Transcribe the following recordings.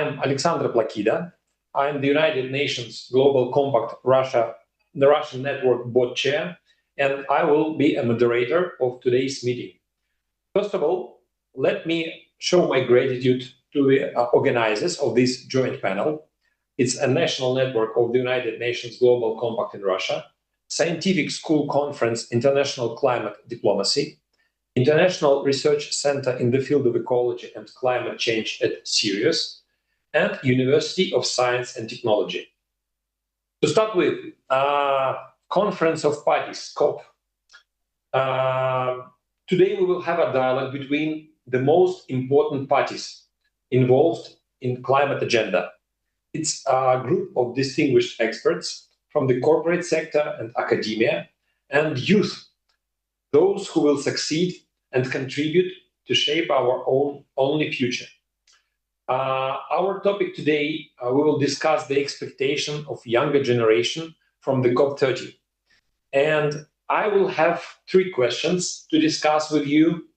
I'm Alexander Plakida. I'm the United Nations Global Compact Russia, the Russian Network Board Chair, and I will be a moderator of today's meeting. First of all, let me show my gratitude to the organizers of this joint panel. It's a national network of the United Nations Global Compact in Russia, Scientific School Conference International Climate Diplomacy, International Research Center in the field of ecology and climate change at Sirius, and University of Science and Technology. To start with, Conference of Parties, COP. Today we will have a dialogue between the most important parties involved in climate agenda. It's a group of distinguished experts from the corporate sector and academia and youth, those who will succeed and contribute to shape our own only future. Our topic today, we will discuss the expectation of younger generation from the COP30. And I will have 3 questions to discuss with you.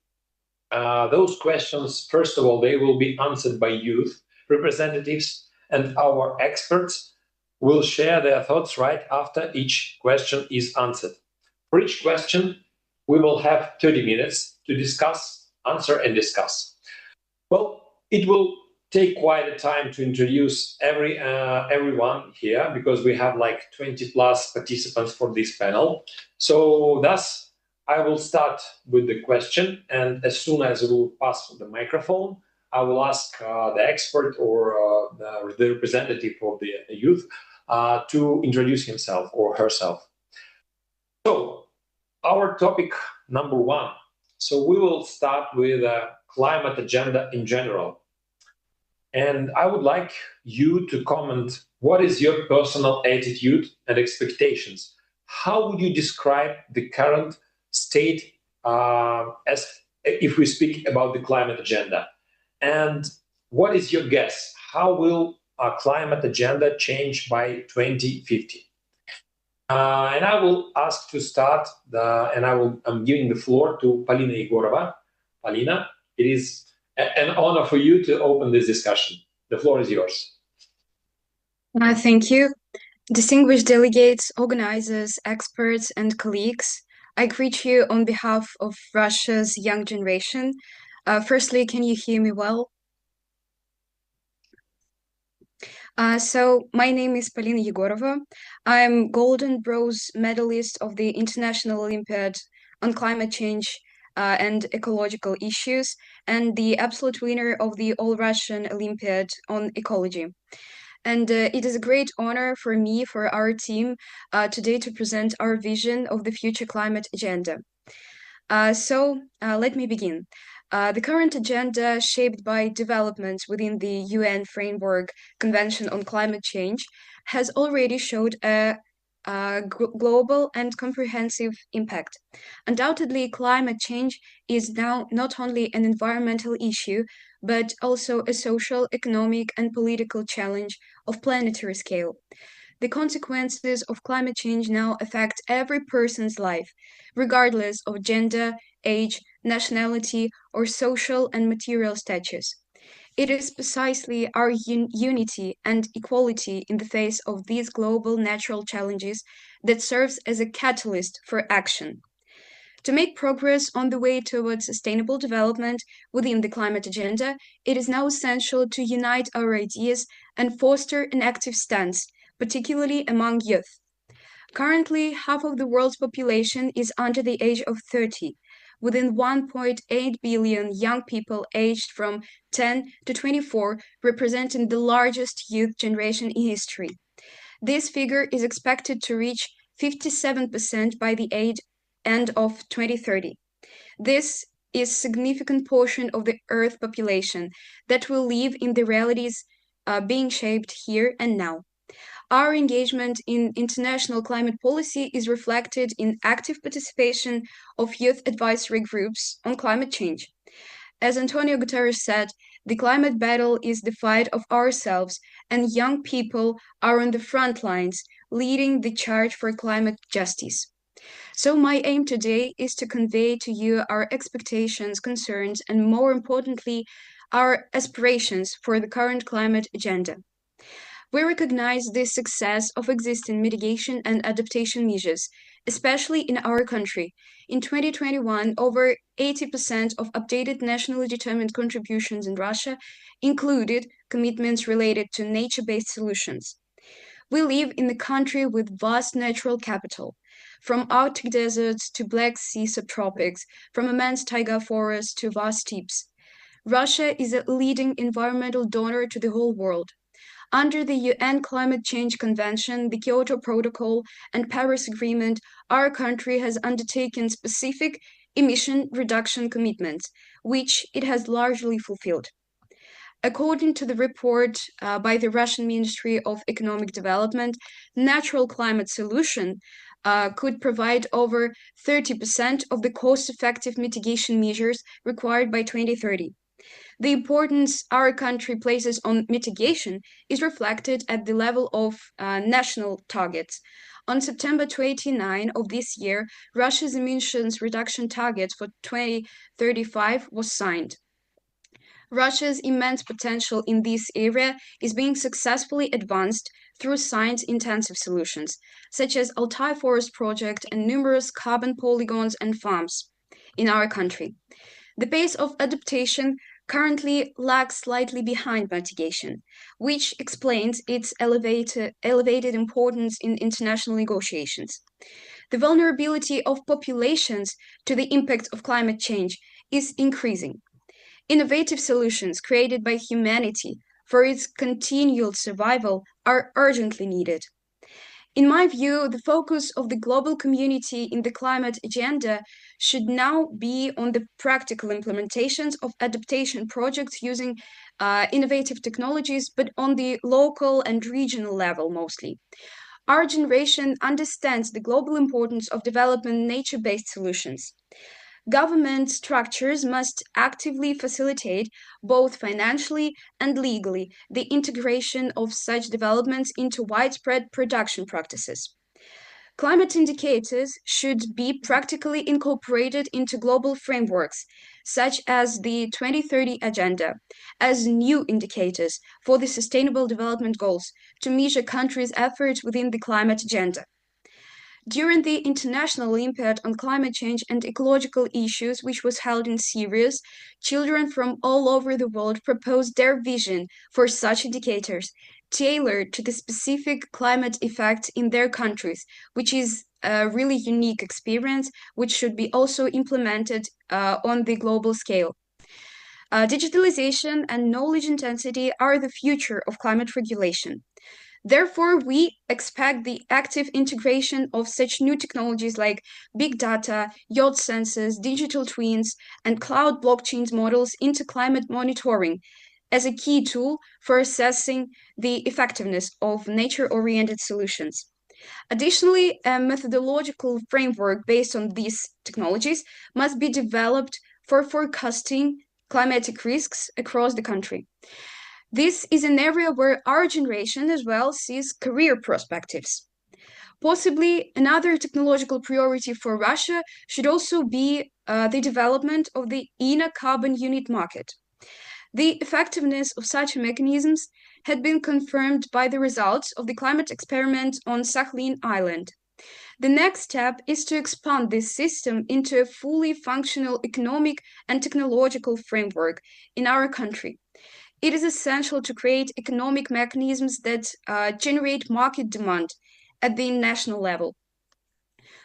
Those questions, first of all, they will be answered by youth representatives, and our experts will share their thoughts right after each question is answered. For each question, we will have 30 minutes to discuss, answer, and discuss. Well, it will take quite a time to introduce everyone here because we have like 20 plus participants for this panel. So thus, I will start with the question, and as soon as I will pass the microphone, I will ask the expert or the representative of the youth to introduce himself or herself. So, our topic number 1. So we will start with a climate agenda in general. And I would like you to comment, what is your personal attitude and expectations? How would you describe the current state as if we speak about the climate agenda? And what is your guess? How will our climate agenda change by 2050? And I will ask to start, I'm giving the floor to Polina Yegorova. Polina, it is an honor for you to open this discussion. The floor is yours. Thank you. Distinguished delegates, organizers, experts, and colleagues, I greet you on behalf of Russia's young generation. Firstly, can you hear me well? So my name is Polina Yegorova. I'm Golden Bronze medalist of the International Olympiad on Climate Change and Ecological Issues, and the absolute winner of the All-Russian Olympiad on Ecology. And it is a great honor for me, for our team, today to present our vision of the future climate agenda. So let me begin. The current agenda, shaped by developments within the UN Framework Convention on Climate Change, has already showed a global and comprehensive impact. Undoubtedly, climate change is now not only an environmental issue, but also a social, economic, and political challenge of planetary scale. The consequences of climate change now affect every person's life, regardless of gender, age, nationality, or social and material status. It is precisely our unity and equality in the face of these global natural challenges that serves as a catalyst for action. To make progress on the way towards sustainable development within the climate agenda, it is now essential to unite our ideas and foster an active stance, particularly among youth. Currently, half of the world's population is under the age of 30, within 1.8 billion young people aged from 10 to 24, representing the largest youth generation in history. This figure is expected to reach 57% by the end of 2030. This is a significant portion of the Earth population that will live in the realities being shaped here and now. Our engagement in international climate policy is reflected in active participation of youth advisory groups on climate change. As Antonio Guterres said, the climate battle is the fight of ourselves, and young people are on the front lines, leading the charge for climate justice. So my aim today is to convey to you our expectations, concerns, and more importantly, our aspirations for the current climate agenda. We recognize the success of existing mitigation and adaptation measures, especially in our country. In 2021, over 80% of updated nationally determined contributions in Russia included commitments related to nature-based solutions. We live in a country with vast natural capital, from Arctic deserts to Black Sea subtropics, from immense taiga forests to vast steppes. Russia is a leading environmental donor to the whole world. Under the UN Climate Change Convention, the Kyoto Protocol, and Paris Agreement, our country has undertaken specific emission reduction commitments, which it has largely fulfilled. According to the report by the Russian Ministry of Economic Development, natural climate solution could provide over 30% of the cost-effective mitigation measures required by 2030. The importance our country places on mitigation is reflected at the level of national targets. On September 29 of this year, Russia's emissions reduction target for 2035 was signed. Russia's immense potential in this area is being successfully advanced through science-intensive solutions, such as Altai Forest Project and numerous carbon polygons and farms in our country. The pace of adaptation currently lags slightly behind mitigation, which explains its elevated importance in international negotiations. The vulnerability of populations to the impact of climate change is increasing. Innovative solutions created by humanity for its continual survival are urgently needed. In my view, the focus of the global community in the climate agenda should now be on the practical implementations of adaptation projects using innovative technologies, but on the local and regional level mostly. Our generation understands the global importance of developing nature-based solutions. Government structures must actively facilitate, both financially and legally, the integration of such developments into widespread production practices. Climate indicators should be practically incorporated into global frameworks, such as the 2030 Agenda, as new indicators for the Sustainable Development Goals to measure countries' efforts within the climate agenda. During the International Olympiad on Climate Change and Ecological Issues, which was held in Sirius, children from all over the world proposed their vision for such indicators, tailored to the specific climate effects in their countries, which is a really unique experience, which should be also implemented on the global scale. Digitalization and knowledge intensity are the future of climate regulation. Therefore, we expect the active integration of such new technologies like big data, yacht sensors, digital twins, and cloud blockchain models into climate monitoring as a key tool for assessing the effectiveness of nature-oriented solutions. Additionally, a methodological framework based on these technologies must be developed for forecasting climatic risks across the country. This is an area where our generation as well sees career perspectives. Possibly another technological priority for Russia should also be the development of the INA carbon unit market. The effectiveness of such mechanisms had been confirmed by the results of the climate experiment on Sakhalin Island. The next step is to expand this system into a fully functional economic and technological framework in our country. It is essential to create economic mechanisms that generate market demand at the national level.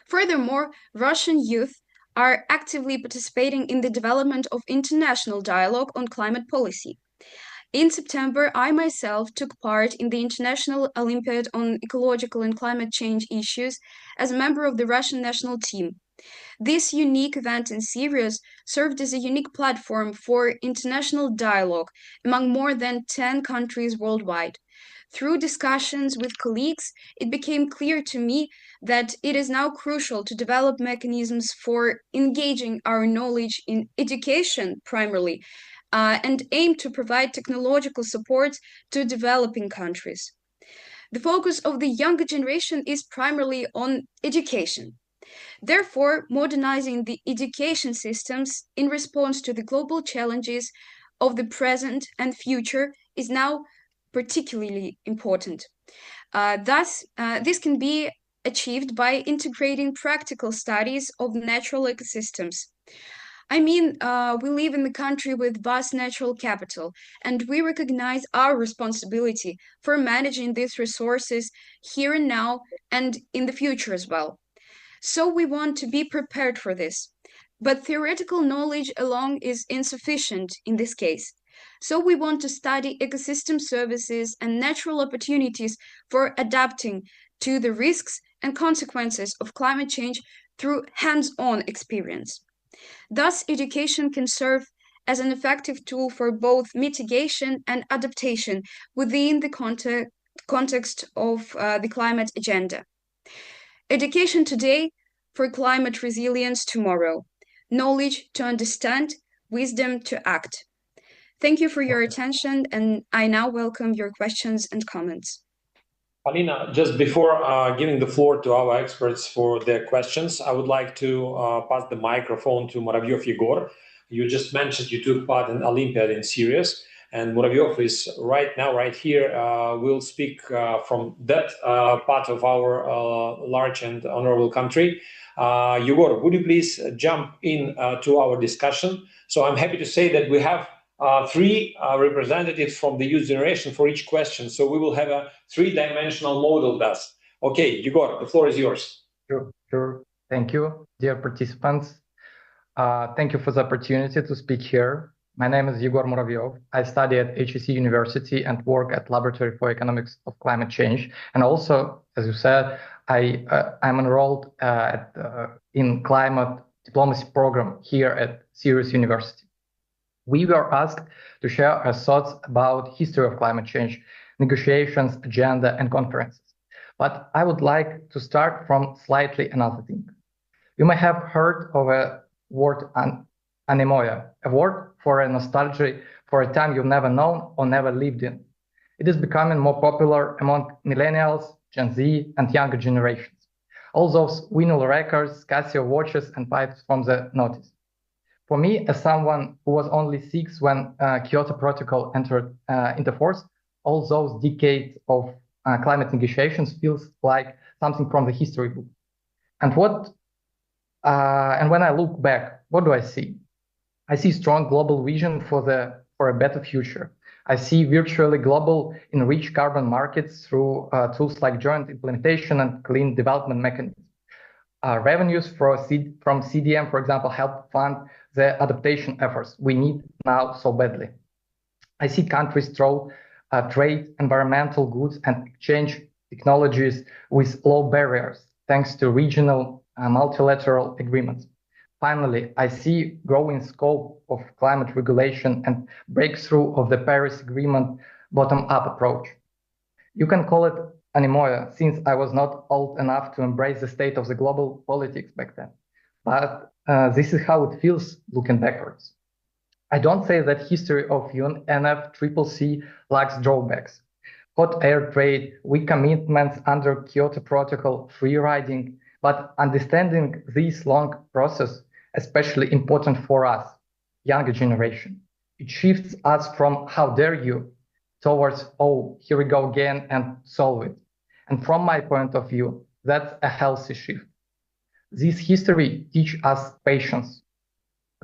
Furthermore, Russian youth are actively participating in the development of international dialogue on climate policy. In September, I myself took part in the International Olympiad on Ecological and Climate Change Issues as a member of the Russian national team. This unique event in Sirius served as a unique platform for international dialogue among more than 10 countries worldwide. Through discussions with colleagues, it became clear to me that it is now crucial to develop mechanisms for engaging our knowledge in education primarily, and aim to provide technological support to developing countries. The focus of the younger generation is primarily on education. Therefore, modernizing the education systems in response to the global challenges of the present and future is now particularly important. This can be achieved by integrating practical studies of natural ecosystems. I mean, we live in the country with vast natural capital, and we recognize our responsibility for managing these resources here and now and in the future as well. So we want to be prepared for this. But theoretical knowledge alone is insufficient in this case. So we want to study ecosystem services and natural opportunities for adapting to the risks and consequences of climate change through hands-on experience. Thus, education can serve as an effective tool for both mitigation and adaptation within the context of the climate agenda. Education today for climate resilience tomorrow. Knowledge to understand, wisdom to act. Thank you for your attention, and I now welcome your questions and comments. Polina, just before giving the floor to our experts for their questions, I would like to pass the microphone to Muravyov Yegor. You just mentioned you took part in Olympiad in Sirius, and Muravyov is right now, right here, will speak from that part of our large and honorable country. Yegor, would you please jump in to our discussion? So I'm happy to say that we have three representatives from the youth generation for each question. So we will have a three-dimensional model thus. Okay, Yegor, the floor is yours. Sure. Thank you, dear participants. Thank you for the opportunity to speak here. My name is Yegor Muravyov. I study at HEC University and work at Laboratory for Economics of Climate Change. And also, as you said, I'm enrolled in climate diplomacy program here at Sirius University. We were asked to share our thoughts about history of climate change, negotiations, agenda, and conferences. But I would like to start from slightly another thing. You may have heard of a word anemoia, a word for a nostalgia for a time you've never known or never lived in. It is becoming more popular among millennials, Gen Z, and younger generations. All those vinyl records, Casio watches, and pipes from the noughties. For me, as someone who was only 6 when Kyoto Protocol entered into force, all those decades of climate negotiations feels like something from the history book. And when I look back, what do I see? I see strong global vision for a better future. I see virtually global enriched carbon markets through tools like joint implementation and clean development mechanisms. Revenues from CDM, for example, help fund the adaptation efforts we need now so badly. I see countries trade environmental goods and exchange technologies with low barriers, thanks to regional multilateral agreements. Finally, I see growing scope of climate regulation and breakthrough of the Paris Agreement bottom-up approach. You can call it anemoia, since I was not old enough to embrace the state of the global politics back then. But this is how it feels looking backwards. I don't say that history of UNFCCC lacks drawbacks. Hot air trade, weak commitments under Kyoto Protocol, free riding, but understanding this long process, especially important for us, younger generation. It shifts us from how dare you towards, oh, here we go again and solve it. And from my point of view, that's a healthy shift. This history teaches us patience.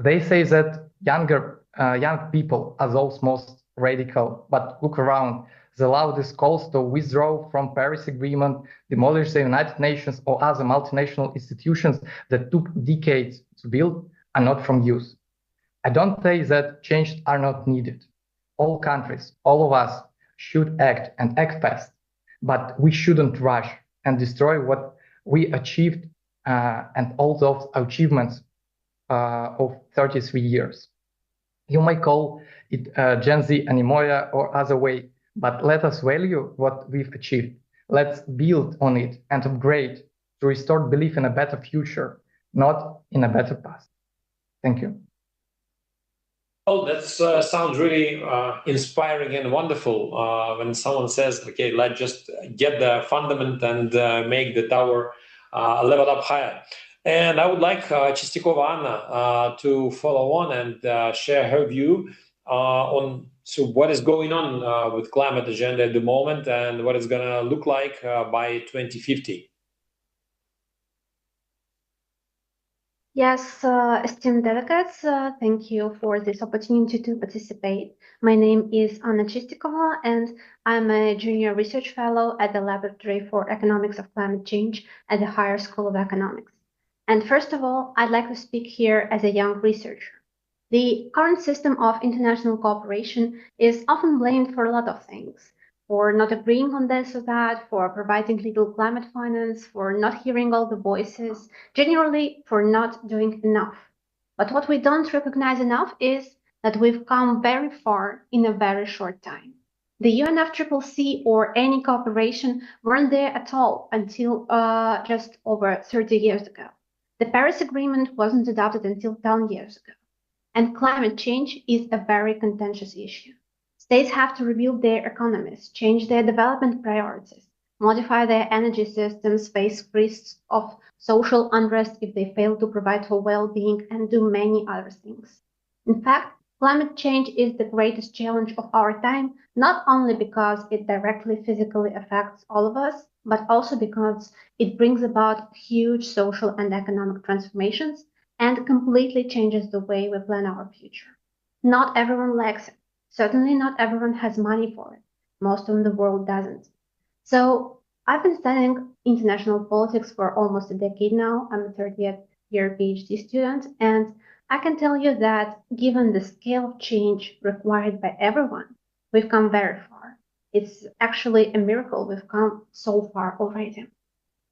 They say that young people are those most radical, but look around. The loudest calls to withdraw from Paris Agreement, demolish the United Nations or other multinational institutions that took decades to build are not from youth. I don't say that changes are not needed. All countries, all of us should act and act fast, but we shouldn't rush and destroy what we achieved and all those achievements of 33 years. You may call it Gen Z anemoia or other way, but let us value what we've achieved. Let's build on it and upgrade to restore belief in a better future, not in a better past. Thank you. Oh, that sounds really inspiring and wonderful when someone says, okay, let's just get the fundament and make the tower level up higher. And I would like Chestikova Anna to follow on and share her view on what is going on with climate agenda at the moment and what it's gonna look like by 2050. Yes, esteemed delegates, thank you for this opportunity to participate. My name is Anna Chistikova, and I'm a junior research fellow at the Laboratory for Economics of Climate Change at the Higher School of Economics. And first of all, I'd like to speak here as a young researcher. The current system of international cooperation is often blamed for a lot of things, for not agreeing on this or that, for providing little climate finance, for not hearing all the voices, generally for not doing enough. But what we don't recognize enough is that we've come very far in a very short time. The UNFCCC or any cooperation weren't there at all until just over 30 years ago. The Paris Agreement wasn't adopted until 10 years ago. And climate change is a very contentious issue. States have to rebuild their economies, change their development priorities, modify their energy systems, face risks of social unrest if they fail to provide for well-being, and do many other things. In fact, climate change is the greatest challenge of our time, not only because it directly physically affects all of us, but also because it brings about huge social and economic transformations and completely changes the way we plan our future. Not everyone likes it. Certainly not everyone has money for it. Most of the world doesn't. So I've been studying international politics for almost a decade now. I'm a 30th year PhD student, and I can tell you that given the scale of change required by everyone, we've come very far. It's actually a miracle we've come so far already.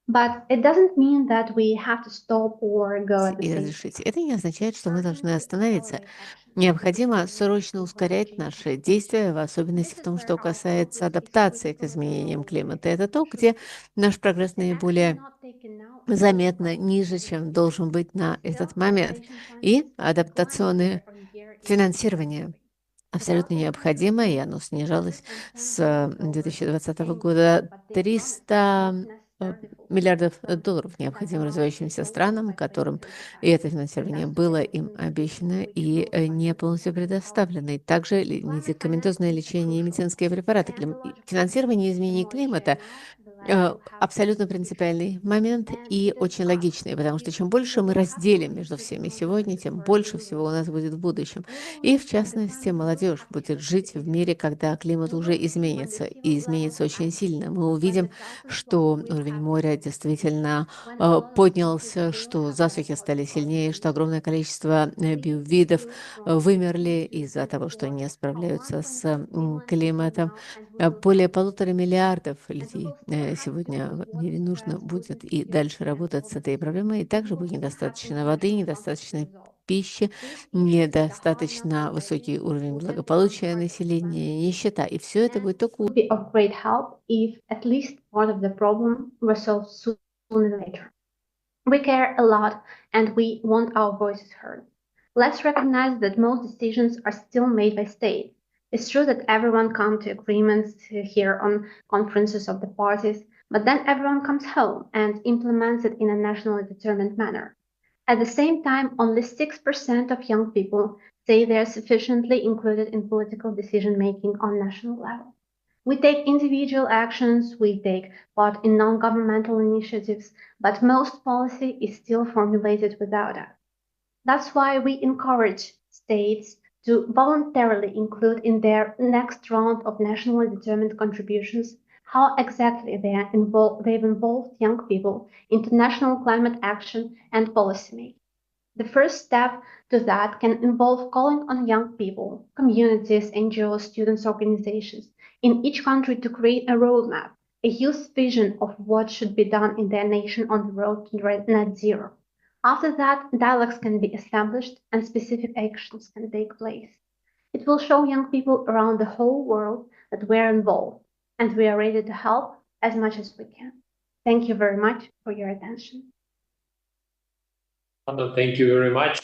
But it doesn't mean that we have to stop or go at the И same разрешить. speed. Это не означает, что мы должны Urgently остановиться. accelerate action Необходимо to срочно climate ускорять change наши before действия, в change. особенности This в is том, where что our касается focus is адаптации к critical изменениям role климата. plays Это то, should где be. наш прогресс The action наиболее not taken now заметно ниже, чем должен быть на этот момент. И адаптационное финансирование абсолютно необходимо, и оно снижалось с 2020 года. 300 миллиардов долларов необходимо развивающимся странам, которым и это финансирование было им обещано и не полностью предоставлено. И также медикаментозное лечение и медицинские препараты. Финансирование изменений климата абсолютно принципиальный момент и очень логичный, потому что чем больше мы разделим между всеми сегодня, тем больше всего у нас будет в будущем. И, в частности, молодежь будет жить в мире, когда климат уже изменится, и изменится очень сильно. Мы увидим, что уровень моря действительно поднялся, что засухи стали сильнее, что огромное количество биовидов вымерли из-за того, что не справляются с климатом. Более 1,5 миллиардов людей сегодня в мире нужно будет и дальше работать с этой проблемой. И также будет недостаточно воды, недостаточно пищи, недостаточно высокий уровень благополучия населения, нищета. И все это будет только... Would be of great help if at least part of the problem were solved sooner than later. We care a lot and we want our voices heard. Let's recognize that most decisions are still made by states. It's true that everyone comes to agreements here on conferences of the parties, but then everyone comes home and implements it in a nationally determined manner. At the same time, only 6% of young people say they are sufficiently included in political decision-making on national level. We take individual actions, we take part in non-governmental initiatives, but most policy is still formulated without us. That's why we encourage states to voluntarily include in their next round of nationally determined contributions how exactly they've involved young people into national climate action and policymaking. The first step to that can involve calling on young people, communities, NGOs, students, organizations in each country to create a roadmap, a youth vision of what should be done in their nation on the road to net zero. After that, dialogues can be established and specific actions can take place. It will show young people around the whole world that we're involved and we are ready to help as much as we can. Thank you very much for your attention. Thank you very much.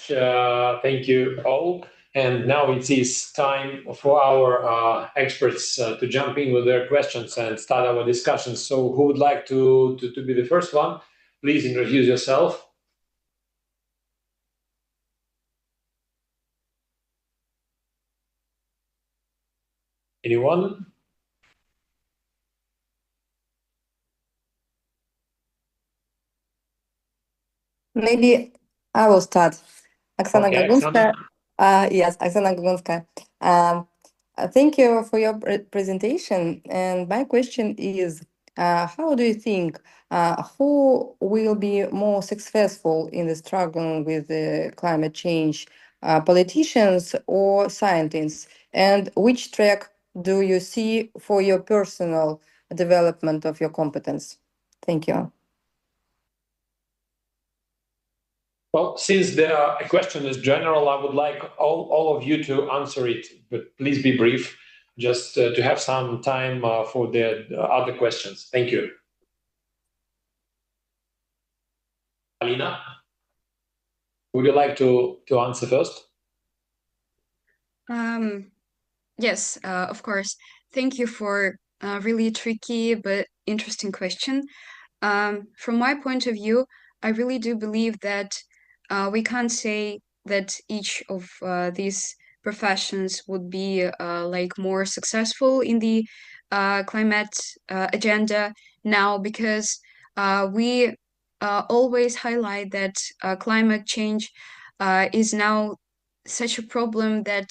Thank you all. And now it is time for our experts to jump in with their questions and start our discussion. So who would like to be the first one? Please introduce yourself. Anyone? Maybe I will start. Oksana Okay, Gagunskaya. Yes, Oksana Gagunskaya. Thank you for your presentation. And my question is, how do you think who will be more successful in the struggle with climate change, politicians or scientists? And which track do you see for your personal development of your competence? Thank you. Well, since the question is general, I would like all of you to answer it, but please be brief, just to have some time for the other questions. Thank you. Alina, would you like to answer first? Yes, of course. Thank you for a really tricky but interesting question. From my point of view, I really do believe that we can't say that each of these professions would be like more successful in the climate agenda now, because we always highlight that climate change is now such a problem that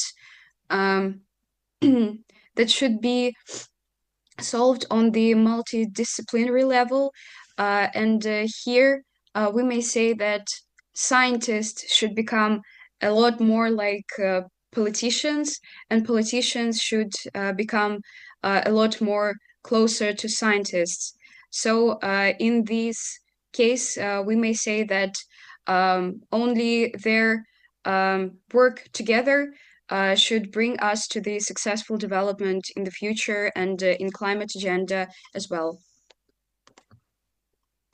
that should be solved on the multidisciplinary level. And here we may say that scientists should become a lot more like politicians, and politicians should become a lot more closer to scientists. So in this case, we may say that only their work together should bring us to the successful development in the future and in climate agenda as well.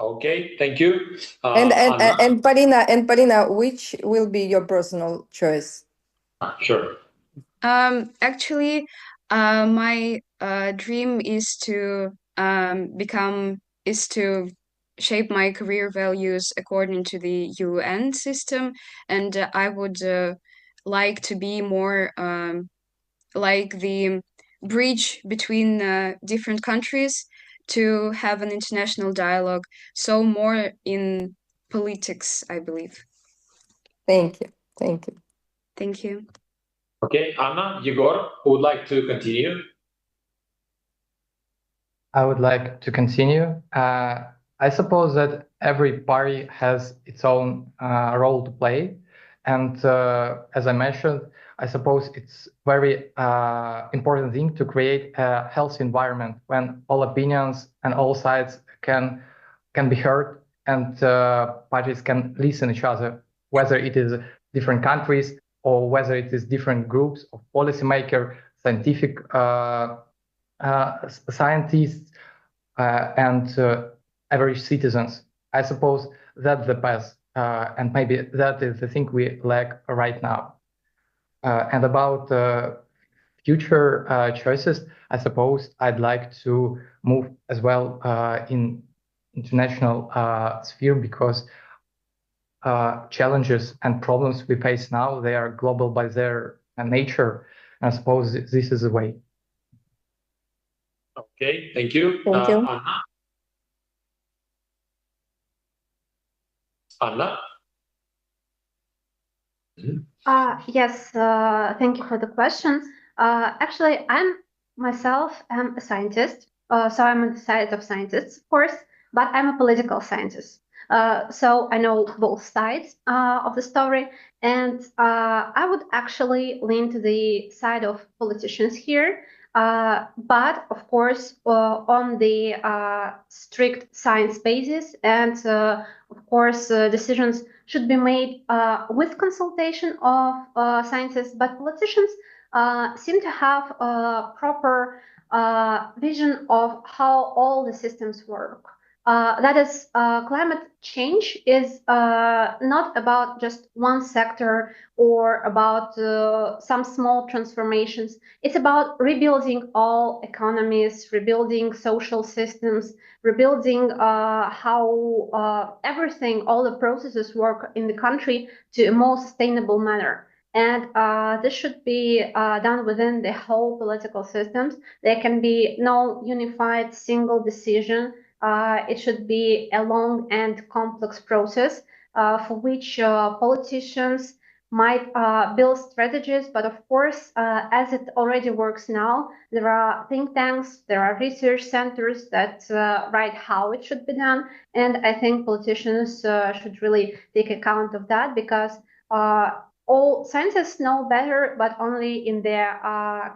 Okay, thank you. And Polina, which will be your personal choice? Sure. Actually, my dream is to shape my career values according to the UN system, and I would like to be more like the bridge between different countries to have an international dialogue. So more in politics, I believe. Thank you. Thank you. Thank you. Okay, Anna, Yegor, who would like to continue? I would like to continue. I suppose that every party has its own role to play. And as I mentioned, I suppose it's very important thing to create a healthy environment when all opinions and all sides can be heard, and parties can listen to each other, whether it is different countries or whether it is different groups of policymakers, scientific scientists, and average citizens. I suppose that's the best, and maybe that is the thing we lack right now. And about future choices, I suppose I'd like to move as well in international sphere, because challenges and problems we face now, they are global by their nature. And I suppose this is the way. Okay, thank you. Thank you. Anna? Yes, thank you for the question. Actually, I'm myself am a scientist, so I'm on the side of scientists, of course, but I'm a political scientist. So I know both sides of the story, and I would actually lean to the side of politicians here. But of course, on the strict science basis, and of course, decisions should be made with consultation of scientists. But politicians seem to have a proper vision of how all the systems work. That is, climate change is not about just one sector or about some small transformations. It's about rebuilding all economies, rebuilding social systems, rebuilding how everything, all the processes work in the country to a more sustainable manner. And this should be done within the whole political systems. There can be no unified single decision. It should be a long and complex process for which politicians might build strategies, but of course, as it already works now, there are think tanks, there are research centers that write how it should be done, and I think politicians should really take account of that, because all scientists know better, but only in their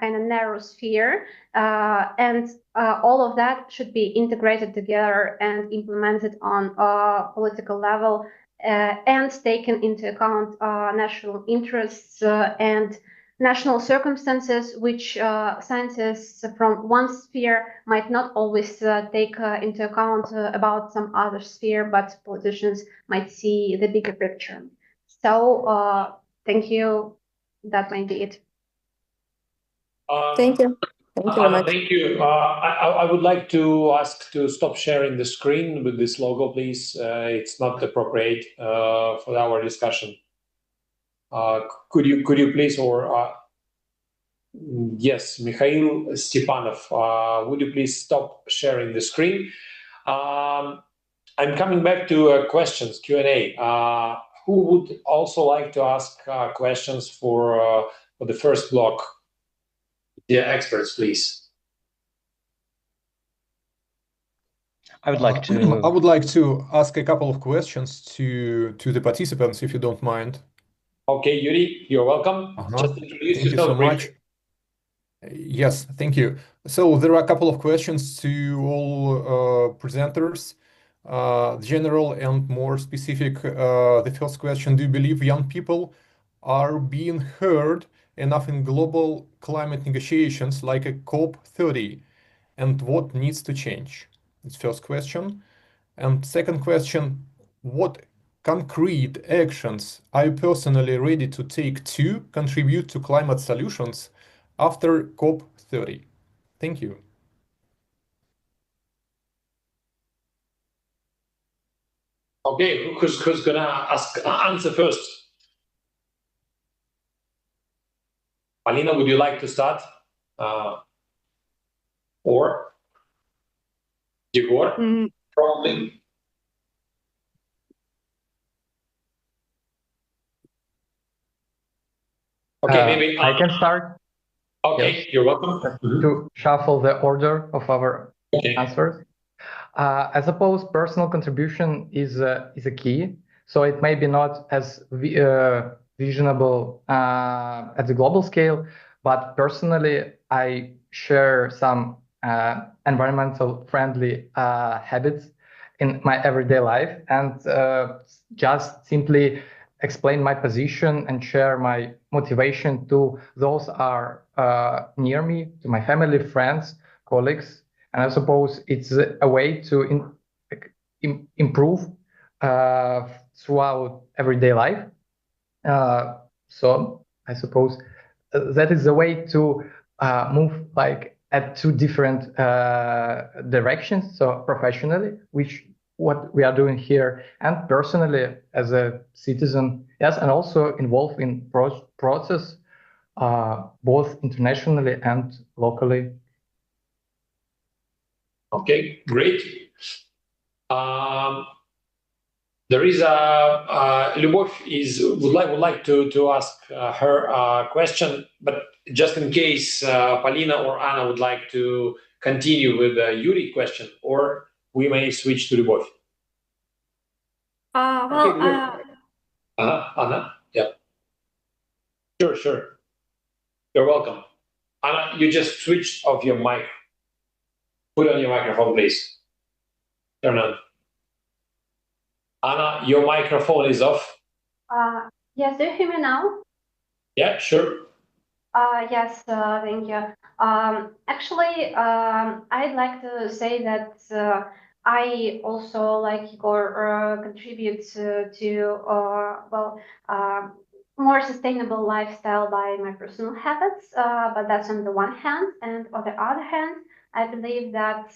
kind of narrow sphere, and all of that should be integrated together and implemented on a political level, and taken into account national interests and national circumstances, which scientists from one sphere might not always take into account about some other sphere, but politicians might see the bigger picture. So thank you. That might be it. Thank you. Thank you very much. Thank you. I would like to ask to stop sharing the screen with this logo, please. It's not appropriate for our discussion. Could you please, or yes, Mikhail Stepanov, would you please stop sharing the screen? I'm coming back to questions, Q&A. Who would also like to ask questions for the first block? Yeah, experts, please. I would like to ask a couple of questions to the participants, if you don't mind. Okay, Yuri, you're welcome. Just introduce Thank you yourself so much. Yes, thank you. So there are a couple of questions to all presenters, general and more specific. The first question: do you believe young people are being heard enough in global climate negotiations like a COP30, and what needs to change? That's first question. And second question: what concrete actions are you personally ready to take to contribute to climate solutions after COP30? Thank you. Okay, who's gonna answer first? Alina, would you like to start? Or Yegor? Probably. Okay, maybe I can start. Okay, Yes. you're welcome. To shuffle the order of our answers. I suppose personal contribution is a key. So it may be not as visionable at the global scale, but personally, I share some environmental friendly habits in my everyday life, and just simply explain my position and share my motivation to those are near me, to my family, friends, colleagues. And I suppose it's a way to improve throughout everyday life. So I suppose that is the way to move like at two different directions. So professionally, what we are doing here, and personally as a citizen, yes, and also involved in process, both internationally and locally. Okay, great. There is Lyubov would like to ask her question, but just in case Polina or Anna would like to continue with the Yuri question, or we may switch to Lyubov. Anna, yeah. Sure. You're welcome. Anna, you just switched off your mic. Put on your microphone, please. Turn on. Anna, your microphone is off. Yes, do you hear me now? Yeah, sure. Yes, thank you. Actually, I'd like to say that I also, like Igor, contribute to more sustainable lifestyle by my personal habits, but that's on the one hand. And on the other hand, I believe that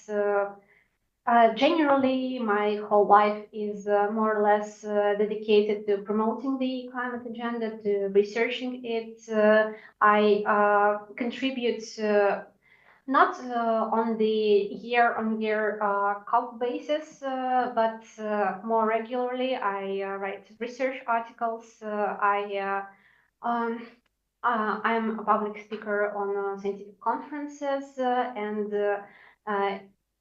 Generally, my whole life is more or less dedicated to promoting the climate agenda, to researching it. I contribute not on the year-on-year COP basis, but more regularly. I write research articles. I'm a public speaker on scientific conferences, and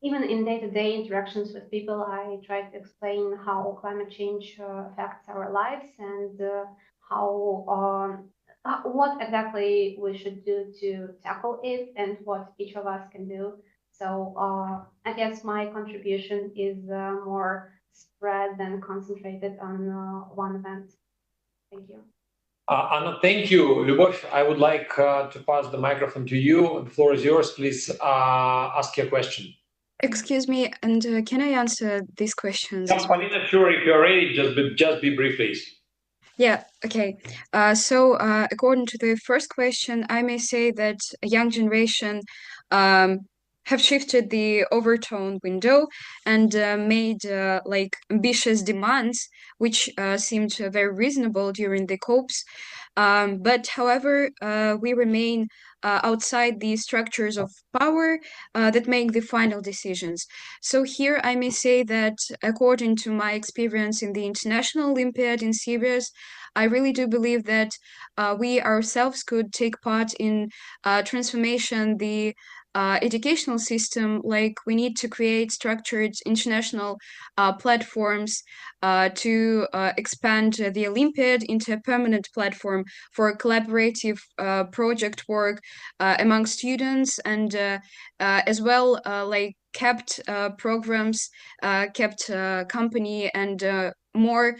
even in day-to-day interactions with people, I try to explain how climate change affects our lives and what exactly we should do to tackle it and what each of us can do. So I guess my contribution is more spread than concentrated on one event. Thank you. Anna, thank you. Lyubov, I would like to pass the microphone to you. The floor is yours. Please ask your question. Excuse me, and can I answer these questions Yeah, as well? Polina, sure, if you're ready, just be brief, please. Yeah, okay. So according to the first question, I may say that a young generation have shifted the overtone window and made like ambitious demands, which seemed very reasonable during the COPs. But however, we remain outside the structures of power that make the final decisions. So here I may say that according to my experience in the International Olympiad in Sirius, I really do believe that we ourselves could take part in transformation the educational system. Like we need to create structured international platforms to expand the Olympiad into a permanent platform for collaborative project work among students, and as well like kept programs, kept company, and more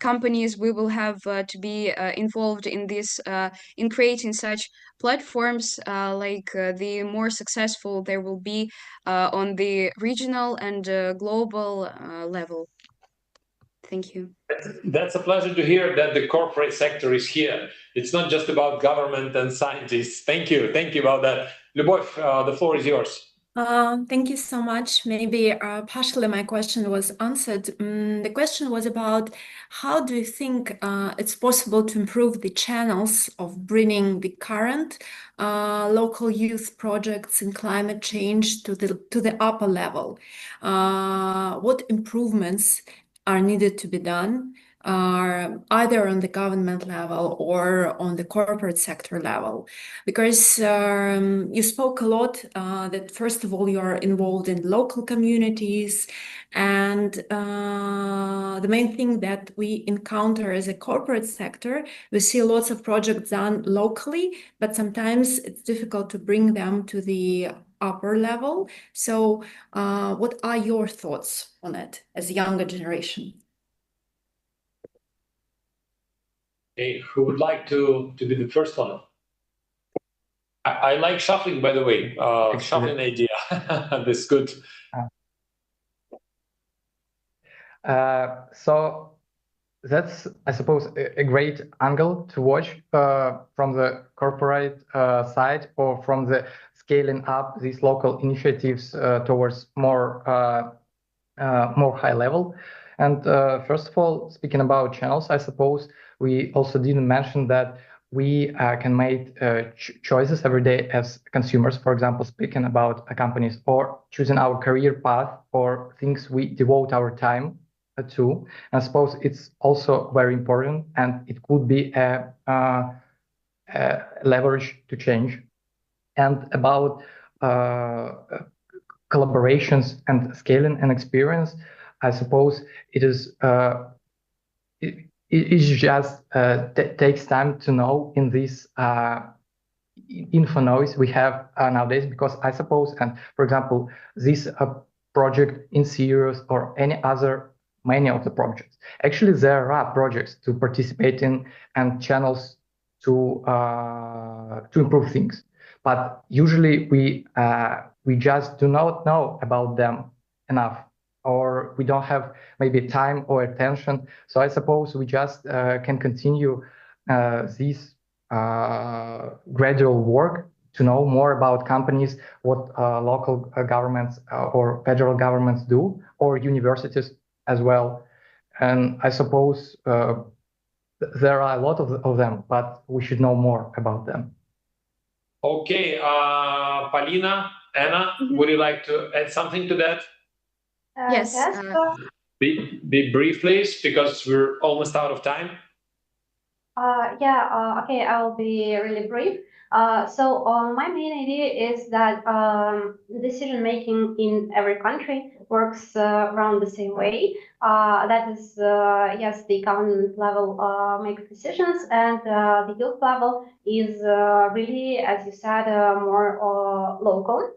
companies we will have to be involved in this in creating such platforms, the more successful there will be on the regional and global level. Thank you. That's a pleasure to hear that the corporate sector is here. It's not just about government and scientists. Thank you about that. Lyubov, the floor is yours. Thank you so much. Maybe partially my question was answered. The question was about how do you think it's possible to improve the channels of bringing the current local youth projects in climate change to the upper level? What improvements are needed to be done, either on the government level or on the corporate sector level? Because you spoke a lot that first of all you are involved in local communities, and the main thing that we encounter as a corporate sector, we see lots of projects done locally, but sometimes it's difficult to bring them to the upper level. So what are your thoughts on it as a younger generation? Hey, who would like to be the first one? I like shuffling, by the way. Shuffling idea. That's good. So that's, I suppose, a great angle to watch from the corporate side, or from the scaling up these local initiatives towards more high level. And first of all, speaking about channels, I suppose we also didn't mention that we can make choices every day as consumers, for example, speaking about companies, or choosing our career path, or things we devote our time to. And I suppose it's also very important, and it could be a leverage to change. And about collaborations and scaling and experience, I suppose it is it just takes time to know in this info noise we have nowadays, because I suppose, and for example, this project in Sirius or many of the projects, actually there are projects to participate in and channels to improve things, but usually we just do not know about them enough, or we don't have maybe time or attention. So I suppose we just can continue this gradual work to know more about companies, what local governments or federal governments do, or universities as well. And I suppose there are a lot of them, but we should know more about them. Okay, Polina, Anna, would you like to add something to that? Yes. Be brief, please, because we're almost out of time. Okay, I'll be really brief. So my main idea is that decision making in every country works around the same way. That is, yes, the government level makes decisions, and the youth level is really, as you said, more local.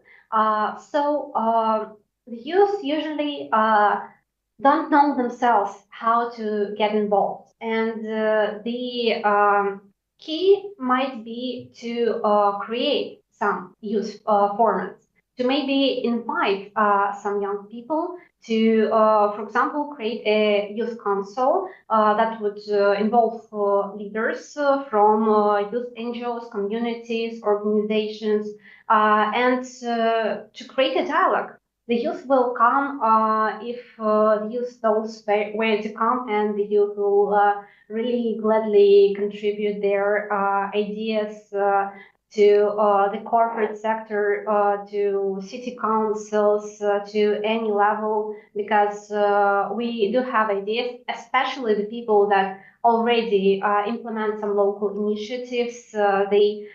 The youth usually don't know themselves how to get involved. And the key might be to create some youth formats, to maybe invite some young people to, for example, create a youth council that would involve leaders from youth NGOs, communities, organizations, and to create a dialogue. The youth will come if the youth knows where to come, and the youth will really gladly contribute their ideas to the corporate sector, to city councils, to any level, because we do have ideas, especially the people that already implement some local initiatives. They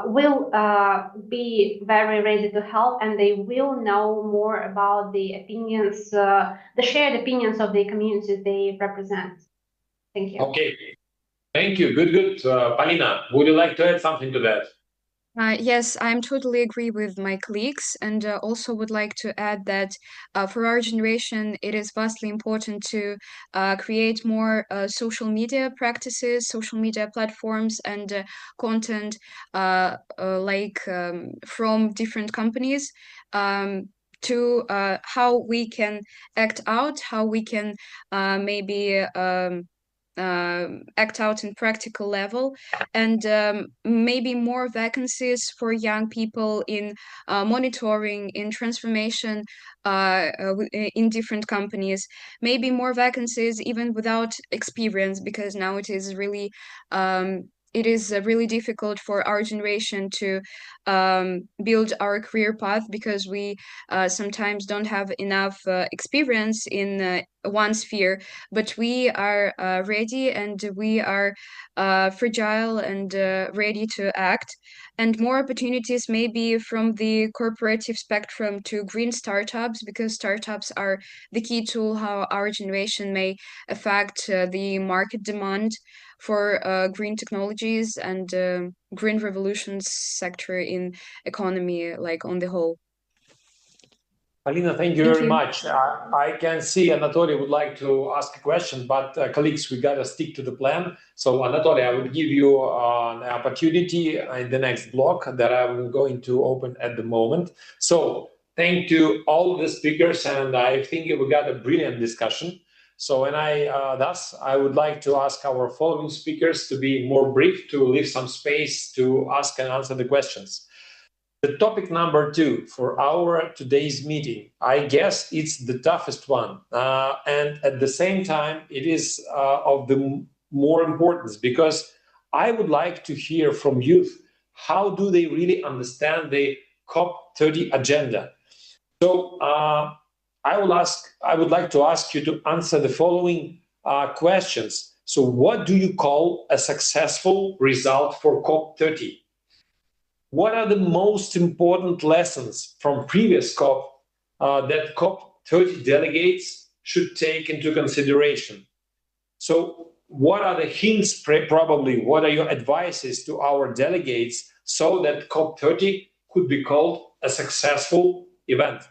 will be very ready to help, and they will know more about the opinions, the shared opinions of the communities they represent. Thank you. Okay, thank you. Good. Polina, would you like to add something to that? Yes, I'm totally agree with my colleagues, and also would like to add that for our generation, it is vastly important to create more social media practices, social media platforms, and content from different companies to how we can act out, how we can maybe act out in practical level, and maybe more vacancies for young people in monitoring, in transformation in different companies, maybe more vacancies even without experience, because now it is really difficult for our generation to build our career path, because we sometimes don't have enough experience in one sphere, but we are ready, and we are fragile and ready to act. And more opportunities maybe from the corporative spectrum to green startups, because startups are the key tool how our generation may affect the market demand for green technologies and green revolutions sector in economy, like on the whole. Polina, thank you very much. I can see Anatoly would like to ask a question, but colleagues, we got to stick to the plan. So Anatoly, I will give you an opportunity in the next block that I'm going to open at the moment. So thank you all the speakers, and I think we got a brilliant discussion. So thus I would like to ask our following speakers to be more brief, to leave some space to ask and answer the questions. The topic number 2 for our today's meeting, I guess it's the toughest one. And at the same time, it is of the more importance, because I would like to hear from youth, how do they really understand the COP30 agenda? So I would like to ask you to answer the following questions. So what do you call a successful result for COP30? What are the most important lessons from previous COP that COP30 delegates should take into consideration? So what are the hints, probably, what are your advices to our delegates so that COP30 could be called a successful event?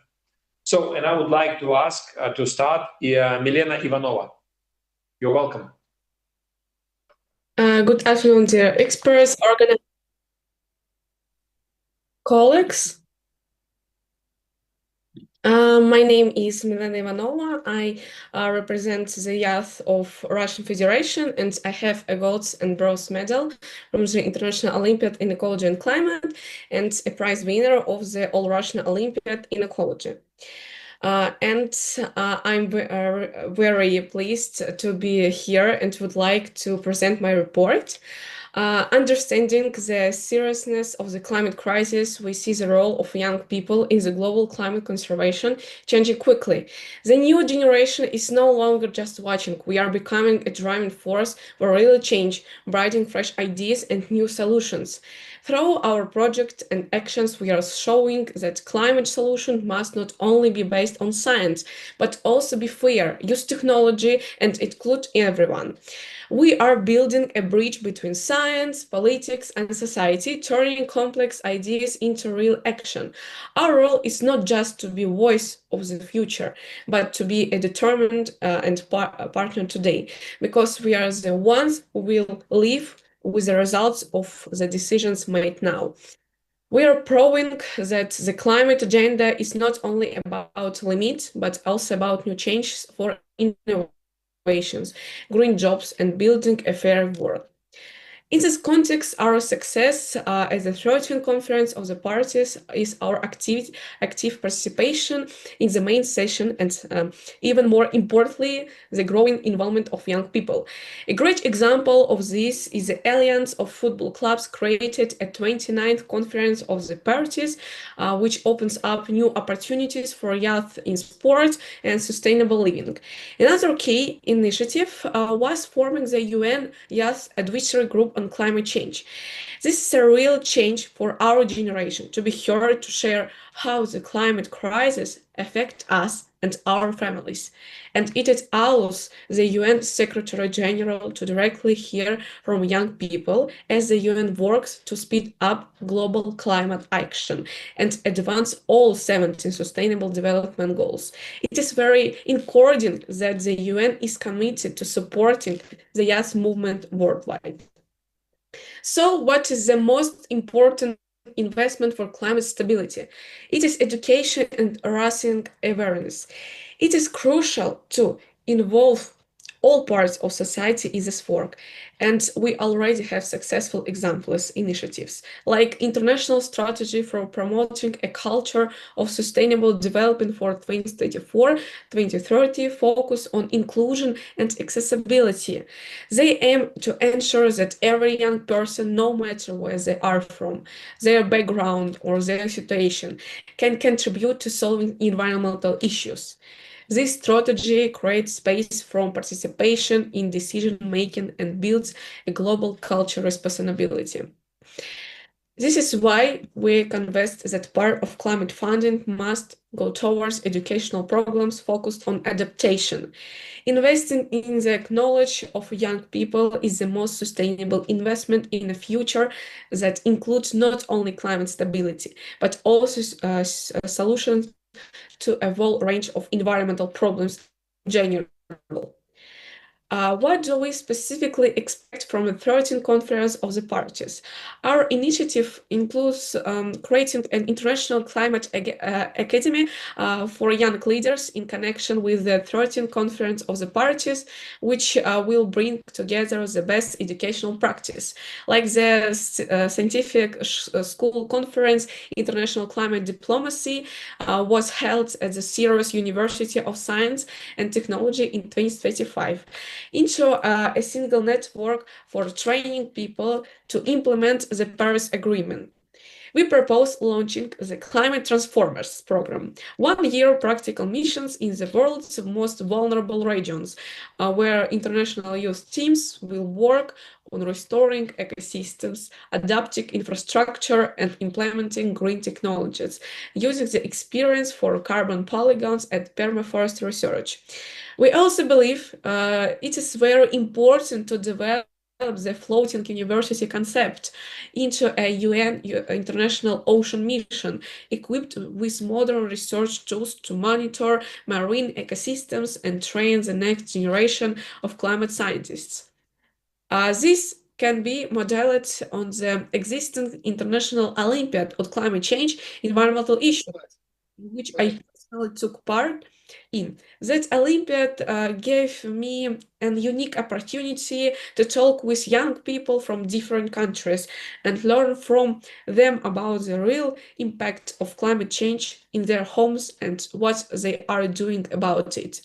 So, and I would like to ask to start Milena Ivanova. You're welcome. Good afternoon, dear experts, organizers, colleagues. My name is Milena Ivanova. I represent the youth of Russian Federation, and I have a gold and bronze medal from the International Olympiad in Ecology and Climate, and a prize winner of the All Russian Olympiad in Ecology. I'm very pleased to be here and would like to present my report. Understanding the seriousness of the climate crisis, we see the role of young people in the global climate conservation changing quickly. The new generation is no longer just watching. We are becoming a driving force for real change, bringing fresh ideas and new solutions. Through our project and actions, we are showing that climate solution must not only be based on science, but also be fair, use technology, and include everyone. We are building a bridge between science, politics, and society, turning complex ideas into real action. Our role is not just to be voice of the future, but to be a determined partner today, because we are the ones who will live with the results of the decisions made now. We are proving that the climate agenda is not only about limits, but also about new changes for innovations, green jobs, and building a fair world. In this context, our success as the 13th Conference of the Parties is our active participation in the main session and even more importantly, the growing involvement of young people. A great example of this is the Alliance of Football Clubs created at 29th Conference of the Parties, which opens up new opportunities for youth in sport and sustainable living. Another key initiative was forming the UN Youth Advisory Group on climate change. This is a real change for our generation to be heard, to share how the climate crisis affects us and our families. And it allows the UN Secretary General to directly hear from young people as the UN works to speed up global climate action and advance all 17 Sustainable Development Goals. It is very encouraging that the UN is committed to supporting the youth movement worldwide. So what is the most important investment for climate stability? It is education and raising awareness. It is crucial to involve all parts of society in this work, and we already have successful examples, initiatives, like International Strategy for Promoting a Culture of Sustainable Development for 2034-2030, focus on inclusion and accessibility. They aim to ensure that every young person, no matter where they are from, their background or their situation, can contribute to solving environmental issues. This strategy creates space for participation in decision-making and builds a global culture responsibility. This is why we convinced that part of climate funding must go towards educational programs focused on adaptation. Investing in the knowledge of young people is the most sustainable investment in a future that includes not only climate stability, but also solutions to a whole range of environmental problems in general. What do we specifically expect from the 13th Conference of the Parties? Our initiative includes creating an international climate academy for young leaders in connection with the 13th Conference of the Parties, which will bring together the best educational practice, like the Scientific School Conference. International Climate Diplomacy was held at the Sirius University of Science and Technology in 2025. Into a single network for training people to implement the Paris Agreement. We propose launching the Climate Transformers program, 1-year practical missions in the world's most vulnerable regions, where international youth teams will work on restoring ecosystems, adapting infrastructure, and implementing green technologies, using the experience for carbon polygons and permafrost research. We also believe it is very important to develop the floating university concept into a UN International Ocean Mission equipped with modern research tools to monitor marine ecosystems and train the next generation of climate scientists. This can be modeled on the existing International Olympiad on climate change environmental issues, which I personally took part in. That Olympiad gave me a unique opportunity to talk with young people from different countries and learn from them about the real impact of climate change in their homes and what they are doing about it.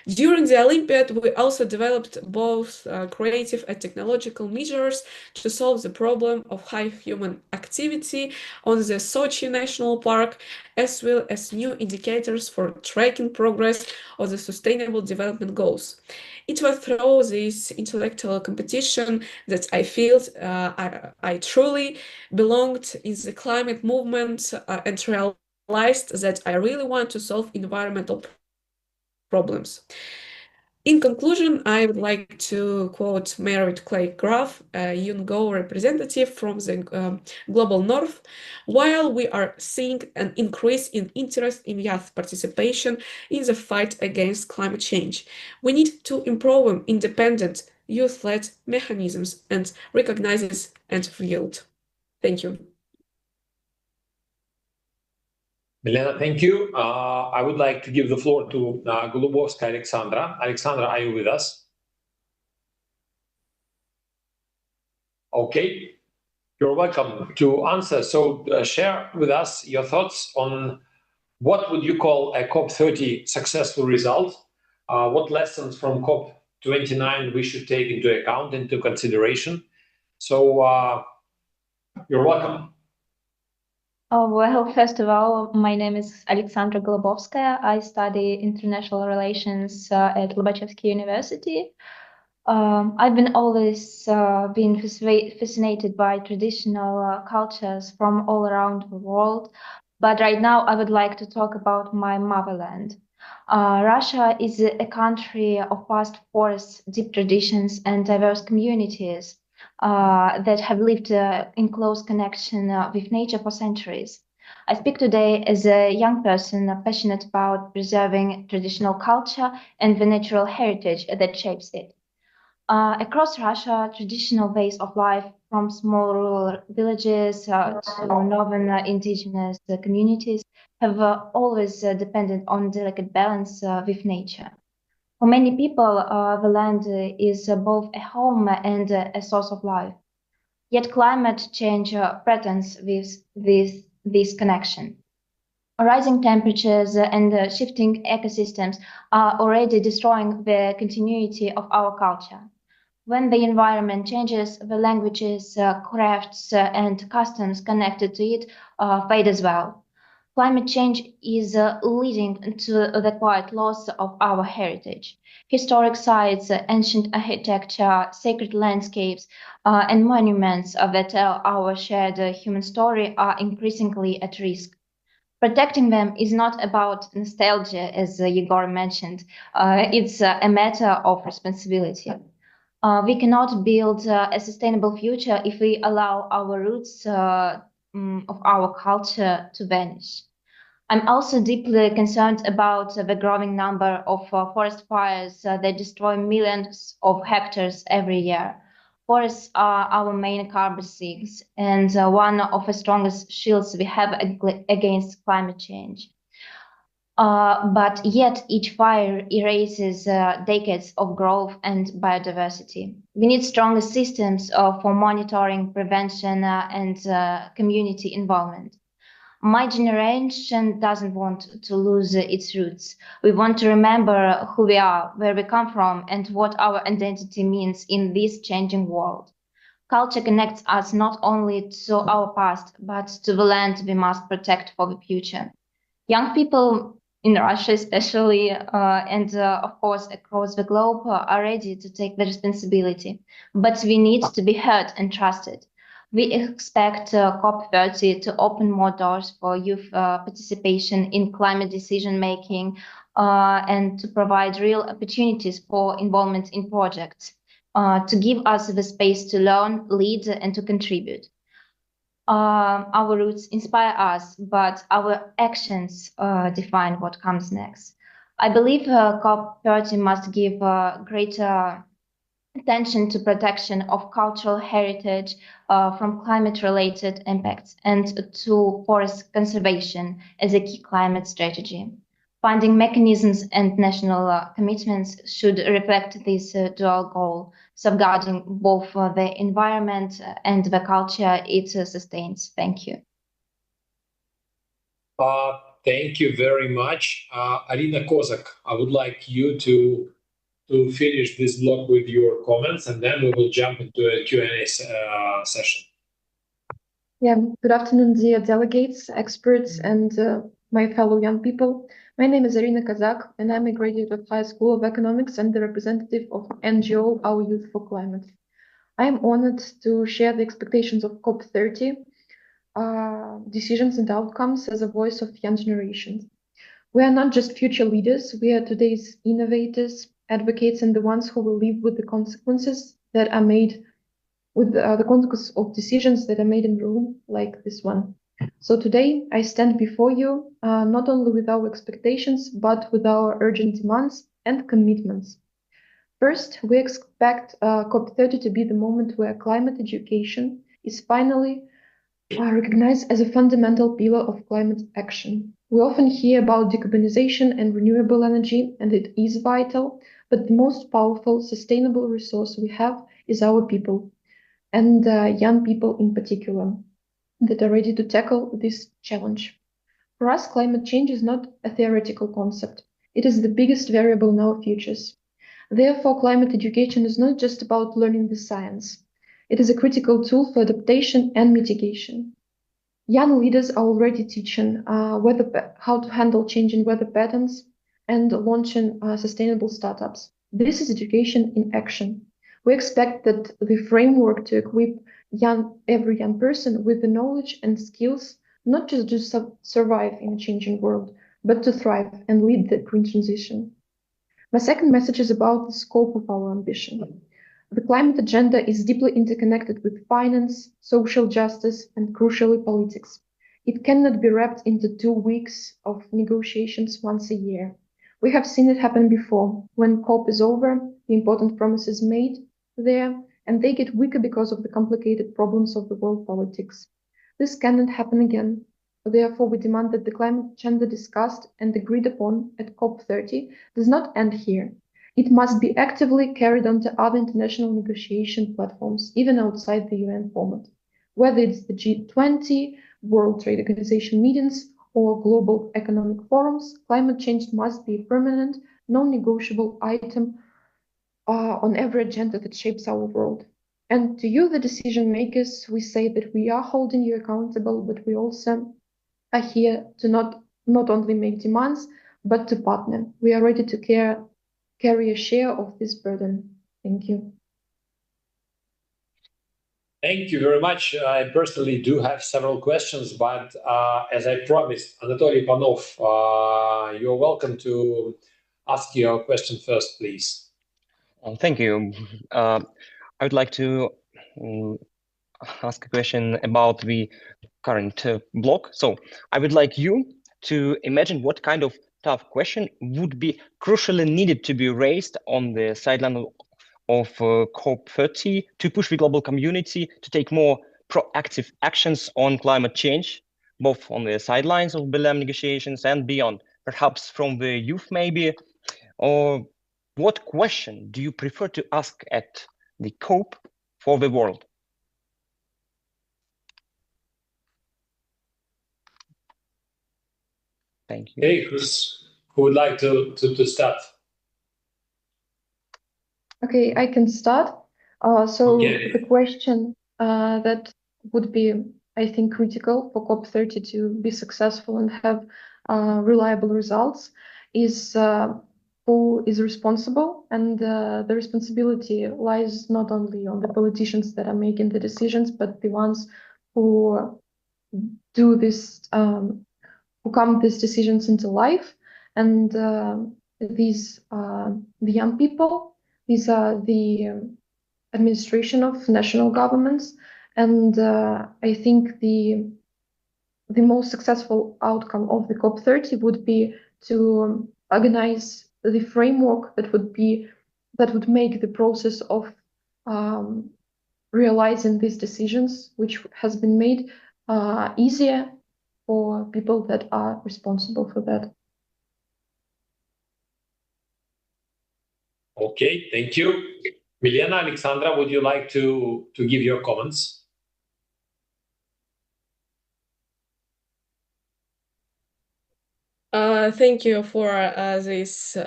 During the Olympiad, we also developed both creative and technological measures to solve the problem of high human activity on the Sochi National Park, as well as new indicators for tracking progress of the Sustainable Development Goals. It was through this intellectual competition that I felt I truly belonged in the climate movement and realized that I really want to solve environmental problems. In conclusion, I would like to quote Merritt Clay Graf, a UNGO representative from the Global North. While we are seeing an increase in interest in youth participation in the fight against climate change, we need to improve independent youth-led mechanisms and recognize this and field. Thank you. Milena, thank you. I would like to give the floor to Golubovskaya Alexandra. Alexandra, are you with us? Okay, you're welcome to answer. So share with us your thoughts on what would you call a COP30 successful result? What lessons from COP29 we should take into account, into consideration? So you're welcome. Well, first of all, my name is Alexandra Golubovskaya. I study international relations at Lobachevsky University. I've been always been fascinated by traditional cultures from all around the world. But right now, I would like to talk about my motherland. Russia is a country of vast forests, deep traditions, and diverse communities that have lived in close connection with nature for centuries. I speak today as a young person passionate about preserving traditional culture and the natural heritage that shapes it. Across Russia, traditional ways of life, from small rural villages to northern indigenous communities, have always depended on delicate balance with nature. For many people, the land is both a home and a source of life. Yet climate change threatens this connection. Rising temperatures and shifting ecosystems are already destroying the continuity of our culture. When the environment changes, the languages, crafts, and customs connected to it fade as well. Climate change is leading to the quiet loss of our heritage. Historic sites, ancient architecture, sacred landscapes, and monuments that tell our shared human story are increasingly at risk. Protecting them is not about nostalgia, as Yegor mentioned. It's a matter of responsibility. We cannot build a sustainable future if we allow our roots of our culture to vanish. I'm also deeply concerned about the growing number of forest fires that destroy millions of hectares every year. Forests are our main carbon sinks and one of the strongest shields we have against climate change. But yet each fire erases decades of growth and biodiversity. We need stronger systems for monitoring, prevention, and community involvement. My generation doesn't want to lose its roots. We want to remember who we are, where we come from, and what our identity means in this changing world. Culture connects us not only to our past, but to the land we must protect for the future. Young people in Russia especially, and of course across the globe, are ready to take the responsibility. But we need to be heard and trusted. We expect COP30 to open more doors for youth participation in climate decision-making and to provide real opportunities for involvement in projects, to give us the space to learn, lead, and to contribute. Our roots inspire us, but our actions define what comes next. I believe COP30 must give greater attention to protection of cultural heritage from climate-related impacts and to forest conservation as a key climate strategy. funding mechanisms and national commitments should reflect this dual goal, safeguarding both the environment and the culture it sustains. Thank you. Thank you very much. Arina Kozak, I would like you to finish this block with your comments, and then we will jump into a Q&A session. Yeah, good afternoon, dear delegates, experts, and my fellow young people. My name is Arina Kozak, and I'm a graduate of High School of Economics and the representative of NGO Our Youth for Climate. I am honored to share the expectations of COP30, decisions and outcomes as a voice of young generations. We are not just future leaders, we are today's innovators, advocates, and the ones who will live with the consequences that are made the consequences of decisions that are made in the room like this one. So today I stand before you not only with our expectations, but with our urgent demands and commitments. First, we expect COP30 to be the moment where climate education is finally recognized as a fundamental pillar of climate action. We often hear about decarbonization and renewable energy, and it is vital, but the most powerful, sustainable resource we have is our people, and young people in particular, that are ready to tackle this challenge. For us, climate change is not a theoretical concept. It is the biggest variable in our futures. Therefore, climate education is not just about learning the science. It is a critical tool for adaptation and mitigation. Young leaders are already teaching how to handle changing weather patterns and launching sustainable startups. This is education in action. We expect that the framework to equip every young person with the knowledge and skills, not just to survive in a changing world, but to thrive and lead the green transition. My second message is about the scope of our ambition. The climate agenda is deeply interconnected with finance, social justice, and crucially politics. It cannot be wrapped into 2 weeks of negotiations once a year. We have seen it happen before. When COP is over, the important promises made there, and they get weaker because of the complicated problems of the world politics. This cannot happen again. Therefore, we demand that the climate agenda discussed and agreed upon at COP30 does not end here. It must be actively carried on to other international negotiation platforms, even outside the UN format. Whether it's the G20, World Trade Organization meetings, or global economic forums, climate change must be a permanent, non-negotiable item on every agenda that shapes our world. And to you, the decision makers, we say that we are holding you accountable, but we also are here to not only make demands, but to partner. We are ready to carry a share of this burden. Thank you. Thank you very much. I personally do have several questions, but as I promised, Anatoly Panov, you're welcome to ask your question first, please. Thank you. I would like to ask a question about the current block. So I would like you to imagine what kind of tough question would be crucially needed to be raised on the sideline of COP30 to push the global community to take more proactive actions on climate change, both on the sidelines of BLM negotiations and beyond, perhaps from the youth maybe, or what question do you prefer to ask at the COP for the world? Thank you. Hey, who would like to start? Okay, I can start. The question that would be, I think, critical for COP30 to be successful and have reliable results is who is responsible, and the responsibility lies not only on the politicians that are making the decisions, but the ones who do this, who come these decisions into life, and these the young people. These are the administration of national governments, and I think the most successful outcome of the COP30 would be to organize the framework that would make the process of realizing these decisions, which has been made, easier for people that are responsible for that. Okay, thank you. Milena, Alexandra, would you like to give your comments? Thank you for this.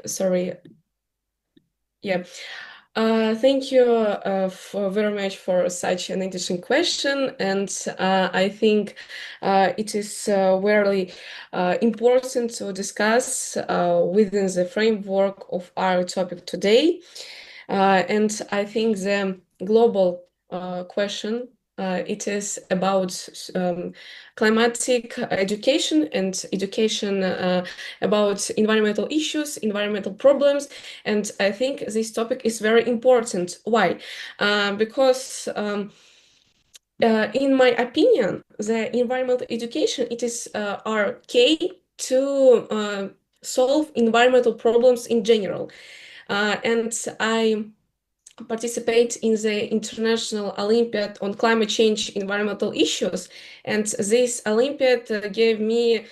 Sorry. Yeah. Thank you very much for such an interesting question, and I think it is very important to discuss within the framework of our topic today. And I think the global question it is about climatic education and education about environmental issues, environmental problems. And I think this topic is very important. Why? Because in my opinion, the environmental education, it is our key to solve environmental problems in general. And I participate in the International Olympiad on Climate Change Environmental Issues. And this Olympiad gave me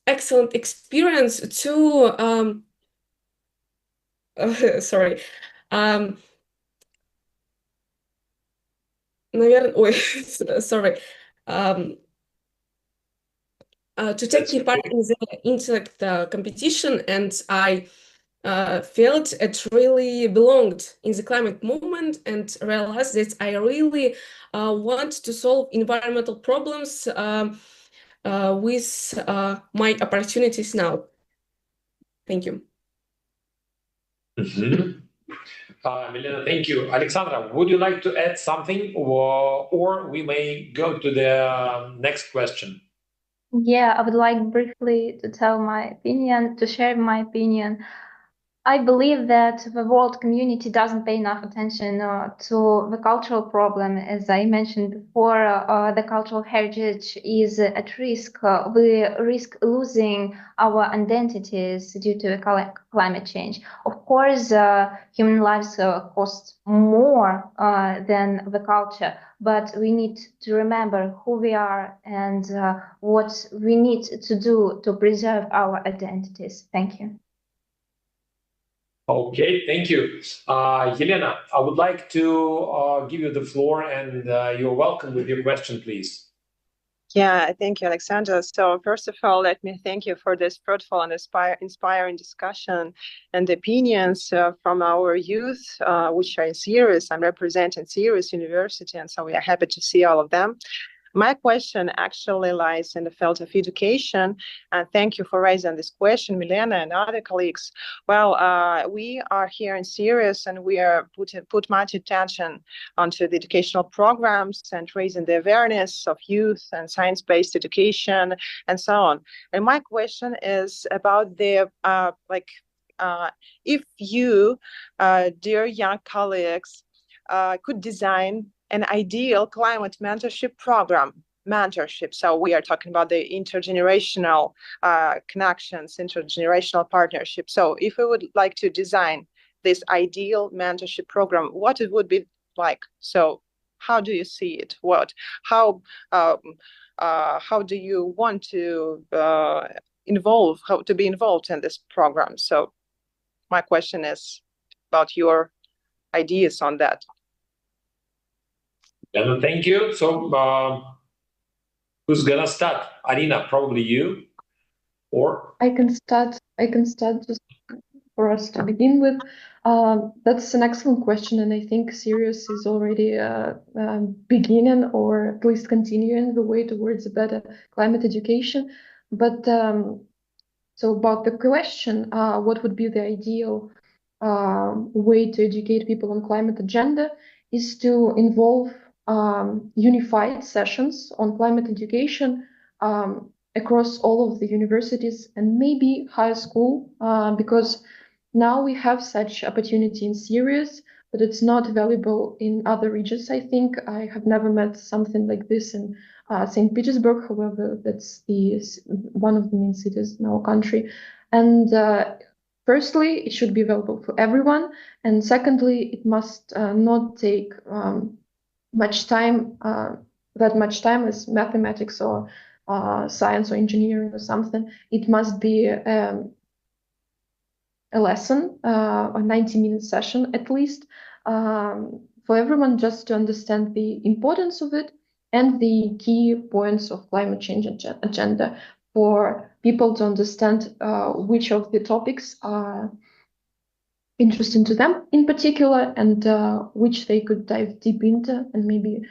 excellent experience to, sorry, наверное, ой, sorry, to take part in the intellect competition, and I felt it really belonged in the climate movement and realized that I really want to solve environmental problems with my opportunities now. Thank you. Milena, thank you. Alexandra, would you like to add something, or we may go to the next question? Yeah, I would like briefly to tell my opinion, to share my opinion. I believe that the world community doesn't pay enough attention to the cultural problem. As I mentioned before, the cultural heritage is at risk. We risk losing our identities due to climate change. Of course, human lives cost more than the culture, but we need to remember who we are and what we need to do to preserve our identities. Thank you. Okay, thank you. Yelena, I would like to give you the floor, and you're welcome with your question, please. Yeah, thank you, Alexander. So first of all, let me thank you for this fruitful and inspiring discussion and opinions from our youth, which are in Sirius. I'm representing Sirius University, and so we are happy to see all of them. My question actually lies in the field of education, and thank you for raising this question, Milena and other colleagues. Well, we are here in Sirius, and we are put much attention onto the educational programs and raising the awareness of youth and science-based education and so on. And my question is about the if you, dear young colleagues, could design an ideal climate mentorship program. So we are talking about the intergenerational connections, intergenerational partnerships. So if we would like to design this ideal mentorship program, what it would be like? So how do you see it? How do you want to be involved in this program? So my question is about your ideas on that. Thank you. So who's gonna start? Arina, probably you, or I can start just for us to begin with. That's an excellent question, and I think Sirius is already beginning or at least continuing the way towards a better climate education. But so about the question, what would be the ideal way to educate people on climate agenda is to involve unified sessions on climate education across all of the universities and maybe high school, because now we have such opportunity in Sirius, but it's not available in other regions. I think I have never met something like this in St. Petersburg. However, that's one of the main cities in our country. And firstly, it should be available for everyone. And secondly, it must not take much time, that much time as mathematics or science or engineering or something. It must be a lesson, a 90-minute session at least, for everyone just to understand the importance of it and the key points of climate change agenda, for people to understand which of the topics are interesting to them in particular, and which they could dive deep into and maybe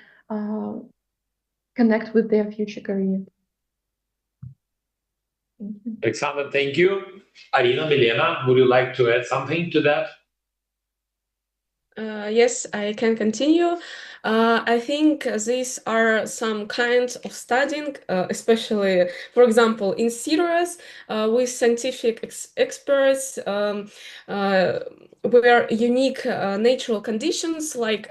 connect with their future career. Thank you. Alexandra, thank you. Arina, Milena, would you like to add something to that? Yes, I can continue. I think these are some kinds of studying, especially, for example, in series with scientific experts, where unique natural conditions like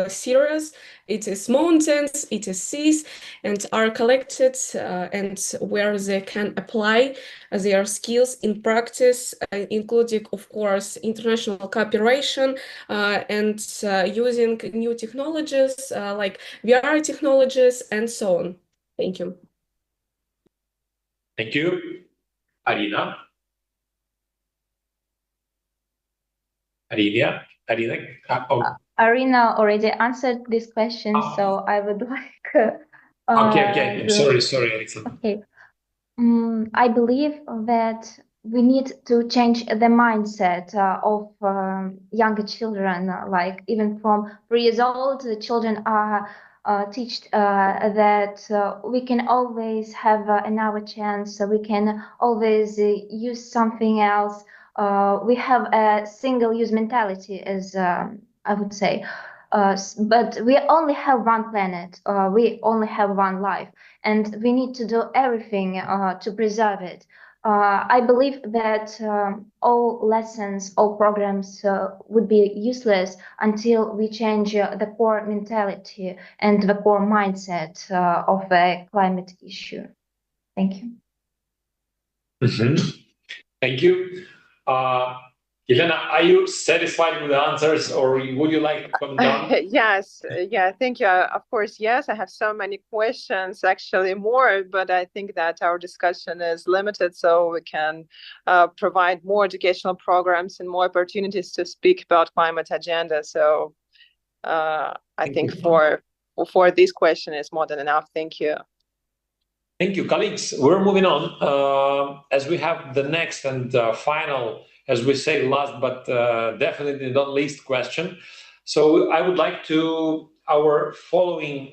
series, it is mountains, it is seas, and are collected and where they can apply their skills in practice, including, of course, international cooperation and using new technologies like VR technologies and so on. Thank you. Thank you. Arina? Arina already answered this question, so I would like. Okay. I'm sorry, Alexandra. Okay. I believe that we need to change the mindset of younger children. Like even from 3 years old, the children are taught that we can always have another chance. We can always use something else. We have a single-use mentality, as I would say. But we only have one planet. We only have one life, and we need to do everything to preserve it. I believe that all lessons, all programs would be useless until we change the core mentality and the core mindset of a climate issue. Thank you. Thank you. Elena, are you satisfied with the answers, or would you like to come down? Yes, thank you. Of course, yes, I have so many questions, actually more, but I think that our discussion is limited, so we can provide more educational programs and more opportunities to speak about climate agenda. So I think for this question is more than enough. Thank you. Thank you, colleagues. We're moving on as we have the next and final, as we say, last but definitely not least question. So I would like our following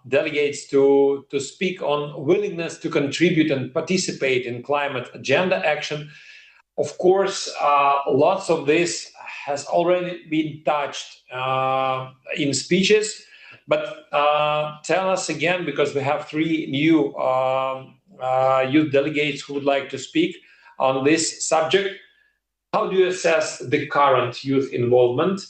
delegates to speak on willingness to contribute and participate in climate agenda action. Of course, lots of this has already been touched in speeches, but tell us again, because we have 3 new youth delegates who would like to speak on this subject. How do you assess the current youth involvement?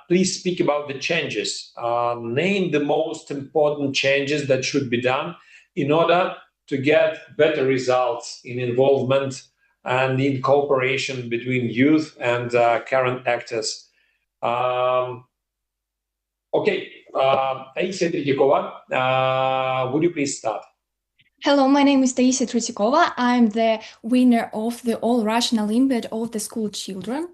Please speak about the changes. Name the most important changes that should be done in order to get better results in involvement and in cooperation between youth and current actors. Okay, Taisia Tretyakova, would you please start? Hello, my name is Taisia Tretyakova. I'm the winner of the All-Russian Olympiad of the School Children.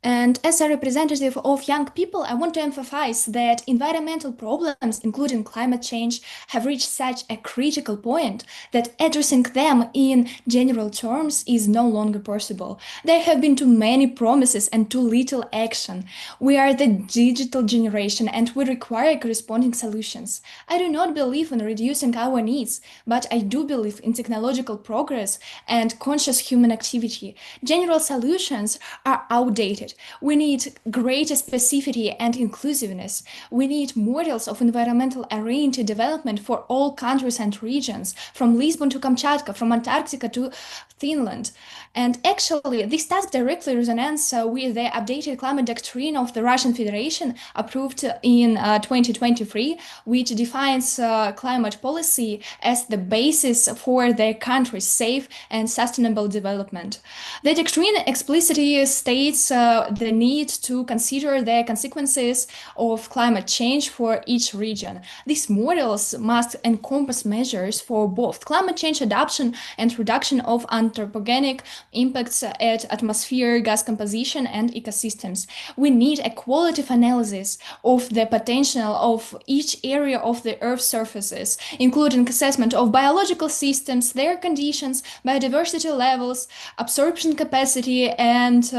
And as a representative of young people, I want to emphasize that environmental problems, including climate change, have reached such a critical point that addressing them in general terms is no longer possible. There have been too many promises and too little action. We are the digital generation and we require corresponding solutions. I do not believe in reducing our needs, but I do believe in technological progress and conscious human activity. General solutions are outdated. We need greater specificity and inclusiveness. We need models of environmental-oriented development for all countries and regions, from Lisbon to Kamchatka, from Antarctica to Finland. And actually, this task directly resonates with the updated climate doctrine of the Russian Federation, approved in 2023, which defines climate policy as the basis for their country's safe and sustainable development. The doctrine explicitly states the need to consider the consequences of climate change for each region. These models must encompass measures for both climate change adaptation and reduction of anthropogenic impacts at atmosphere, gas composition, and ecosystems. We need a qualitative analysis of the potential of each area of the Earth's surfaces, including assessment of biological systems, their conditions, biodiversity levels, absorption capacity, and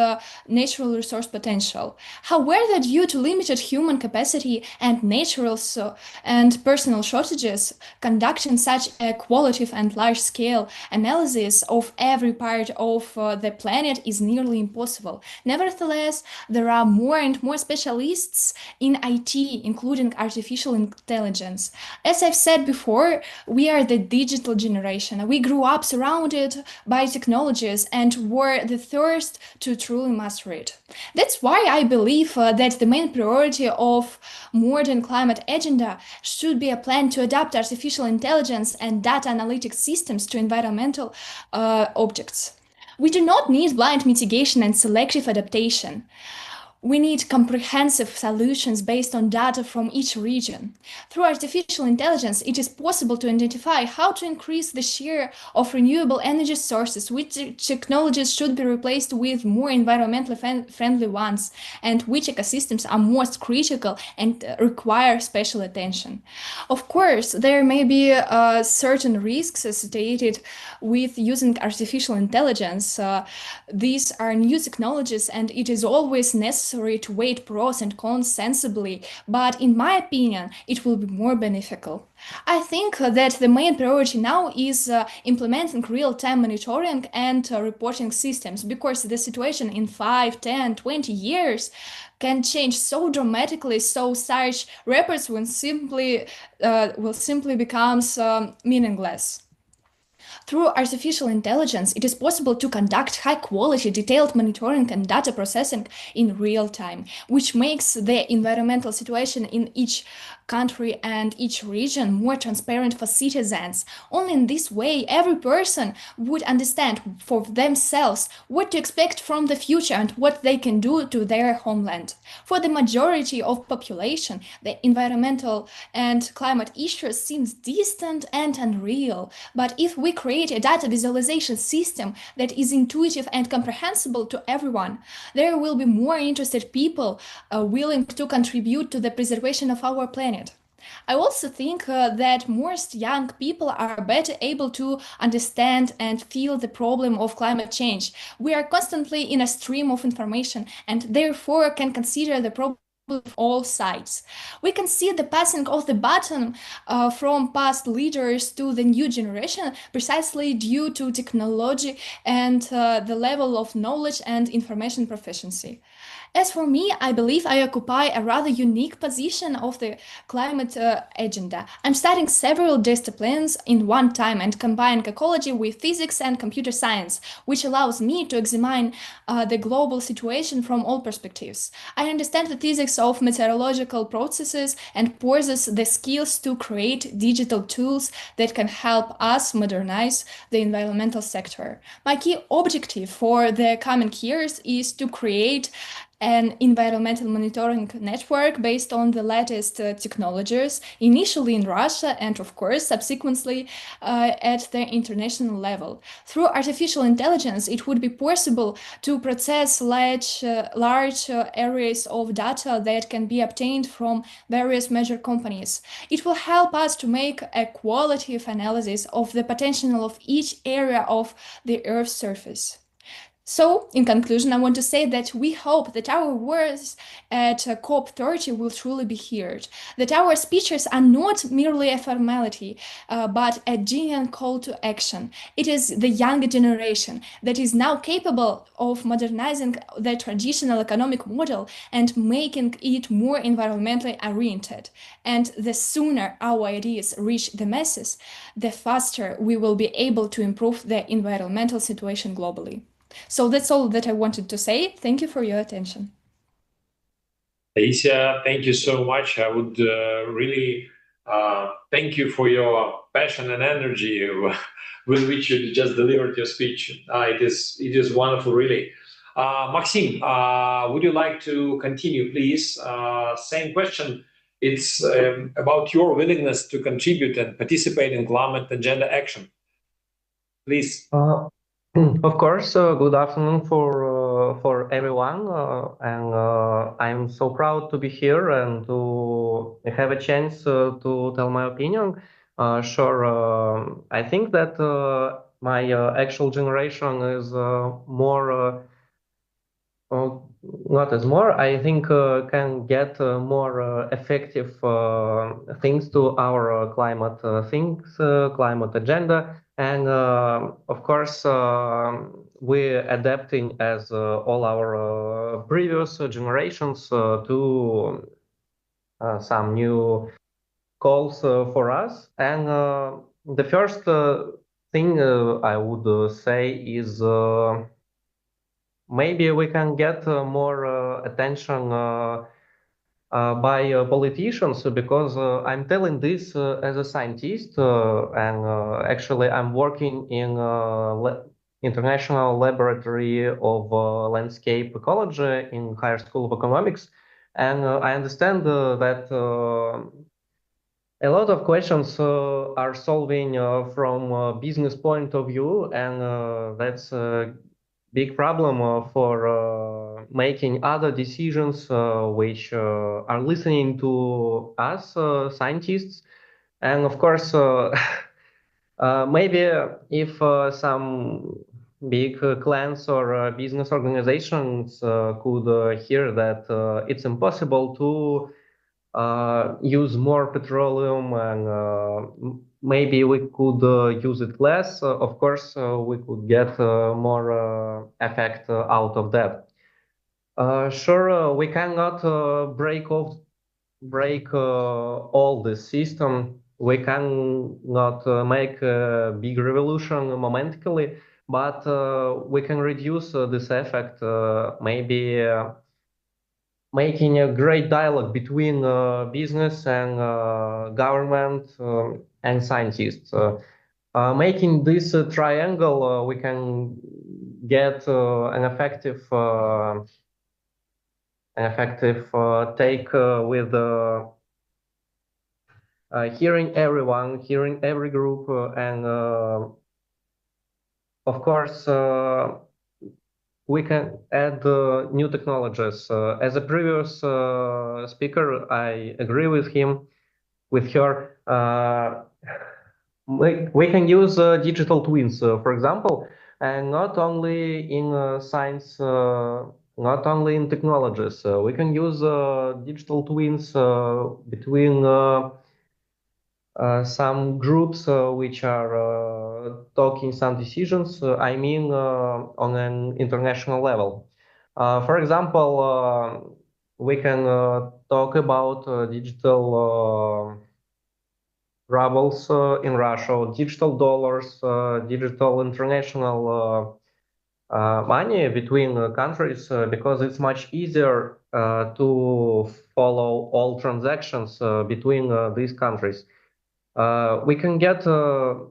natural resource potential. However, due to limited human capacity and natural and personal shortages, conducting such a qualitative and large-scale analysis of every part of the planet is nearly impossible. Nevertheless, there are more and more specialists in IT, including artificial intelligence. As I've said before, we are the digital generation. We grew up surrounded by technologies and were the first to truly master it. That's why I believe that the main priority of modern climate agenda should be a plan to adapt artificial intelligence and data analytics systems to environmental objects. We do not need blind mitigation and selective adaptation. We need comprehensive solutions based on data from each region. Through artificial intelligence, it is possible to identify how to increase the share of renewable energy sources, which technologies should be replaced with more environmentally friendly ones, and which ecosystems are most critical and require special attention. Of course, there may be certain risks associated with using artificial intelligence. These are new technologies, and it is always necessary to weigh pros and cons sensibly, but in my opinion, it will be more beneficial. I think that the main priority now is implementing real-time monitoring and reporting systems, because the situation in 5, 10, 20 years can change so dramatically, so such reports will simply become meaningless. Through artificial intelligence, it is possible to conduct high-quality, detailed monitoring and data processing in real time, which makes the environmental situation in each country and each region more transparent for citizens. Only in this way, every person would understand for themselves what to expect from the future and what they can do to their homeland. For the majority of population, the environmental and climate issues seem distant and unreal. But if we create a data visualization system that is intuitive and comprehensible to everyone, there will be more interested people willing to contribute to the preservation of our planet. I also think that most young people are better able to understand and feel the problem of climate change. We are constantly in a stream of information and therefore can consider the problem of all sides. We can see the passing of the baton from past leaders to the new generation precisely due to technology and the level of knowledge and information proficiency. As for me, I believe I occupy a rather unique position of the climate agenda. I'm studying several disciplines in one time and combining ecology with physics and computer science, which allows me to examine the global situation from all perspectives. I understand the physics of meteorological processes and possess the skills to create digital tools that can help us modernize the environmental sector. My key objective for the coming years is to create an environmental monitoring network based on the latest technologies, initially in Russia and, of course, subsequently at the international level. Through artificial intelligence, it would be possible to process large areas of data that can be obtained from various major companies. It will help us to make a qualitative analysis of the potential of each area of the Earth's surface. So, in conclusion, I want to say that we hope that our words at COP30 will truly be heard, that our speeches are not merely a formality, but a genuine call to action. It is the younger generation that is now capable of modernizing the traditional economic model and making it more environmentally oriented. And the sooner our ideas reach the masses, the faster we will be able to improve the environmental situation globally. So that's all that I wanted to say. Thank you for your attention. Taisia, thank you so much. I would really thank you for your passion and energy with which you just delivered your speech. It is wonderful, really. Maxim, would you like to continue, please? Same question. It's about your willingness to contribute and participate in climate agenda action. Please. Of course, good afternoon for everyone, and I'm so proud to be here and to have a chance to tell my opinion. Sure, I think that my actual generation is more, not as more, I think can get more effective things to our climate climate agenda. And of course, we're adapting as all our previous generations to some new calls for us. And the first thing I would say is maybe we can get more attention by politicians, because I'm telling this as a scientist, and actually I'm working in International Laboratory of Landscape Ecology in Higher School of Economics, and I understand that a lot of questions are solving from a business point of view, and that's a big problem for making other decisions which are listening to us scientists. And of course, maybe if some big clans or business organizations could hear that it's impossible to use more petroleum, and maybe we could use it less. Of course, we could get more effect out of that. Sure, we cannot break all the system. We cannot make a big revolution momentarily, but we can reduce this effect, maybe making a great dialogue between business and government and scientists. Making this triangle, we can get an effective take with hearing everyone, hearing every group, and of course, we can add new technologies. As a previous speaker, I agree with him, with her. We can use digital twins, for example, and not only in science, not only in technologies. We can use digital twins between some groups which are taking some decisions, I mean, on an international level. For example, we can talk about digital rubles in Russia, digital dollars, digital international money between countries, because it's much easier to follow all transactions between these countries. We can get a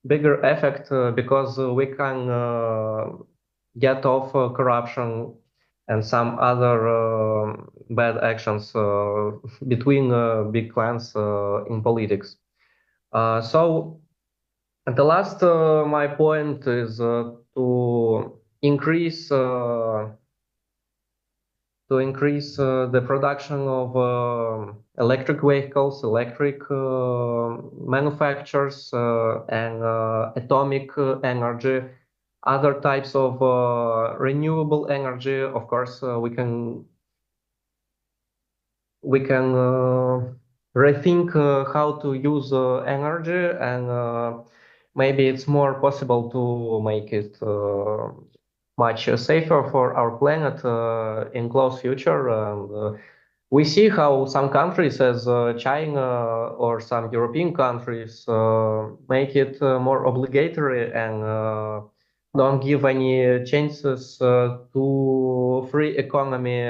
bigger effect because we can get off corruption and some other bad actions between big clans in politics. So at the last, my point is to increase the production of electric vehicles, electric manufacturers, and atomic energy, other types of renewable energy. Of course, we can rethink how to use energy, and maybe it's more possible to make it much safer for our planet in close future. And we see how some countries, as China or some European countries, make it more obligatory and don't give any chances to free economy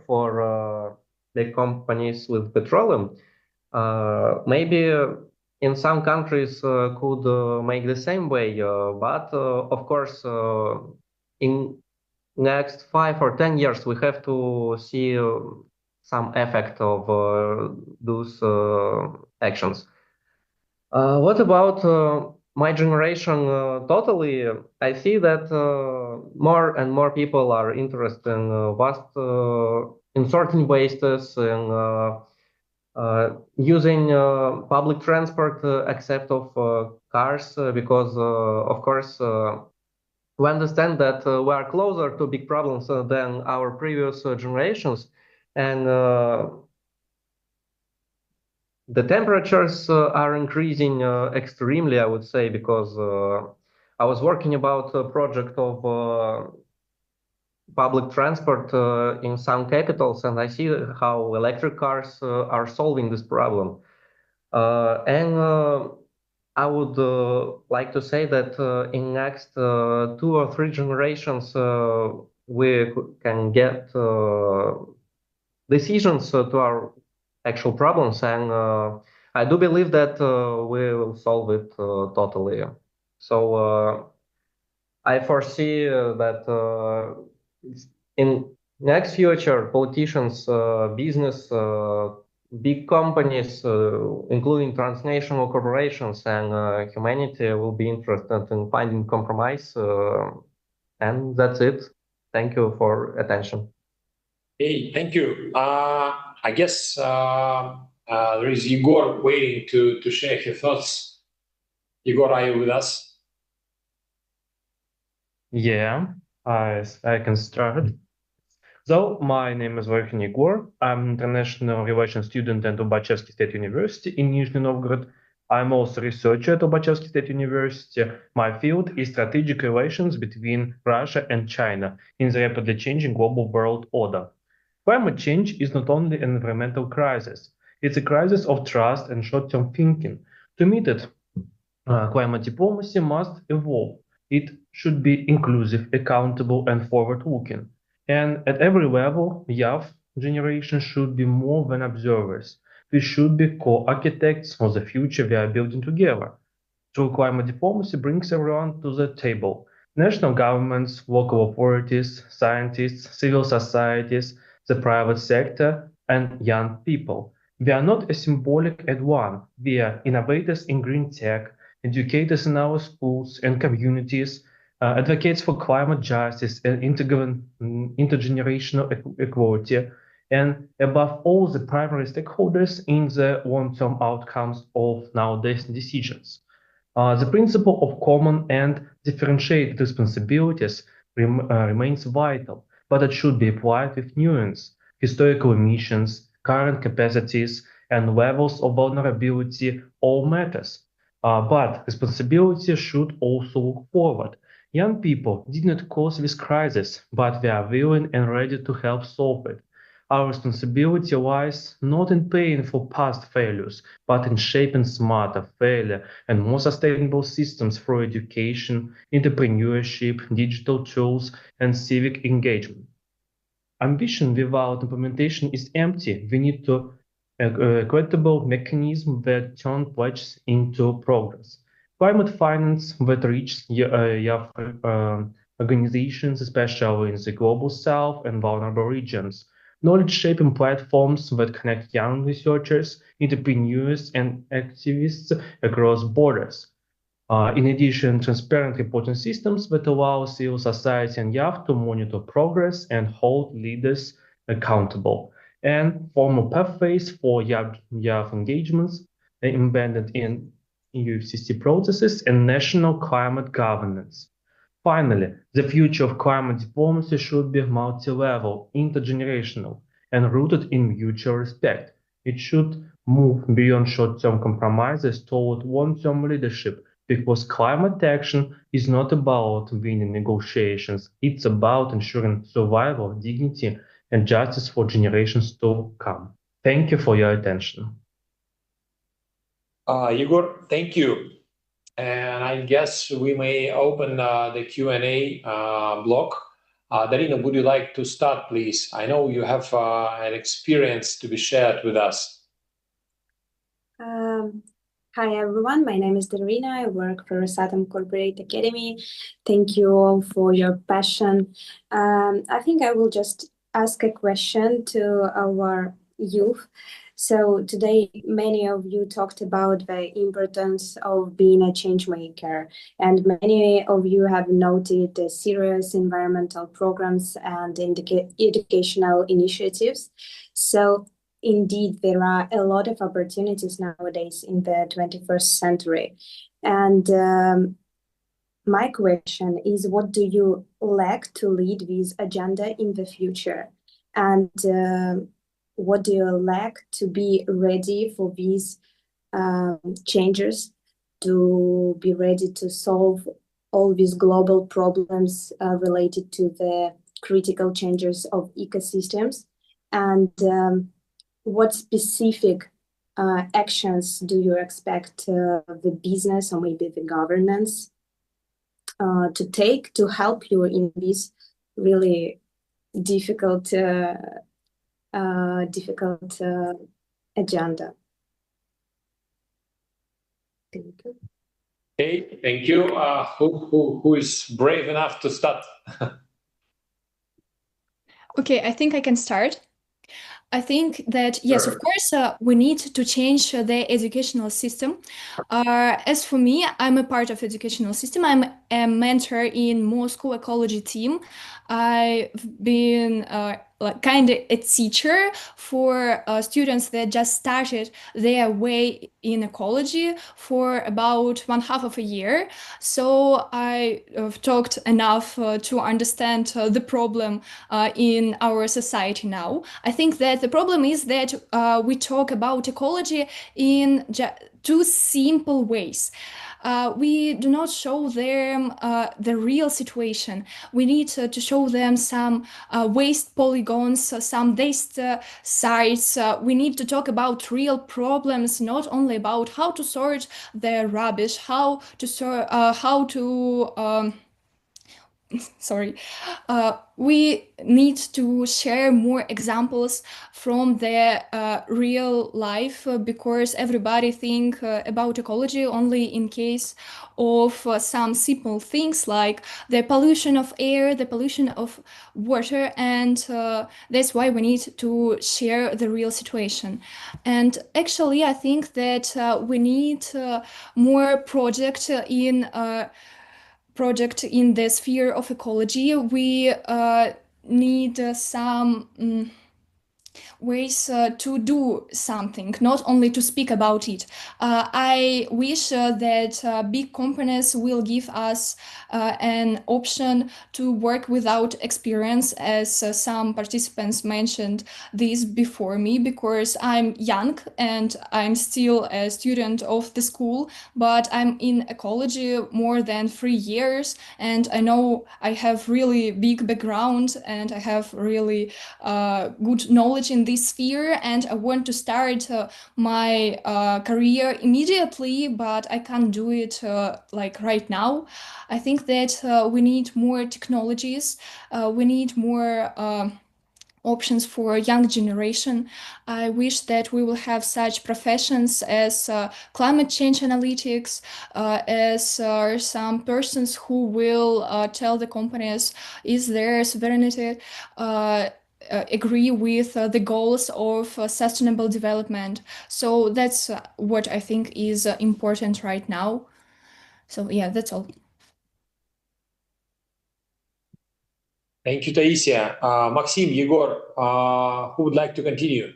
for the companies with petroleum. Maybe in some countries could make the same way, but of course, in next 5 or 10 years, we have to see some effect of those actions. What about my generation totally? I see that more and more people are interested in sorting wastes and using public transport except of cars because, of course, we understand that we are closer to big problems than our previous generations, and the temperatures are increasing extremely, I would say, because I was working about a project of public transport in some capitals, and I see how electric cars are solving this problem. And I would like to say that in next 2 or 3 generations, we can get decisions to our actual problems, and I do believe that we will solve it totally. So I foresee that in next future, politicians, business, big companies, including transnational corporations and humanity will be interested in finding compromise. And that's it. Thank you for attention. Hey, thank you. I guess there is Igor waiting to share his thoughts. Igor, are you with us? Yeah, I can start. So, my name is Volkhin Igor. I'm an international relations student at Lobachevsky State University in Nizhny Novgorod. I'm also a researcher at Lobachevsky State University. My field is strategic relations between Russia and China in the rapidly changing global world order. Climate change is not only an environmental crisis, it's a crisis of trust and short-term thinking. To meet it, climate diplomacy must evolve. It should be inclusive, accountable, and forward-looking. And at every level, young generation should be more than observers. We should be co-architects of the future we are building together. True climate diplomacy brings everyone to the table. National governments, local authorities, scientists, civil societies, the private sector, and young people. We are not as symbolic as one. We are innovators in green tech, educators in our schools and communities, advocates for climate justice and intergenerational equality, and above all, the primary stakeholders in the long-term outcomes of nowadays decisions. The principle of common and differentiated responsibilities remains vital, but it should be applied with nuance. Historical emissions, current capacities, and levels of vulnerability all matters. But responsibility should also look forward. Young people did not cause this crisis, but they are willing and ready to help solve it. Our responsibility lies not in paying for past failures, but in shaping smarter, fairer, and more sustainable systems through education, entrepreneurship, digital tools, and civic engagement. Ambition without implementation is empty. We need a credible mechanism that turns pledges into progress. Climate finance that reaches youth organizations, especially in the global south and vulnerable regions. Knowledge-shaping platforms that connect young researchers, entrepreneurs, and activists across borders. In addition, transparent reporting systems that allow civil society and youth to monitor progress and hold leaders accountable. And formal pathways for youth engagements embedded in UFCC processes and national climate governance. Finally, the future of climate diplomacy should be multi-level, intergenerational, and rooted in mutual respect. It should move beyond short-term compromises toward long-term leadership, because climate action is not about winning negotiations. It's about ensuring survival, dignity, and justice for generations to come. Thank you for your attention. Igor, thank you. And I guess we may open the Q&A block. Darina, would you like to start, please? I know you have an experience to be shared with us. Hi everyone, my name is Darina. I work for Rosatom Corporate Academy. Thank you all for your passion. I think I will just ask a question to our youth. So today, many of you talked about the importance of being a change maker, and many of you have noted the serious environmental programs and educational initiatives. So indeed, there are a lot of opportunities nowadays in the 21st century. And my question is, what do you lack to lead this agenda in the future? And what do you lack to be ready for these changes, to be ready to solve all these global problems related to the critical changes of ecosystems? And what specific actions do you expect the business or maybe the governance to take to help you in this really difficult agenda? Thank you. Okay, thank you. Who is brave enough to start? Okay, I think I can start. I think that, yes, of course, we need to change the educational system. As for me, I'm a part of educational system. I'm a mentor in Moscow ecology team. I've been like kind of a teacher for students that just started their way in ecology for about 1/2 of a year. So I have talked enough to understand the problem in our society now. I think that the problem is that we talk about ecology in two simple ways. We do not show them the real situation. We need to show them some waste polygons, some waste sites. We need to talk about real problems, not only about how to sort the rubbish, how to sorry, we need to share more examples from the real life because everybody think about ecology only in case of some simple things like the pollution of air, the pollution of water, and that's why we need to share the real situation. And actually, I think that we need more project in the sphere of ecology. We need some ways to do something, not only to speak about it. I wish that big companies will give us an option to work without experience, as some participants mentioned this before me, because I'm young and I'm still a student of the school, but I'm in ecology more than 3 years, and I know I have really big background and I have really good knowledge in this sphere, and I want to start my career immediately, but I can't do it like right now. I think that we need more technologies, we need more options for young generation. I wish that we will have such professions as climate change analytics, as some persons who will tell the companies is their sovereignty agree with the goals of sustainable development. So that's what I think is important right now. So yeah, that's all. Thank you, Taisia. Maxim, Yegor, who would like to continue?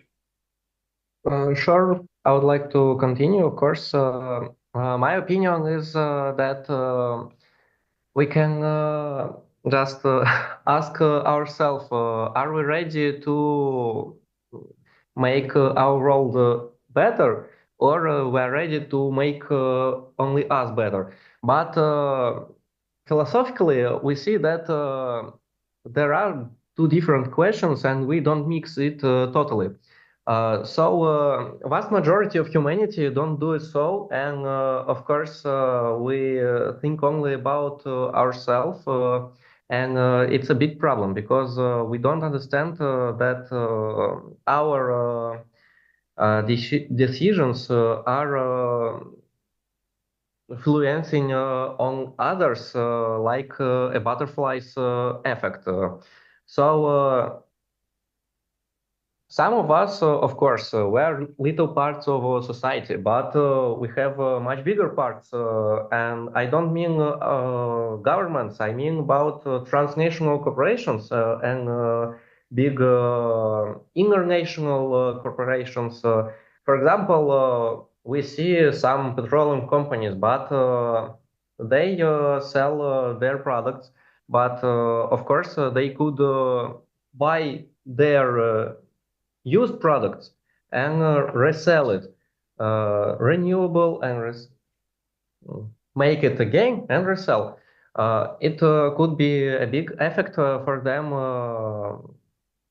Sure, I would like to continue, of course. My opinion is that we can just ask ourselves, are we ready to make our world better, or we're ready to make only us better? But philosophically, we see that there are two different questions and we don't mix it totally. So vast majority of humanity don't do it so, and of course we think only about ourselves, and it's a big problem because we don't understand that our decisions are influencing on others, like a butterfly's effect. Some of us, of course, we're little parts of society, but we have much bigger parts. And I don't mean governments, I mean about transnational corporations and big international corporations. For example, we see some petroleum companies, but they sell their products. But of course, they could buy their used products and resell it, renewable and make it again and resell. It could be a big effect for them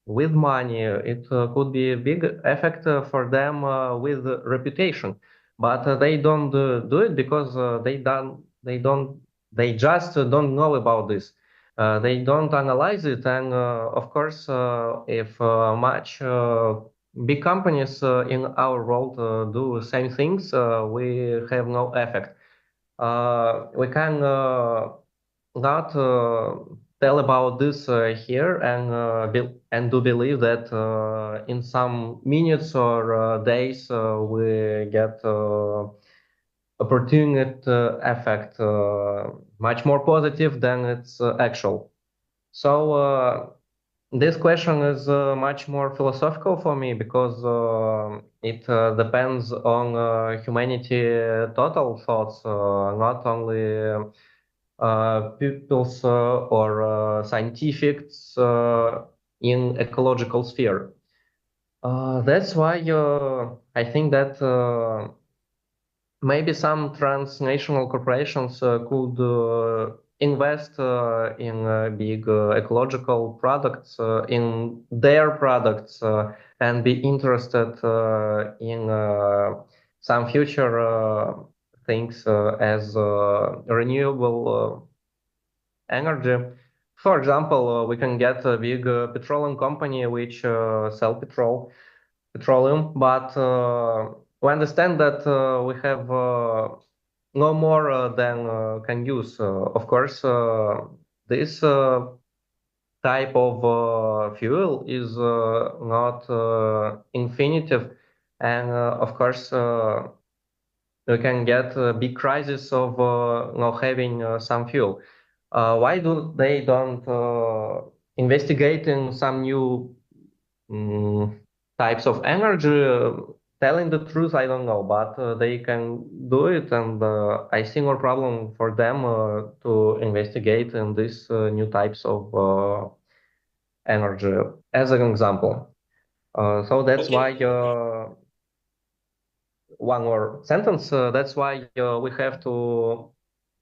with money. It could be a big effect for them with reputation, but they don't do it because they just don't know about this. They don't analyze it, and of course, if much big companies in our world do the same things, we have no effect. We can not tell about this here and do believe that in some minutes or days we get opportunity effect much more positive than its actual. So this question is much more philosophical for me because it depends on humanity total thoughts, not only people's or scientifics in ecological sphere. That's why I think that maybe some transnational corporations could invest in big ecological products in their products and be interested in some future things as renewable energy. For example, we can get a big petroleum company which sell petroleum, but we understand that we have no more than can use. Of course, this type of fuel is not infinitive, and of course, we can get a big crisis of not having some fuel. Why do they don't investigate in some new types of energy? Telling the truth, I don't know, but they can do it, and I see no problem for them to investigate in these new types of energy, as an example. So that's why one more sentence. That's why we have to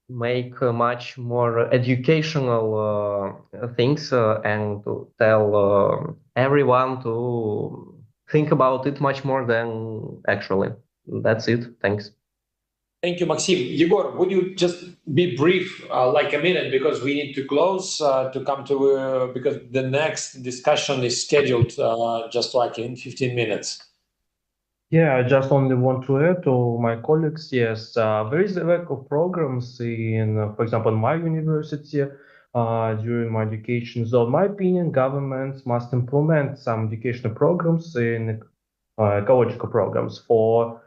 make much more educational things and to tell everyone to think about it much more than actually. That's it. Thanks. Thank you, Maxim. Yegor, would you just be brief, like a minute, because we need to close to come to, because the next discussion is scheduled just like in 15 minutes. Yeah, I just only want to add to my colleagues, yes, there is a lack of programs in, for example, my university during my education. So in my opinion, governments must implement some educational programs in ecological programs for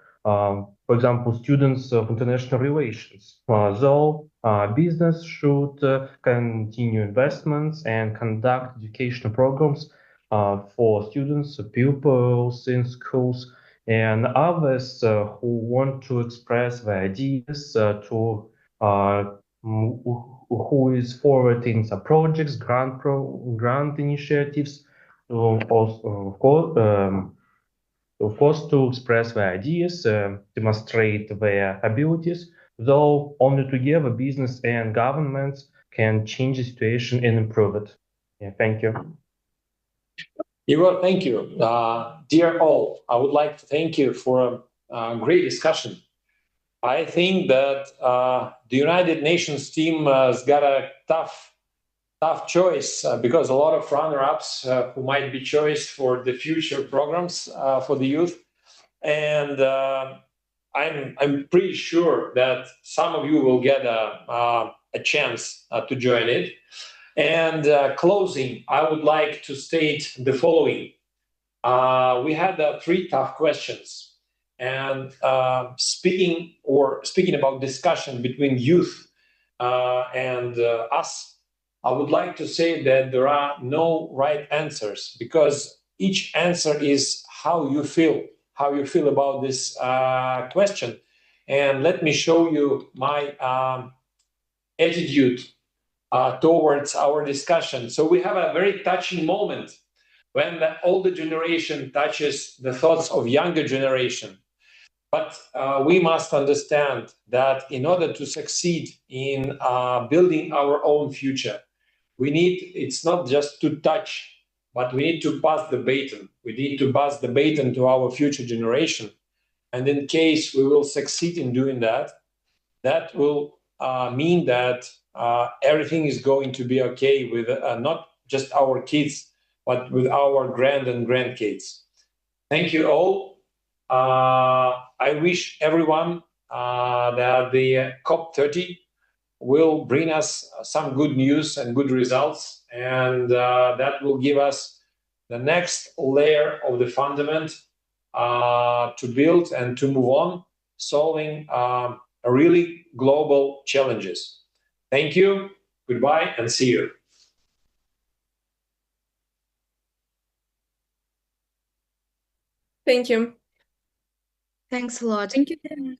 example, students of international relations. So business should continue investments and conduct educational programs for students, pupils in schools, and others who want to express their ideas to who is forwarding some projects, grant initiatives, also, of course, to express their ideas, demonstrate their abilities, though only together business and governments can change the situation and improve it. Yeah, thank you. Igor, thank you. Dear all, I would like to thank you for a great discussion. I think that the United Nations team has got a tough choice because a lot of runner-ups who might be choice for the future programs for the youth. And I'm pretty sure that some of you will get a chance to join it. And closing, I would like to state the following. We had 3 tough questions, and speaking about discussion between youth and us, I would like to say that there are no right answers, because each answer is how you feel about this question. And let me show you my attitude towards our discussion. So we have a very touching moment when the older generation touches the thoughts of younger generation. But we must understand that in order to succeed in building our own future, it's not just to touch, but we need to pass the baton. We need to pass the baton to our future generation. And in case we will succeed in doing that, that will mean that everything is going to be okay with not just our kids, but with our grand and grandkids. Thank you all. I wish everyone that the COP30 will bring us some good news and good results, and that will give us the next layer of the fundament to build and to move on, solving really global challenges. Thank you, goodbye, and see you. Thank you. Thanks a lot. Thank you very much.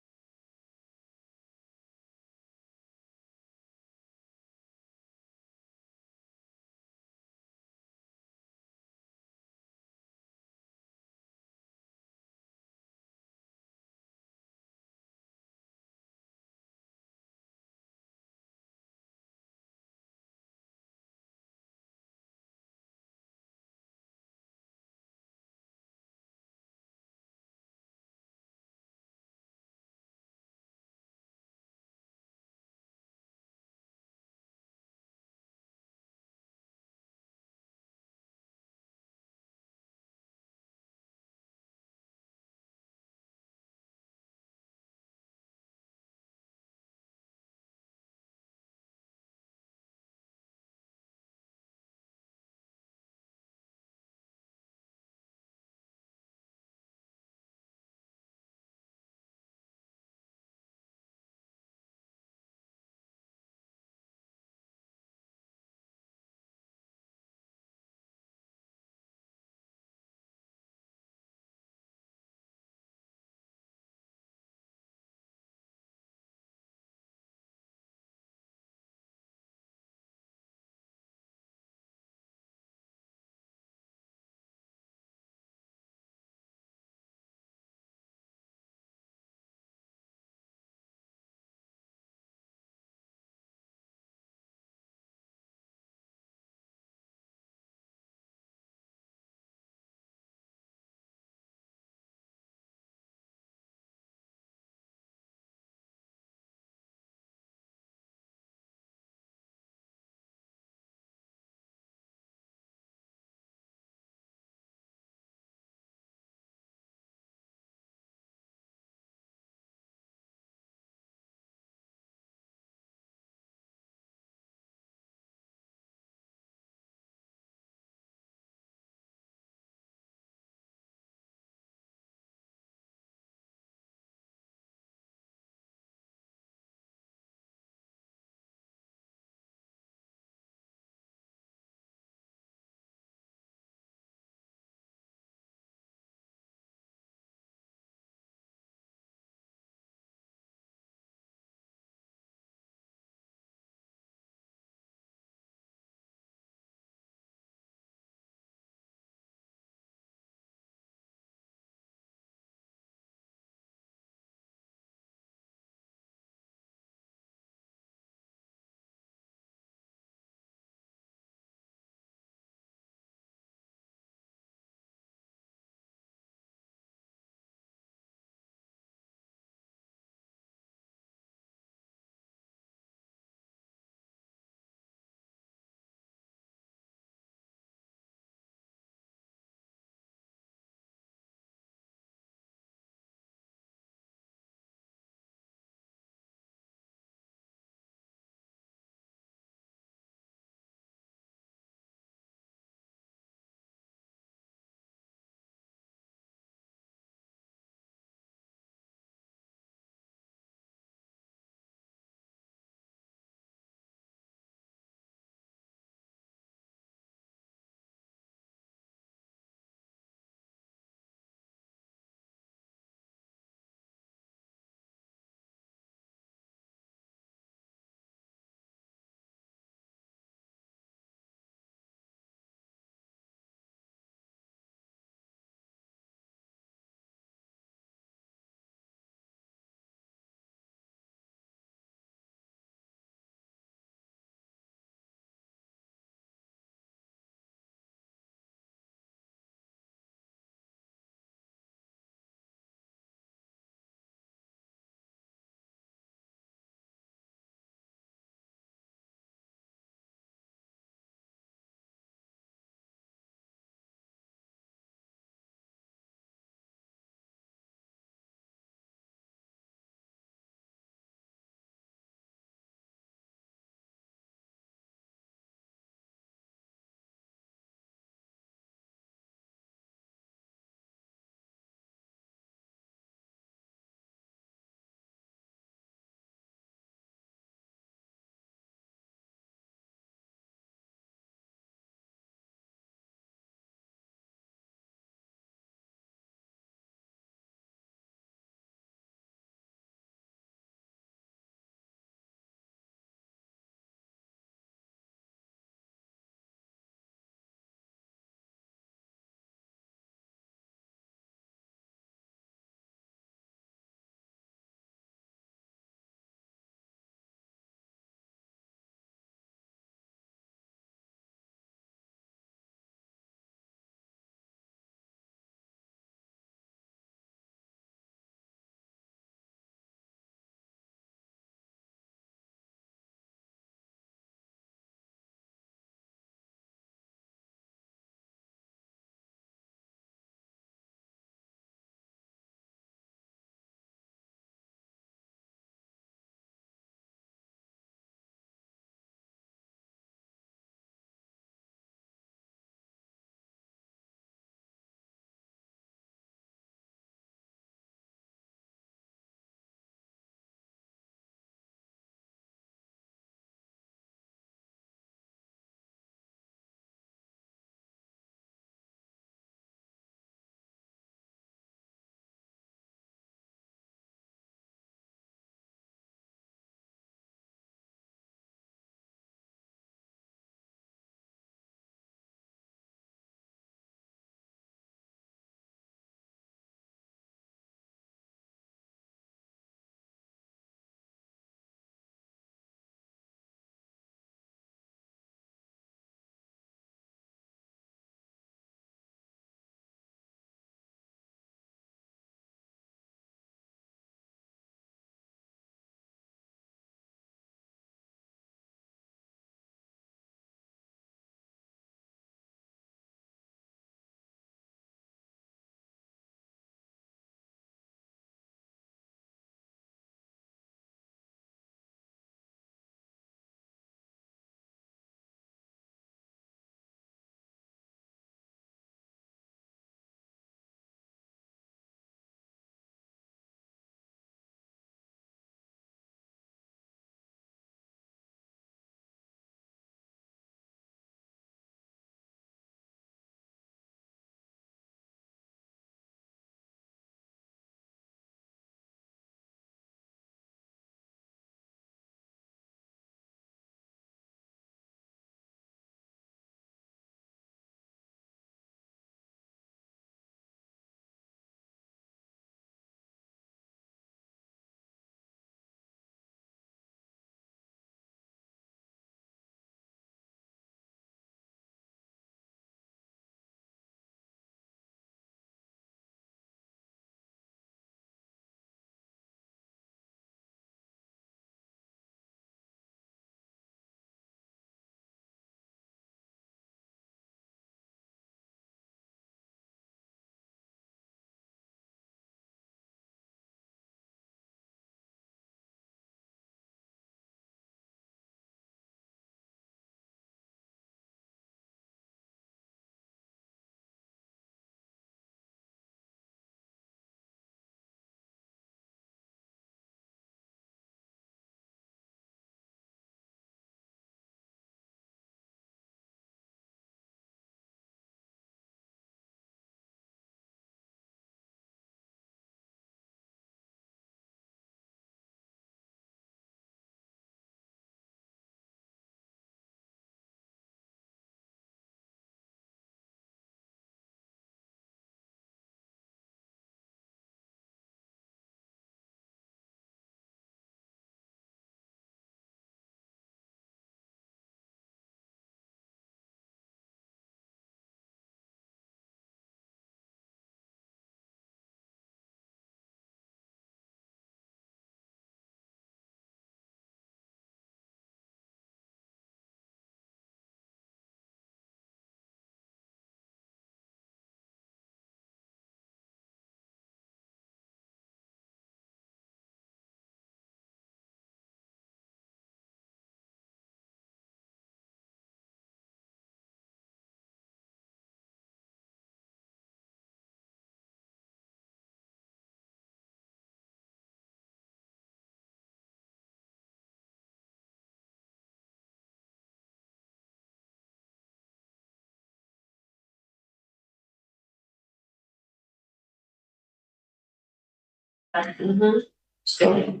Все.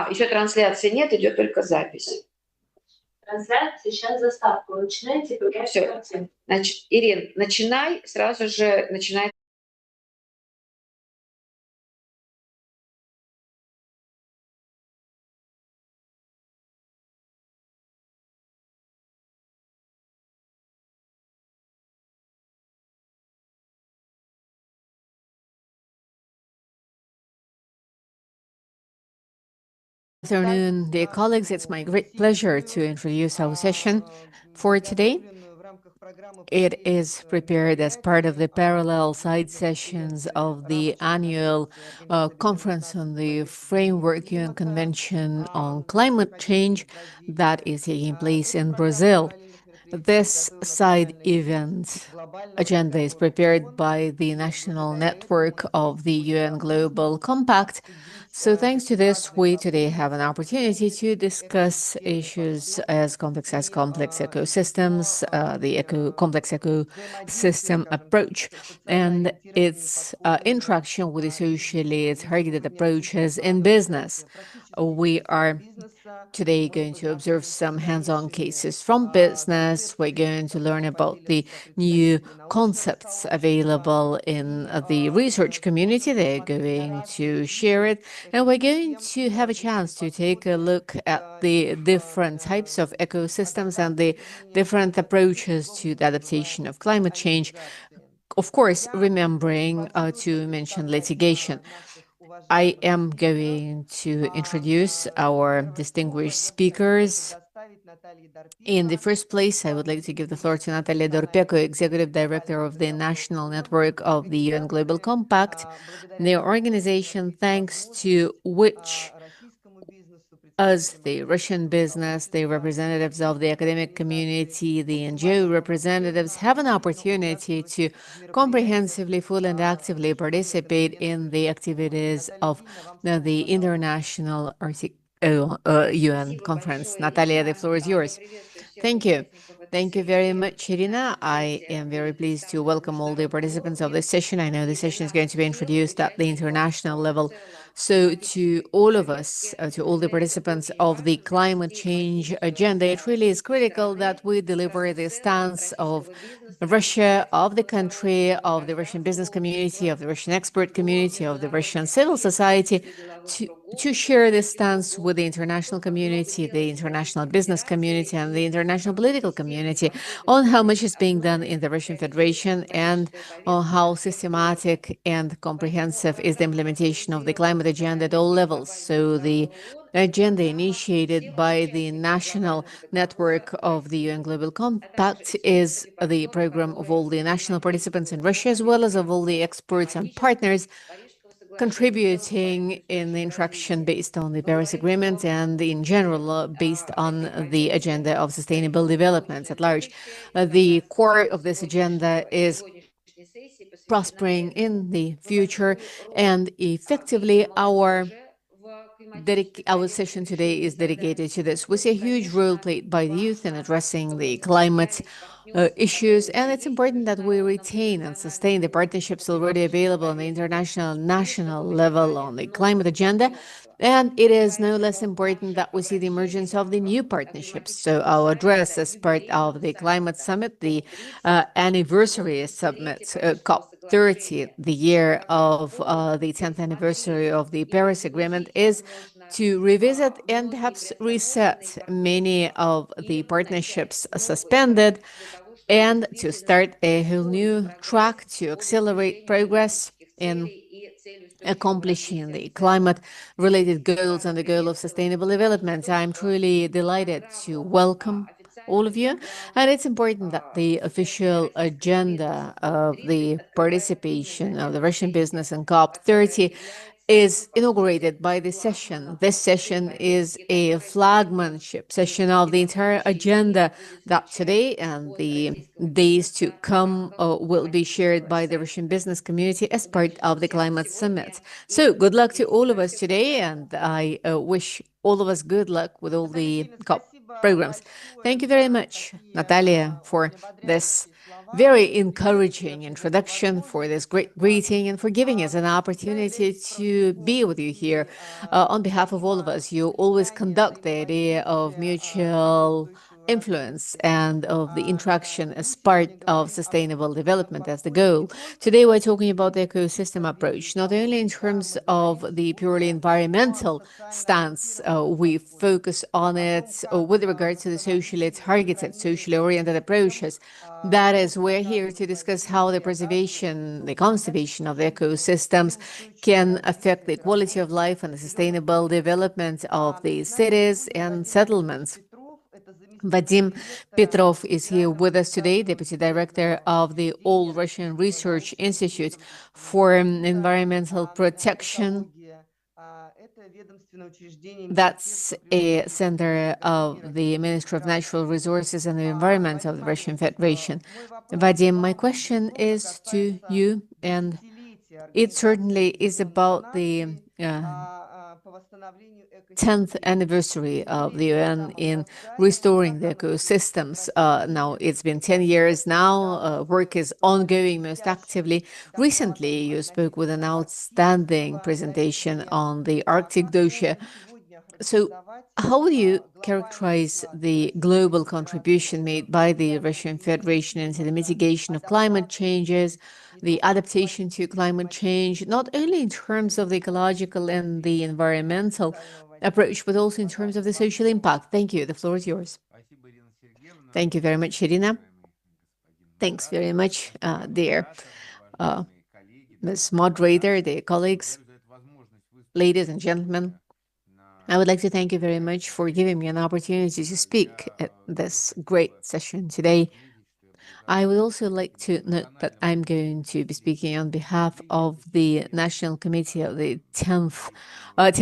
Еще трансляции нет, идет только запись. Трансляция, сейчас заставку начинайте. Все. Значит, Ирин, начинай, сразу же начинай. Good afternoon, dear colleagues. It's my great pleasure to introduce our session for today. It is prepared as part of the parallel side sessions of the annual conference on the Framework UN Convention on Climate Change that is taking place in Brazil. This side event agenda is prepared by the National Network of the UN Global Compact. So thanks to this, we today have an opportunity to discuss issues as complex ecosystems, the complex ecosystem approach, and its interaction with the socially targeted approaches in business. We are today going to observe some hands-on cases from business. We're going to learn about the new concepts available in the research community. They're going to share it. And we're going to have a chance to take a look at the different types of ecosystems and the different approaches to the adaptation of climate change. Of course, remembering to mention litigation. I am going to introduce our distinguished speakers. In the first place, I would like to give the floor to Natalia Dorpeko, Executive Director of the National Network of the UN Global Compact, the organization thanks to which us, the Russian business, the representatives of the academic community, the NGO representatives have an opportunity to comprehensively, fully, and actively participate in the activities of the International UN conference. Natalia, the floor is yours. Thank you. Thank you very much, Irina. I am very pleased to welcome all the participants of this session. I know the session is going to be introduced at the international level. So to all of us, to all the participants of the climate change agenda, it really is critical that we deliver the stance of Russia, of the country, of the Russian business community, of the Russian expert community, of the Russian civil society, to share this stance with the international community, the international business community, and the international political community on how much is being done in the Russian Federation and on how systematic and comprehensive is the implementation of the climate agenda at all levels. So the agenda initiated by the National Network of the UN Global Compact is the program of all the national participants in Russia, as well as of all the experts and partners contributing in the interaction based on the Paris Agreement and in general based on the agenda of sustainable development at large. The core of this agenda is prospering in the future, and effectively our session today is dedicated to this. We see a huge role played by the youth in addressing the climate issues, and it's important that we retain and sustain the partnerships already available on the international national level on the climate agenda. And it is no less important that we see the emergence of the new partnerships. So our address as part of the Climate Summit, the anniversary summit, COP30, the year of the 10th anniversary of the Paris Agreement, is to revisit and perhaps reset many of the partnerships suspended and to start a whole new track to accelerate progress in accomplishing the climate-related goals and the goal of sustainable development. I'm truly delighted to welcome all of you, and it's important that the official agenda of the participation of the Russian business in COP30 is inaugurated by this session. This session is a flagmanship session of the entire agenda that today and the days to come will be shared by the Russian business community as part of the Climate Summit. So good luck to all of us today, and I wish all of us good luck with all the COP programs. Thank you very much, Natalia, for this very encouraging introduction, for this great greeting, and for giving us an opportunity to be with you here. On behalf of all of us, you always conduct the idea of mutual influence and of the interaction as part of sustainable development as the goal. Today, we're talking about the ecosystem approach, not only in terms of the purely environmental stance. We focus on it with regard to the socially targeted, socially oriented approaches. That is, we're here to discuss how the preservation, the conservation of the ecosystems can affect the quality of life and the sustainable development of the cities and settlements. Vadim Petrov is here with us today, Deputy Director of the All Russian Research Institute for Environmental Protection. That's a center of the Ministry of Natural Resources and the Environment of the Russian Federation. Vadim, my question is to you, and it certainly is about the 10th anniversary of the UN in restoring the ecosystems. Now, it's been 10 years now. Work is ongoing most actively. Recently, you spoke with an outstanding presentation on the Arctic dossier. So, how would you characterize the global contribution made by the Russian Federation into the mitigation of climate changes, the adaptation to climate change, not only in terms of the ecological and the environmental approach, but also in terms of the social impact? Thank you. The floor is yours. Thank you very much, Irina. Thanks very much, dear Ms. Moderator, dear colleagues, ladies and gentlemen. I would like to thank you very much for giving me an opportunity to speak at this great session today. I would also like to note that I'm going to be speaking on behalf of the National Committee of the 10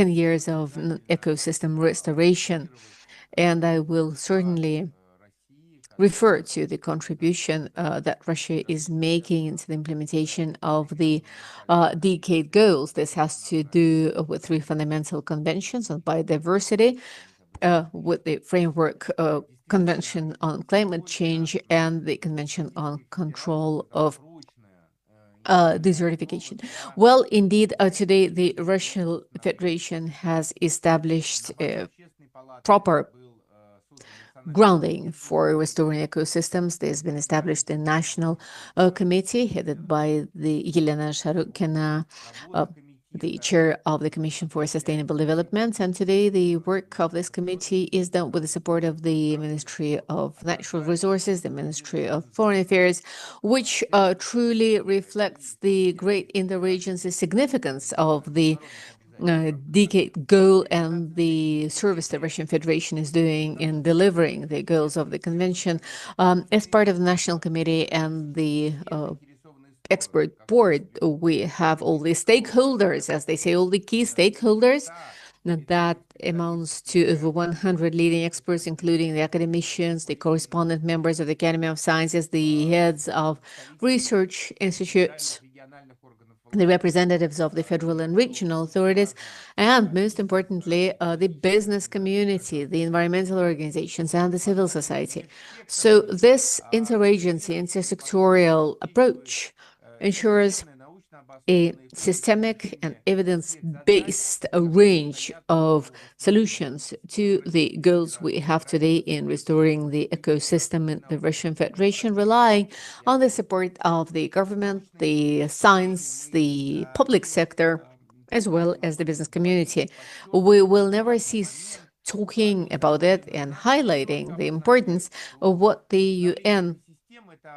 years of ecosystem restoration, and I will certainly refer to the contribution that Russia is making into the implementation of the decade goals. This has to do with 3 fundamental conventions on biodiversity, with the Framework Convention on Climate Change and the Convention on Control of Desertification. Well, indeed, today the Russian Federation has established a proper grounding for restoring ecosystems. There's been established a national committee headed by the Yelena Sharukina, the chair of the Commission for Sustainable Development. And today the work of this committee is done with the support of the Ministry of Natural Resources, the Ministry of Foreign Affairs, which truly reflects the great interagency significance of the decade goal and the service the Russian Federation is doing in delivering the goals of the convention. As part of the National Committee and the expert board, we have all the stakeholders, as they say, all the key stakeholders. That amounts to over 100 leading experts, including the academicians, the correspondent members of the Academy of Sciences, the heads of research institutes, the representatives of the federal and regional authorities, and most importantly, the business community, the environmental organizations, and the civil society. So this interagency, intersectorial approach ensures a systemic and evidence-based range of solutions to the goals we have today in restoring the ecosystem in the Russian Federation, relying on the support of the government, the science, the public sector, as well as the business community. We will never cease talking about it and highlighting the importance of what the UN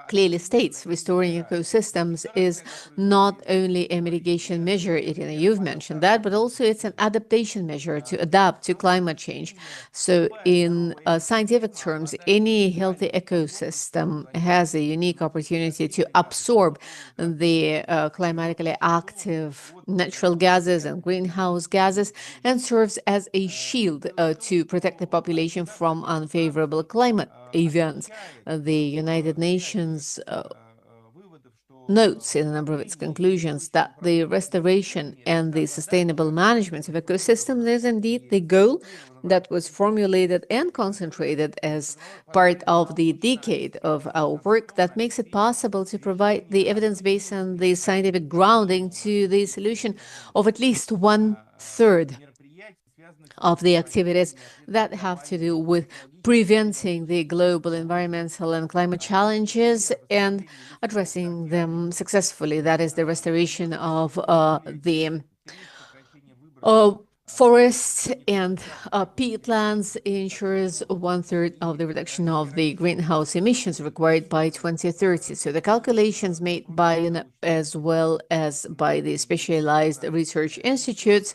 clearly states. Restoring ecosystems is not only a mitigation measure, Irina, you've mentioned that, but also it's an adaptation measure to adapt to climate change. So in scientific terms, any healthy ecosystem has a unique opportunity to absorb the climatically active natural gases and greenhouse gases and serves as a shield to protect the population from unfavorable climate events. The United Nations notes in a number of its conclusions that the restoration and the sustainable management of ecosystems is indeed the goal that was formulated and concentrated as part of the decade of our work that makes it possible to provide the evidence-based and the scientific grounding to the solution of at least 1/3 of the activities that have to do with preventing the global environmental and climate challenges and addressing them successfully. That is the restoration of the forests and peatlands ensures 1/3 of the reduction of the greenhouse emissions required by 2030. So the calculations made by UNEP as well as by the specialized research institutes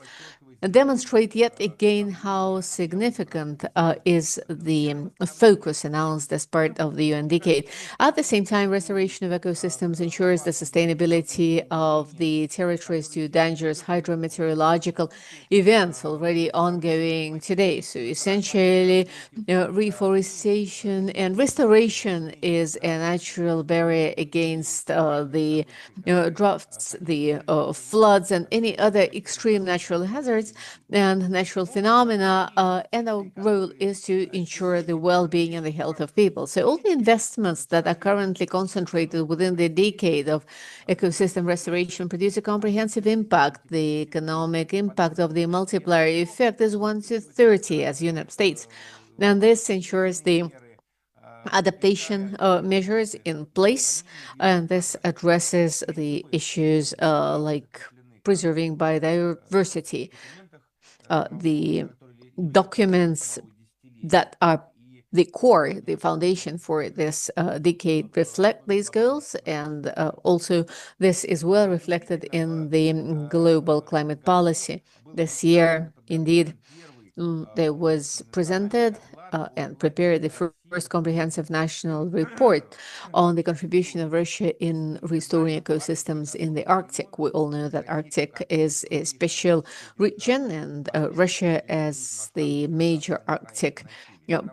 demonstrate yet again how significant is the focus announced as part of the UN decade. At the same time, restoration of ecosystems ensures the sustainability of the territories to dangerous hydrometeorological events already ongoing today. So essentially, reforestation and restoration is a natural barrier against the droughts, the floods, and any other extreme natural hazards and natural phenomena, and our role is to ensure the well-being and the health of people. So all the investments that are currently concentrated within the decade of ecosystem restoration produce a comprehensive impact. The economic impact of the multiplier effect is 1 to 30, as UNEP states, and this ensures the adaptation measures in place, and this addresses the issues like preserving biodiversity. The documents that are the core, the foundation for this decade reflect these goals, and also this is well reflected in the global climate policy. This year, indeed, there was presented and prepared the first comprehensive national report on the contribution of Russia in restoring ecosystems in the Arctic. We all know that Arctic is a special region, and Russia, as the major Arctic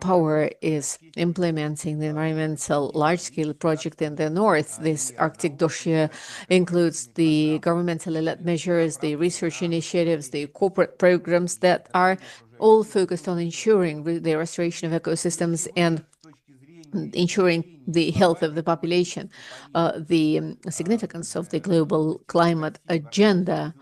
power, is implementing the environmental large-scale project in the north. This Arctic dossier includes the governmentally led measures, the research initiatives, the corporate programs that are all focused on ensuring the restoration of ecosystems and ensuring the health of the population. The significance of the global climate agenda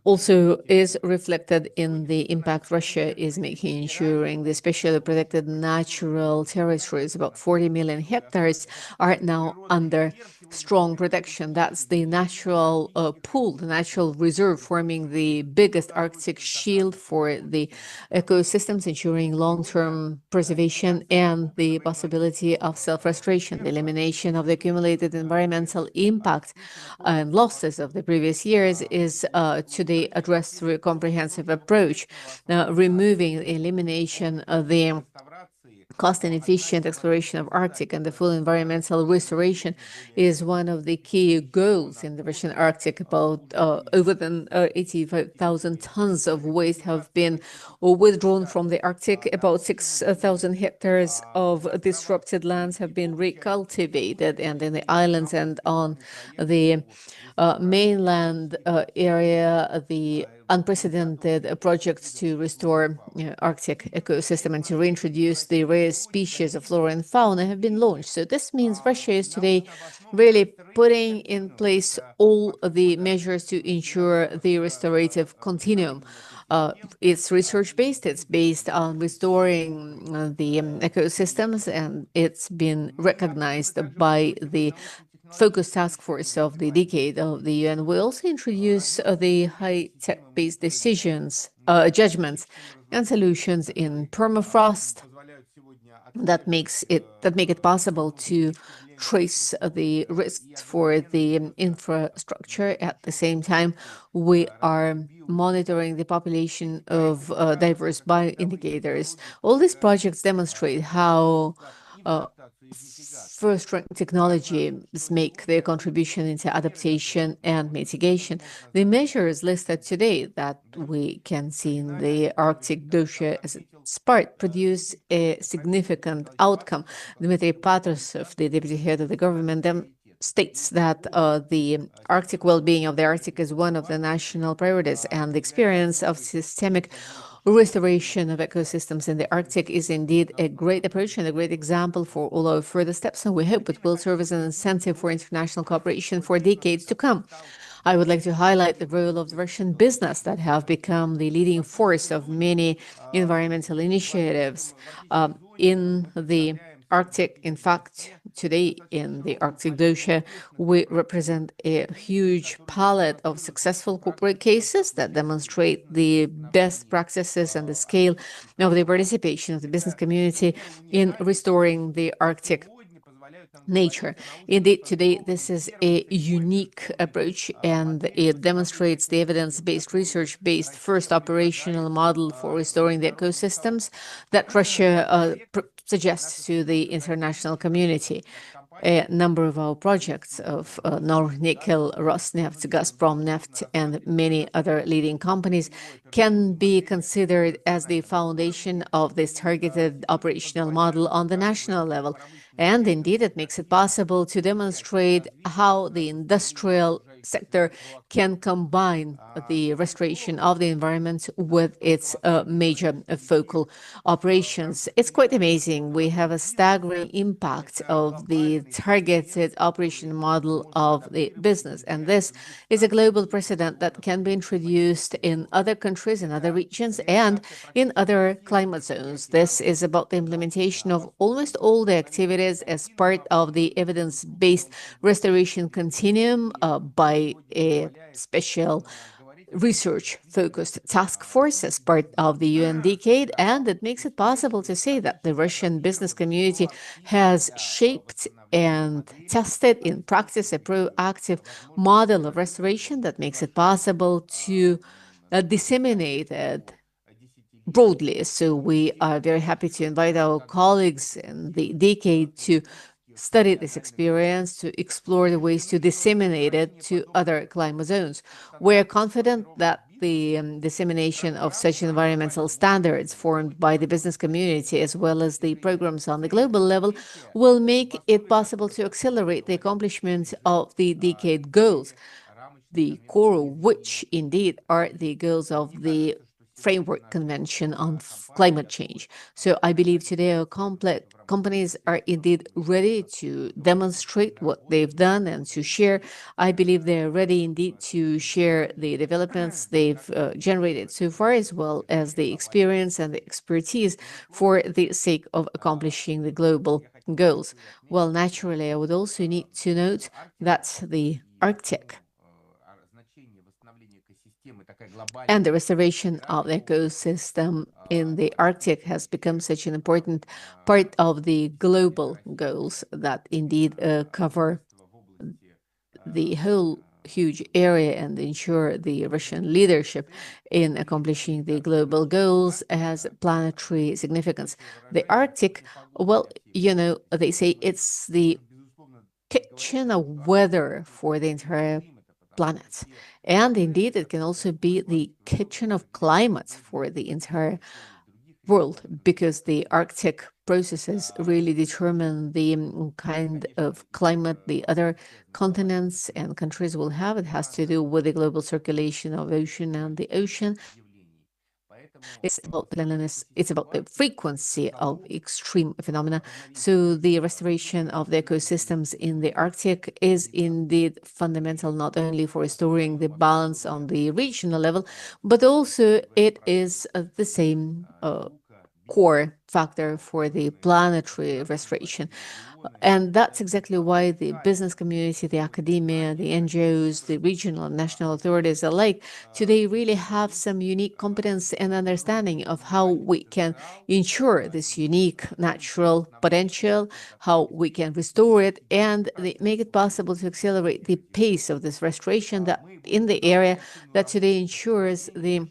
also is reflected in the impact Russia is making, ensuring the specially protected natural territories, about 40 million hectares, are now under strong protection. That's the natural pool, the natural reserve, forming the biggest Arctic shield for the ecosystems, ensuring long-term preservation and the possibility of self-restoration. The elimination of the accumulated environmental impact and losses of the previous years is today addressed through a comprehensive approach, removing the elimination of the cost and efficient exploration of Arctic and the full environmental restoration is one of the key goals in the Russian Arctic. About over than 85,000 tons of waste have been withdrawn from the Arctic. About 6,000 hectares of disrupted lands have been recultivated, and in the islands and on the mainland area, the unprecedented projects to restore Arctic ecosystem and to reintroduce the rare species of flora and fauna have been launched. So this means Russia is today really putting in place all the measures to ensure the restorative continuum. It's research-based, it's based on restoring the ecosystems, and it's been recognized by the Focus Task Force of the decade of the UN. We also introduce the high-tech-based judgments and solutions in permafrost that make it possible to trace the risks for the infrastructure. At the same time, we are monitoring the population of diverse bioindicators. All these projects demonstrate how first-rank technologies make their contribution into adaptation and mitigation. The measures listed today that we can see in the Arctic dossier as its part produce a significant outcome. Dmitry Patrushev, the deputy head of the government, states that the Arctic well-being of the Arctic is one of the national priorities, and the experience of systemic restoration of ecosystems in the Arctic is indeed a great approach and a great example for all our further steps, and we hope it will serve as an incentive for international cooperation for decades to come. I would like to highlight the role of the Russian business that have become the leading force of many environmental initiatives in the Arctic. In fact, today in the Arctic dossier, we represent a huge palette of successful corporate cases that demonstrate the best practices and the scale of the participation of the business community in restoring the Arctic nature. Indeed, today, this is a unique approach, and it demonstrates the evidence-based, research-based first operational model for restoring the ecosystems that Russia suggests to the international community. A number of our projects of Nornickel, Rosneft, Gazprom Neft, and many other leading companies can be considered as the foundation of this targeted operational model on the national level. And indeed, it makes it possible to demonstrate how the industrial sector can combine the restoration of the environment with its major focal operations. It's quite amazing. We have a staggering impact of the targeted operation model of the business. And this is a global precedent that can be introduced in other countries, in other regions, and in other climate zones. This is about the implementation of almost all the activities as part of the evidence-based restoration continuum by a special research-focused task force as part of the UN Decade, and it makes it possible to say that the Russian business community has shaped and tested in practice a proactive model of restoration that makes it possible to disseminate it broadly. So we are very happy to invite our colleagues in the Decade to study this experience, to explore the ways to disseminate it to other climate zones. We're confident that the dissemination of such environmental standards formed by the business community, as well as the programs on the global level, will make it possible to accelerate the accomplishment of the Decade goals, the core of which indeed are the goals of the Framework Convention on Climate Change. So I believe today our companies are indeed ready to demonstrate what they've done and to share. I believe they're ready indeed to share the developments they've generated so far, as well as the experience and the expertise for the sake of accomplishing the global goals. Well, naturally, I would also need to note that the Arctic and the restoration of the ecosystem in the Arctic has become such an important part of the global goals that indeed cover the whole huge area and ensure the Russian leadership in accomplishing the global goals has planetary significance. The Arctic, well, you know, they say it's the kitchen of weather for the entire planet. And indeed, it can also be the kitchen of climate for the entire world, because the Arctic processes really determine the kind of climate the other continents and countries will have. It has to do with the global circulation of ocean and the ocean. It's about cleanliness, it's about the frequency of extreme phenomena. So the restoration of the ecosystems in the Arctic is indeed fundamental, not only for restoring the balance on the regional level, but also it is the same core factor for the planetary restoration. And that's exactly why the business community, the academia, the NGOs, the regional and national authorities alike today really have some unique competence and understanding of how we can ensure this unique natural potential, how we can restore it, and make it possible to accelerate the pace of this restoration that in the area that today ensures the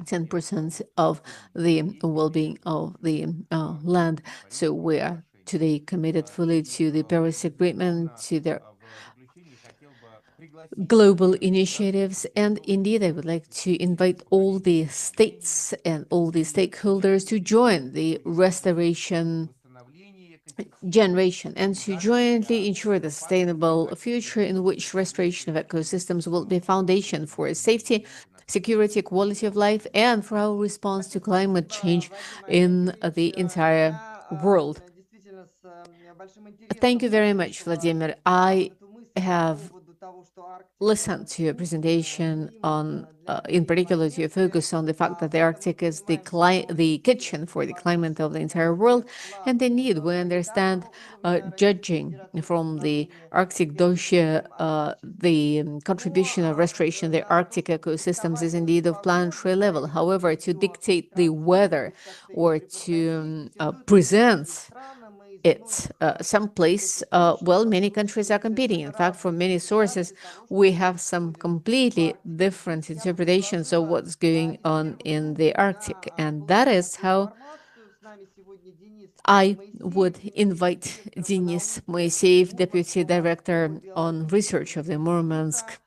10% of the well-being of the land. So we are today committed fully to the Paris Agreement, to their global initiatives. And indeed, I would like to invite all the states and all the stakeholders to join the restoration generation and to jointly ensure the sustainable future in which restoration of ecosystems will be a foundation for safety, security, quality of life, and for our response to climate change in the entire world. Thank you very much, Vladimir. I have listened to your presentation on, in particular, to your focus on the fact that the Arctic is the kitchen for the climate of the entire world. And indeed, we understand, judging from the Arctic dossier, the contribution of restoration of the Arctic ecosystems is indeed of planetary level. However, to dictate the weather or to present it someplace, well, many countries are competing. In fact, from many sources, we have some completely different interpretations of what's going on in the Arctic. And that is how I would invite Denis Moiseev, Deputy Director on Research of the Murmansk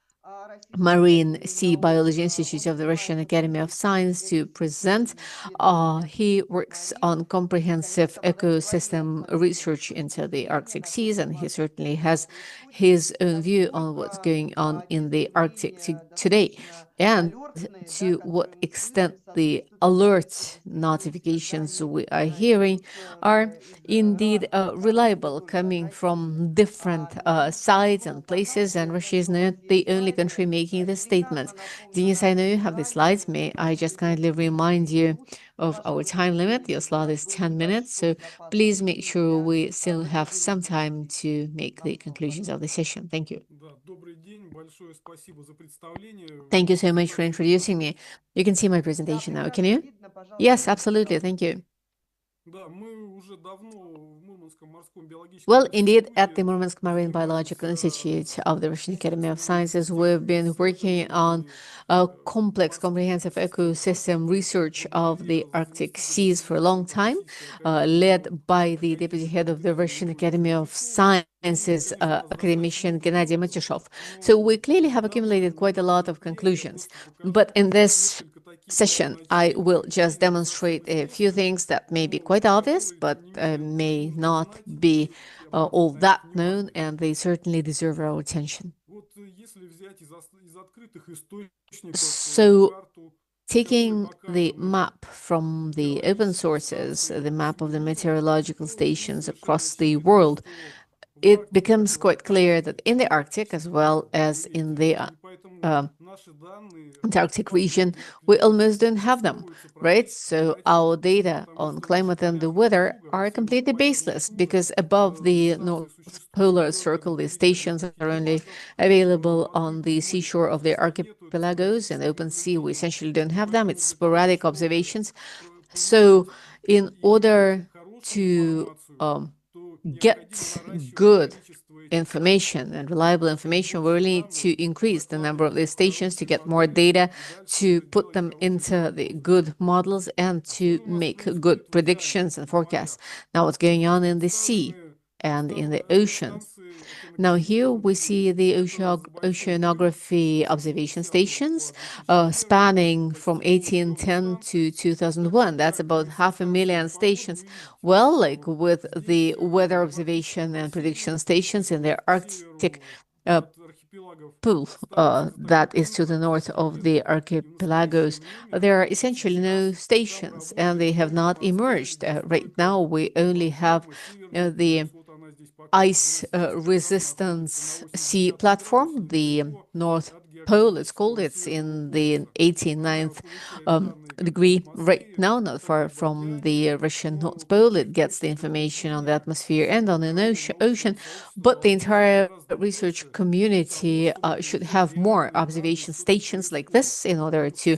Marine Sea Biology Institute of the Russian Academy of Science to present. He works on comprehensive ecosystem research into the Arctic seas, and he certainly has his own view on what's going on in the Arctic today, and to what extent the alert notifications we are hearing are indeed reliable, coming from different sites and places, and Russia is not the only country making this statement. Denis, I know you have the slides. May I just kindly remind you of our time limit? Your slot is 10 minutes, so please make sure we still have some time to make the conclusions of the session. Thank you. Thank you so much for introducing me. You can see my presentation now, can you? Yes, absolutely. Thank you. Well, indeed, at the Murmansk Marine Biological Institute of the Russian Academy of Sciences, we've been working on a complex, comprehensive ecosystem research of the Arctic seas for a long time, led by the deputy head of the Russian Academy of Sciences, academician Gennady Matyashov. So we clearly have accumulated quite a lot of conclusions. But in this session, I will just demonstrate a few things that may be quite obvious, but may not be all that known, and they certainly deserve our attention. So, taking the map from the open sources, the map of the meteorological stations across the world, it becomes quite clear that in the Arctic, as well as in the Antarctic region, we almost don't have them, right? So our data on climate and the weather are completely baseless, because above the North Polar Circle, the stations are only available on the seashore of the archipelagos. In open sea, we essentially don't have them. It's sporadic observations. So in order to get good information and reliable information, we really need to increase the number of these stations to get more data, to put them into the good models, and to make good predictions and forecasts. Now, what's going on in the sea and in the ocean? Now, here we see the oceanography observation stations spanning from 1810 to 2001. That's about 500,000 stations. Well, like with the weather observation and prediction stations in the Arctic pool that is to the north of the archipelagos, there are essentially no stations, and they have not emerged. Right now, we only have the ice resistance sea platform, the North Pole, it's called. It's in the 89th degree right now, not far from the Russian North Pole. It gets the information on the atmosphere and on an ocean, but the entire research community should have more observation stations like this in order to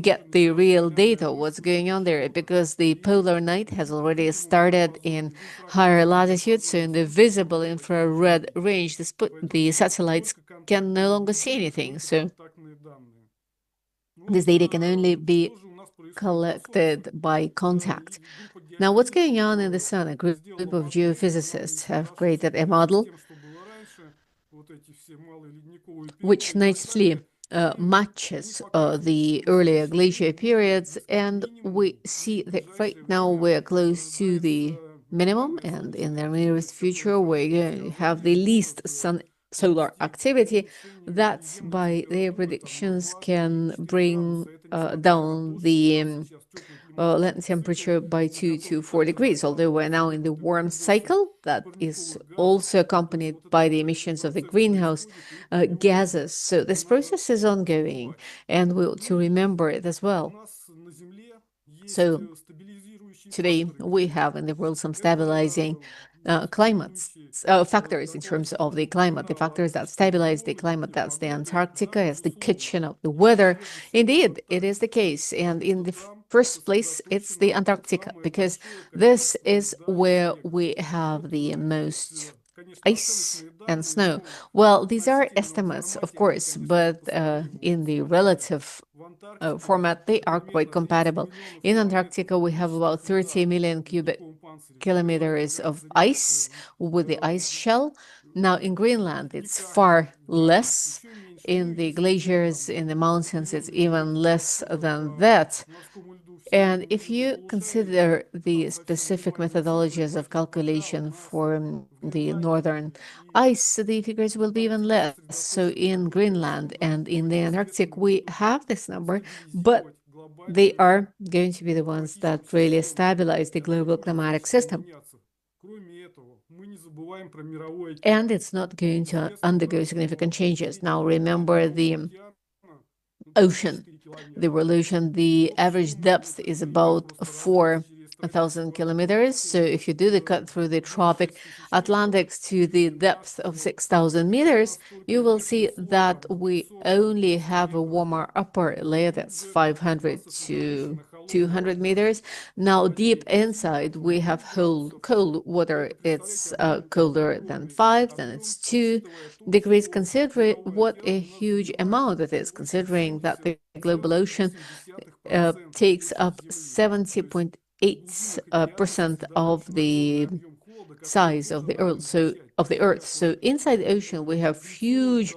get the real data of what's going on there, because the polar night has already started in higher latitudes, so in the visible infrared range, the satellites can no longer see anything. So this data can only be collected by contact. Now, what's going on in the sun? A group of geophysicists have created a model which nicely matches the earlier glacier periods, and we see that right now we're close to the minimum, and in the nearest future we're going to have the least solar activity that, by their predictions, can bring down the land temperature by 2 to 4 degrees, although we're now in the warm cycle that is also accompanied by the emissions of the greenhouse gases. So this process is ongoing, and we ought to remember it as well. So today we have in the world some stabilizing factors in terms of the climate. The factors that stabilize the climate, that's the Antarctica, as the kitchen of the weather. Indeed, it is the case. And in the first place, it's the Antarctica, because this is where we have the most ice and snow. Well, these are estimates, of course, but in the relative format, they are quite compatible. In Antarctica, we have about 30 million cubic kilometers of ice with the ice shell. Now, in Greenland, it's far less. In the glaciers, in the mountains, it's even less than that. And if you consider the specific methodologies of calculation for the northern ice, the figures will be even less. So in Greenland and in the Antarctic, we have this number, but they are going to be the ones that really stabilize the global climatic system. And it's not going to undergo significant changes. Now, remember the ocean, the world ocean, the average depth is about 4,000 kilometers. So if you do the cut through the tropic Atlantic to the depth of 6,000 meters, you will see that we only have a warmer upper layer that's 500 to 200 meters. Now, deep inside, we have cold water. It's colder than 5, then it's 2 degrees. Consider what a huge amount it is, considering that the global ocean takes up 70.8% of the size of the Earth. So inside the ocean, we have huge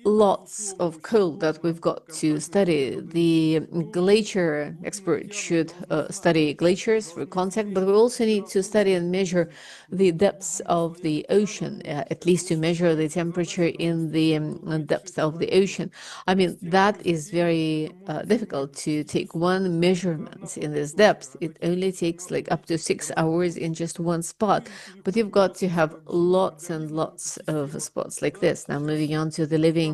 lots of cold that we've got to study. The glacier expert should study glaciers for contact, but we also need to study and measure the depths of the ocean, at least to measure the temperature in the depth of the ocean. I mean, that is very difficult to take one measurement in this depth. It only takes like up to 6 hours in just one spot, but you've got to have lots and lots of spots like this. Now, moving on to the living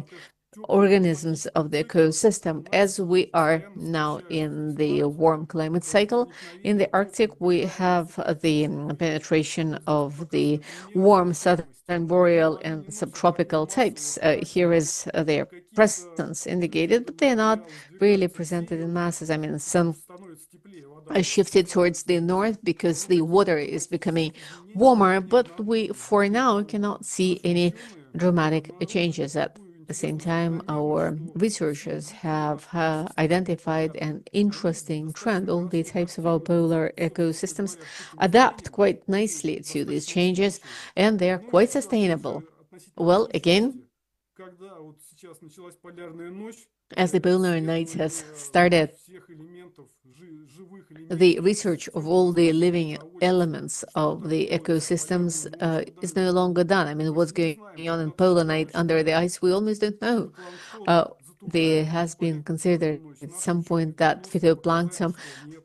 organisms of the ecosystem, as we are now in the warm climate cycle. In the Arctic, we have the penetration of the warm southern boreal and subtropical types. Here is their presence indicated, but they're not really presented in masses. I mean, some are shifted towards the north because the water is becoming warmer, but we, for now, cannot see any dramatic changes. At the same time, our researchers have identified an interesting trend. All the types of our polar ecosystems adapt quite nicely to these changes, and they are quite sustainable. Well, again, as the polar night has started, the research of all the living elements of the ecosystems is no longer done. I mean, what's going on in polar night under the ice, we almost don't know. There has been considered at some point that phytoplankton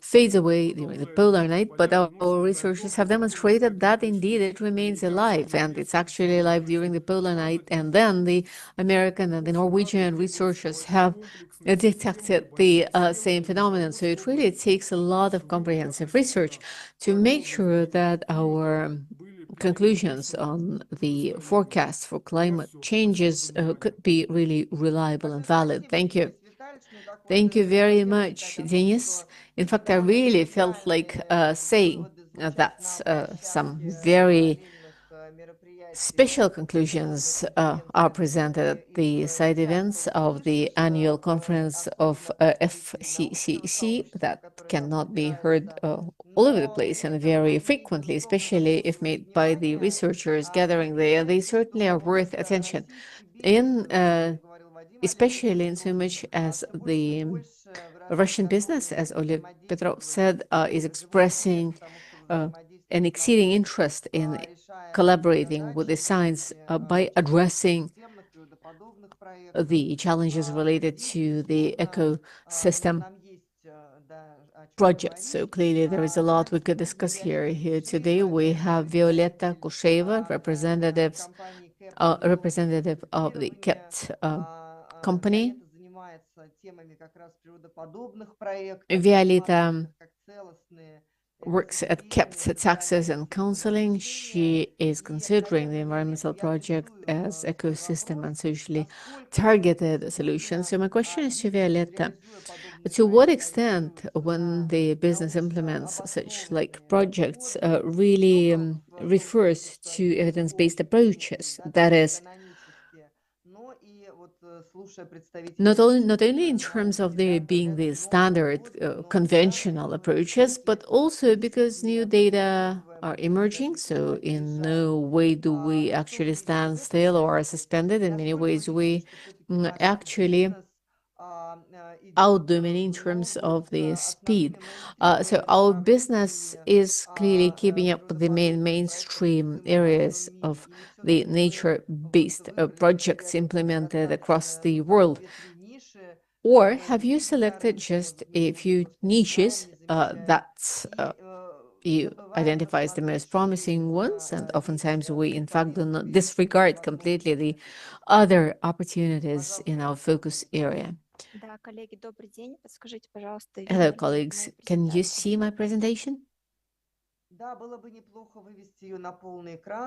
fades away during the polar night, but our researchers have demonstrated that indeed it remains alive, and it's actually alive during the polar night. And then the American and the Norwegian researchers have detected the same phenomenon. So it really takes a lot of comprehensive research to make sure that our conclusions on the forecast for climate changes could be really reliable and valid. Thank you. Thank you very much, Denis. In fact, I really felt like saying that's some very Special conclusions are presented at the side events of the annual conference of FCCC that cannot be heard all over the place and very frequently, especially if made by the researchers gathering there. They certainly are worth attention, especially in so much as the Russian business, as Oleg Petrov said, is expressing an exceeding interest in collaborating with the science by addressing the challenges related to the ecosystem projects. So clearly there is a lot we could discuss here today. We have Violetta Kusheva, representative of the KEPT company. Violetta works at KEPT Taxes and Counseling. She is considering the environmental project as ecosystem and socially targeted solutions. So my question is to Violetta, to what extent when the business implements such like projects really refers to evidence-based approaches, that is, not only in terms of there being the standard conventional approaches, but also because new data are emerging. So in no way do we actually stand still or are suspended. In many ways, we actually outdo many in terms of the speed. So our business is clearly keeping up with the mainstream areas of the nature-based projects implemented across the world. Or have you selected just a few niches that you identify as the most promising ones, and oftentimes we in fact do not disregard completely the other opportunities in our focus area? Hello, colleagues. Can you see my presentation?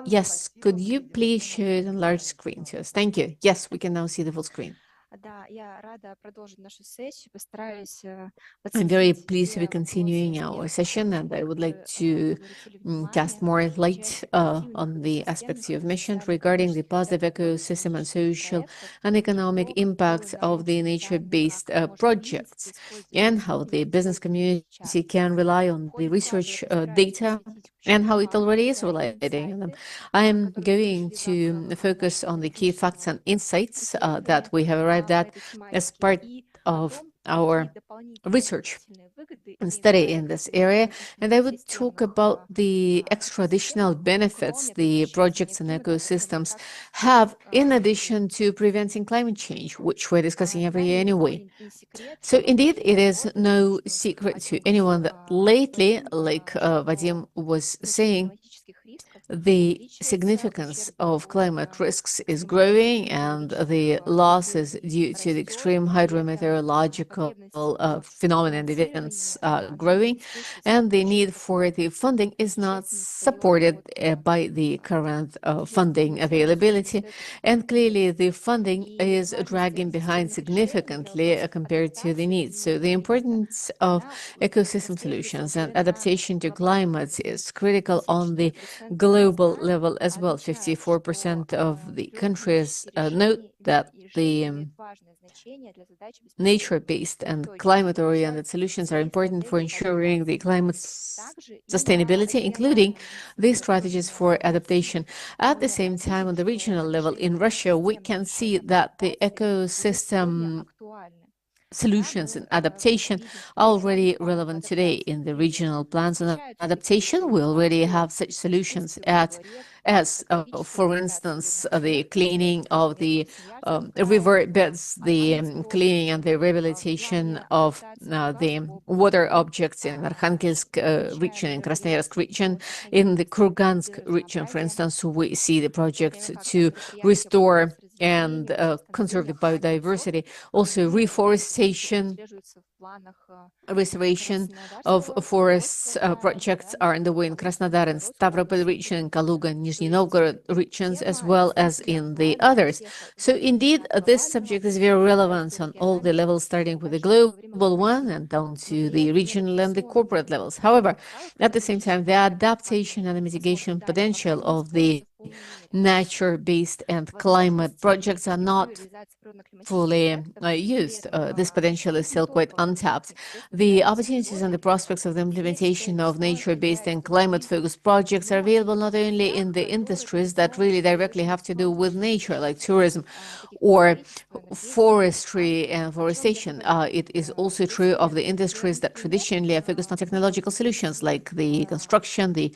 Yes, could you please show it on large screen to us? Thank you. Yes, we can now see the full screen. I'm very pleased to be continuing our session, and I would like to cast more light on the aspects you have mentioned regarding the positive ecosystem and social and economic impact of the nature-based projects, and how the business community can rely on the research data and how it already is relying on them. I am going to focus on the key facts and insights that we have arrived at as part of our research and study in this area, and I would talk about the extra additional benefits the projects and ecosystems have in addition to preventing climate change, which we're discussing every year anyway. So indeed, it is no secret to anyone that lately, like Vadim was saying, the significance of climate risks is growing, and the losses due to the extreme hydrometeorological phenomena and events growing, and the need for the funding is not supported by the current funding availability, and clearly the funding is dragging behind significantly compared to the needs. So the importance of ecosystem solutions and adaptation to climate is critical on the global level as well. 54% of the countries note that the nature-based and climate-oriented solutions are important for ensuring the climate sustainability, including the strategies for adaptation. At the same time, on the regional level in Russia, we can see that the ecosystem solutions and adaptation are already relevant today in the regional plans on adaptation. We already have such solutions as for instance, the cleaning of the river beds, the cleaning and the rehabilitation of the water objects in Arkhangelsk region, in Krasnoyarsk region. In the Kurgansk region, for instance, we see the projects to restore and conserve the biodiversity. Also, reforestation, restoration of forests projects are underway in Krasnodar and Stavropol region, in Kaluga and Nizhny Novgorod regions, as well as in the others. So indeed, this subject is very relevant on all the levels, starting with the global one and down to the regional and the corporate levels. However, at the same time, the adaptation and the mitigation potential of the nature-based and climate projects are not fully used. This potential is still quite untapped. The opportunities and the prospects of the implementation of nature-based and climate-focused projects are available not only in the industries that really directly have to do with nature, like tourism or forestry and forestation. It is also true of the industries that traditionally are focused on technological solutions, like the construction, the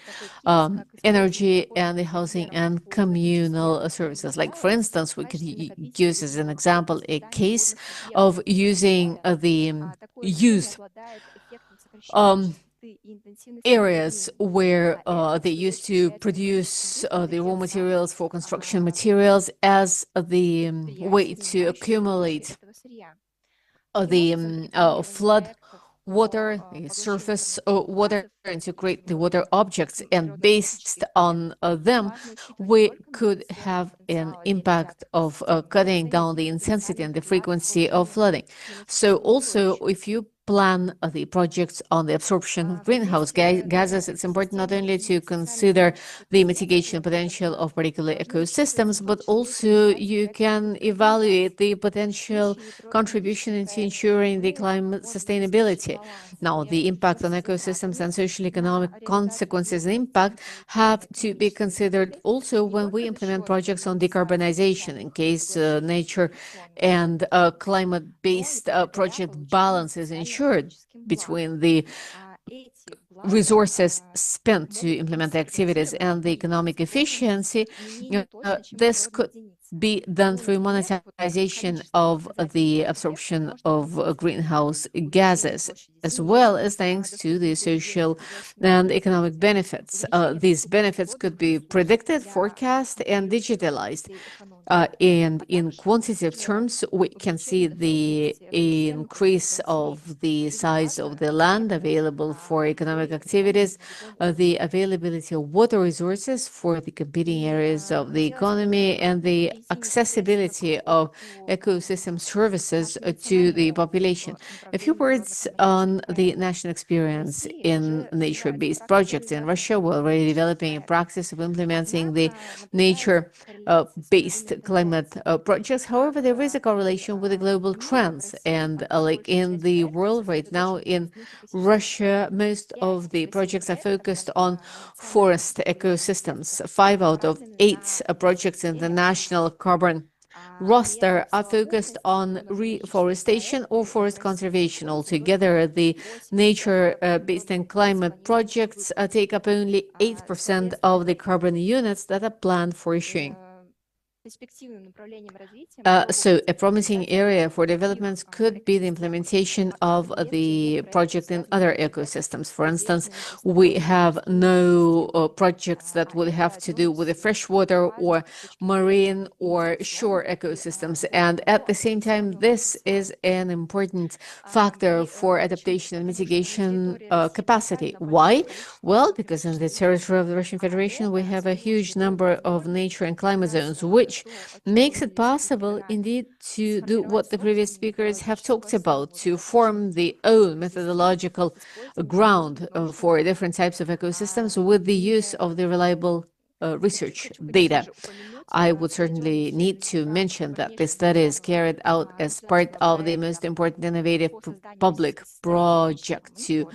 energy, and the housing and communal services. Like, for instance, we could use as an example a case of using the used areas where they used to produce the raw materials for construction materials as the way to accumulate the flood water, the surface water, and to create the water objects. And based on them, we could have an impact of cutting down the intensity and the frequency of flooding. So also, if you plan the projects on the absorption of greenhouse gases, it's important not only to consider the mitigation potential of particular ecosystems, but also you can evaluate the potential contribution into ensuring the climate sustainability. Now, the impact on ecosystems and social economic consequences and impact have to be considered also when we implement projects on decarbonization, in case nature and climate-based project balance is ensured between the resources spent to implement the activities and the economic efficiency. This could be done through monetization of the absorption of greenhouse gases, as well as thanks to the social and economic benefits. These benefits could be predicted, forecast, and digitalized. And in quantitative terms, we can see the increase of the size of the land available for economic activities, the availability of water resources for the competing areas of the economy, and the accessibility of ecosystem services to the population. A few words on the national experience in nature-based projects. In Russia, we're already developing a practice of implementing the nature-based climate projects. However, there is a correlation with the global trends. And like in the world right now, in Russia, most of the projects are focused on forest ecosystems. 5 out of 8 projects in the national carbon roster are focused on reforestation or forest conservation. Altogether, the nature-based and climate projects take up only 8% of the carbon units that are planned for issuing. So a promising area for developments could be the implementation of the project in other ecosystems. For instance, we have no projects that would have to do with the freshwater or marine or shore ecosystems. And at the same time, this is an important factor for adaptation and mitigation capacity. Why? Well, because in the territory of the Russian Federation, we have a huge number of nature and climate zones, which makes it possible indeed to do what the previous speakers have talked about, to form the own methodological ground for different types of ecosystems with the use of the reliable research data. I would certainly need to mention that this study is carried out as part of the most important innovative public project to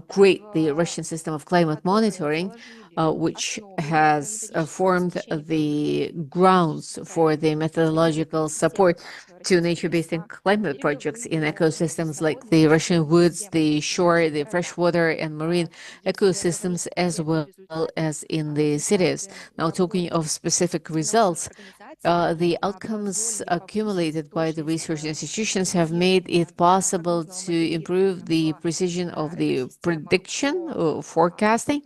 create the Russian system of climate monitoring, which has formed the grounds for the methodological support to nature-based and climate projects in ecosystems like the Russian woods, the shore, the freshwater and marine ecosystems, as well as in the cities. Now, talking of specific results, the outcomes accumulated by the research institutions have made it possible to improve the precision of the prediction forecasting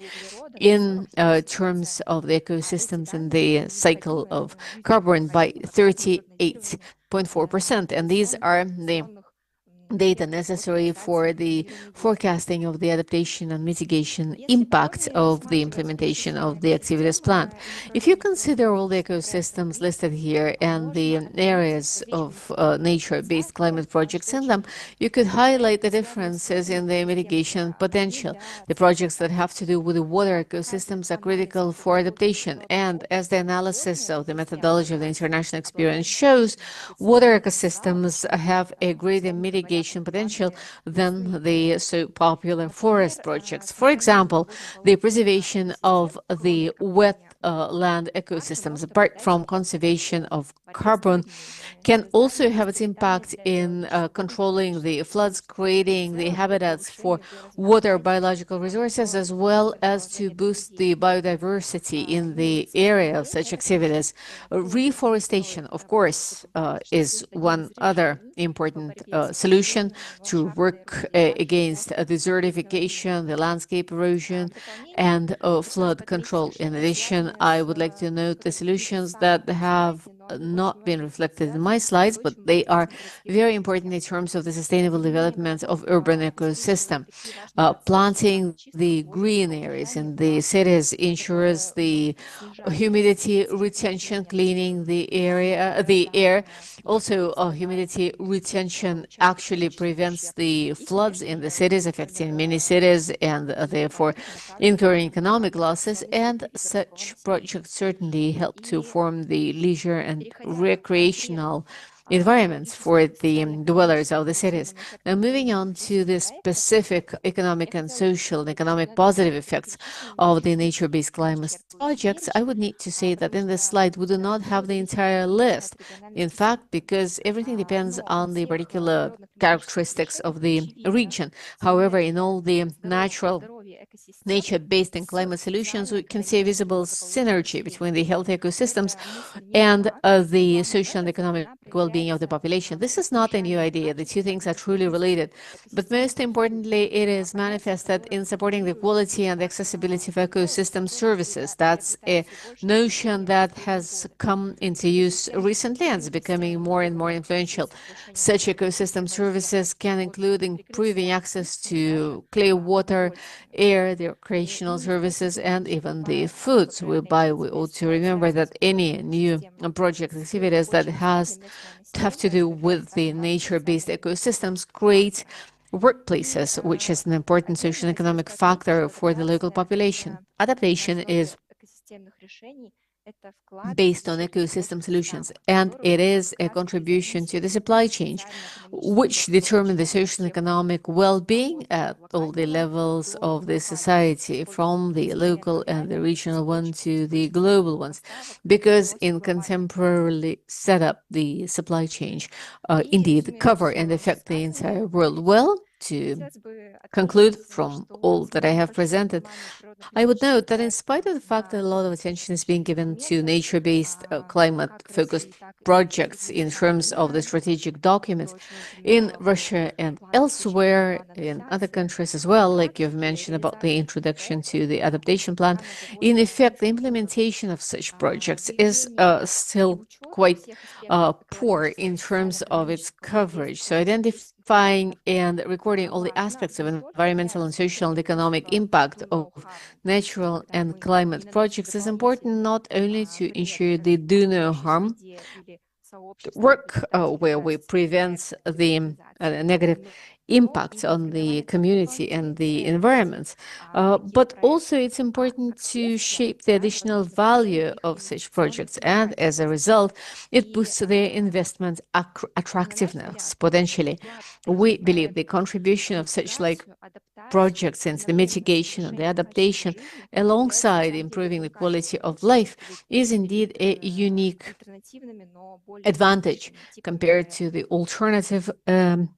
in terms of the ecosystems and the cycle of carbon by 38.4%. And these are the data necessary for the forecasting of the adaptation and mitigation impact of the implementation of the activities plan. If you consider all the ecosystems listed here and the areas of nature-based climate projects in them, you could highlight the differences in the mitigation potential. The projects that have to do with the water ecosystems are critical for adaptation, and as the analysis of the methodology of the international experience shows, water ecosystems have a greater mitigation potential than the so popular forest projects. For example, the preservation of the wet land ecosystems, apart from conservation of carbon, can also have its impact in controlling the floods, creating the habitats for water biological resources, as well as to boost the biodiversity in the area of such activities. Reforestation, of course, is one other important solution to work against desertification, the landscape erosion, and flood control. In addition, I would like to note the solutions that have not been reflected in my slides, but they are very important in terms of the sustainable development of urban ecosystem. Planting the green areas in the cities ensures the humidity retention, cleaning the air. Also, humidity retention actually prevents the floods in the cities, affecting many cities and therefore incurring economic losses. And such projects certainly help to form the leisure and recreational environments for the dwellers of the cities. Now, moving on to the specific economic and social and economic positive effects of the nature-based climate projects, I would need to say that in this slide, we do not have the entire list. In fact, because everything depends on the particular characteristics of the region. However, in all the nature-based and climate solutions, we can see a visible synergy between the healthy ecosystems and the social and economic well-being of the population. This is not a new idea. The two things are truly related. But most importantly, it is manifested in supporting the quality and accessibility of ecosystem services. That's a notion that has come into use recently and is becoming more and more influential. Such ecosystem services can include improving access to clear water, air, the recreational services, and even the foods we buy. We ought to remember that any new project activities that have to do with the nature-based ecosystems create workplaces, which is an important social and economic factor for the local population. Adaptation is based on ecosystem solutions, and it is a contribution to the supply chain, which determine the social and economic well-being at all the levels of the society, from the local and the regional one to the global ones, because in contemporarily set up the supply chain indeed cover and affect the entire world. Well, to conclude from all that I have presented, I would note that in spite of the fact that a lot of attention is being given to nature-based climate-focused projects in terms of the strategic documents in Russia and elsewhere in other countries as well, like you've mentioned about the introduction to the adaptation plan, in effect, the implementation of such projects is still quite poor in terms of its coverage. So identifying and recording all the aspects of environmental and social and economic impact of natural and climate projects is important not only to ensure they do no harm, work where we prevent the negative impact on the community and the environment, but also it's important to shape the additional value of such projects, and as a result, it boosts their investment attractiveness potentially. We believe the contribution of such projects into the mitigation and the adaptation, alongside improving the quality of life, is indeed a unique advantage compared to the alternative and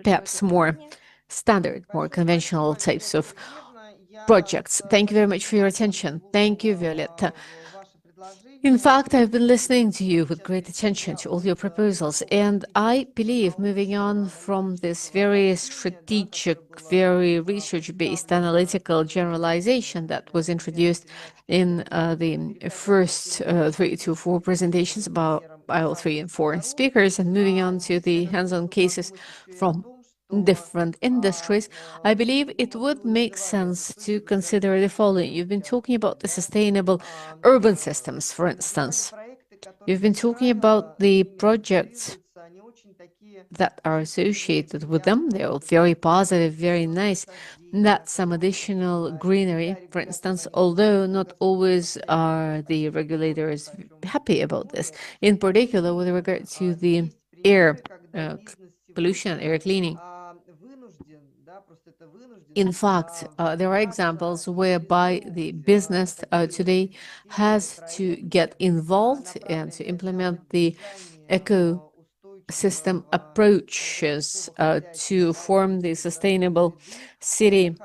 perhaps more standard, more conventional types of projects. Thank you very much for your attention. Thank you, Violetta. In fact, I've been listening to you with great attention to all your proposals, and I believe moving on from this very strategic, very research-based analytical generalization that was introduced in the first 3 to 4 presentations about our 3 and 4 speakers and moving on to the hands-on cases from different industries, I believe it would make sense to consider the following. You've been talking about the sustainable urban systems, for instance. You've been talking about the projects that are associated with them. They're all very positive, very nice. That's some additional greenery, for instance, although not always are the regulators happy about this, in particular with regard to the air pollution, air cleaning. In fact, there are examples whereby the business today has to get involved and to implement the ecosystem approaches to form the sustainable city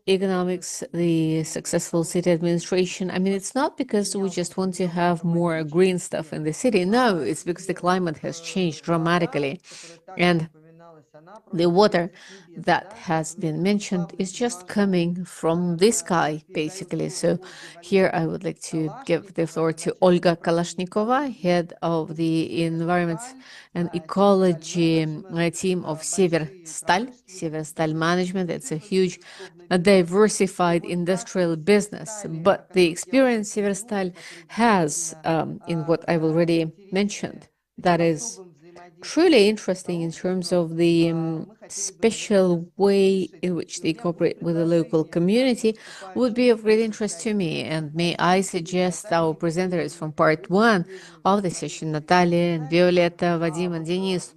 economics, the successful city administration. I mean, it's not because we just want to have more green stuff in the city. No, it's because the climate has changed dramatically. And the water that has been mentioned is just coming from the sky, basically. So here I would like to give the floor to Olga Kalashnikova, head of the Environment and Ecology team of Severstal Management. It's a huge, diversified industrial business. But the experience Severstal has in what I've already mentioned, that is truly interesting in terms of the special way in which they cooperate with the local community, would be of great interest to me. And may I suggest our presenters from part 1 of the session, Natalia and Violetta, Vadim and Denis,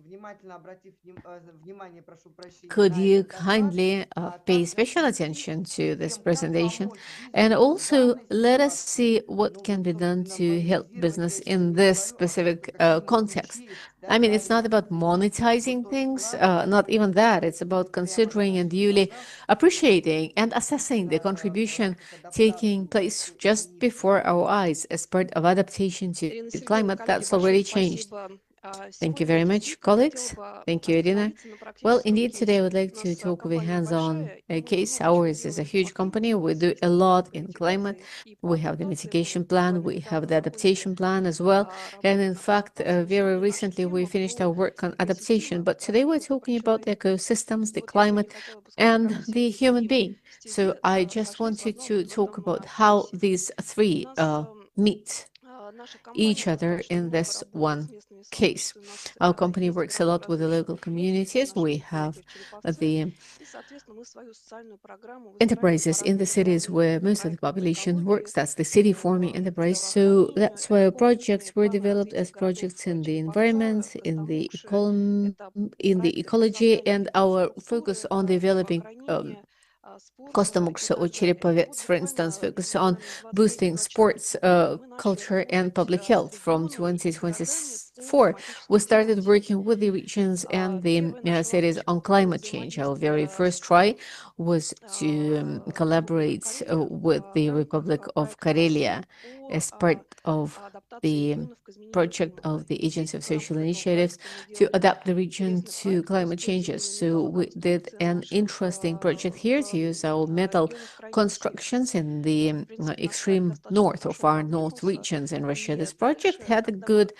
could you kindly pay special attention to this presentation and also let us see what can be done to help business in this specific context. I mean, it's not about monetizing things, not even that. It's about considering and duly appreciating and assessing the contribution taking place just before our eyes as part of adaptation to the climate that's already changed. Thank you very much, colleagues. Thank you, Irina. Well, indeed, today I would like to talk with a hands-on case. Ours is a huge company. We do a lot in climate. We have the mitigation plan. We have the adaptation plan as well. And in fact, very recently, we finished our work on adaptation. But today we're talking about ecosystems, the climate, and the human being. So I just wanted to talk about how these three meet each other in this one case. Our company works a lot with the local communities. We have the enterprises in the cities where most of the population works. That's the city forming enterprise. So that's why our projects were developed as projects in the environment, in the ecology, and our focus on developing Kostomuksa or Cherepovets, for instance, focus on boosting sports, culture, and public health. From 2024, we started working with the regions and the cities on climate change. Our very first try was to collaborate with the Republic of Karelia as part of the project of the Agency of Social Initiatives to adapt the region to climate changes. So we did an interesting project here to use our metal constructions in the extreme north or far north regions in Russia. This project had a good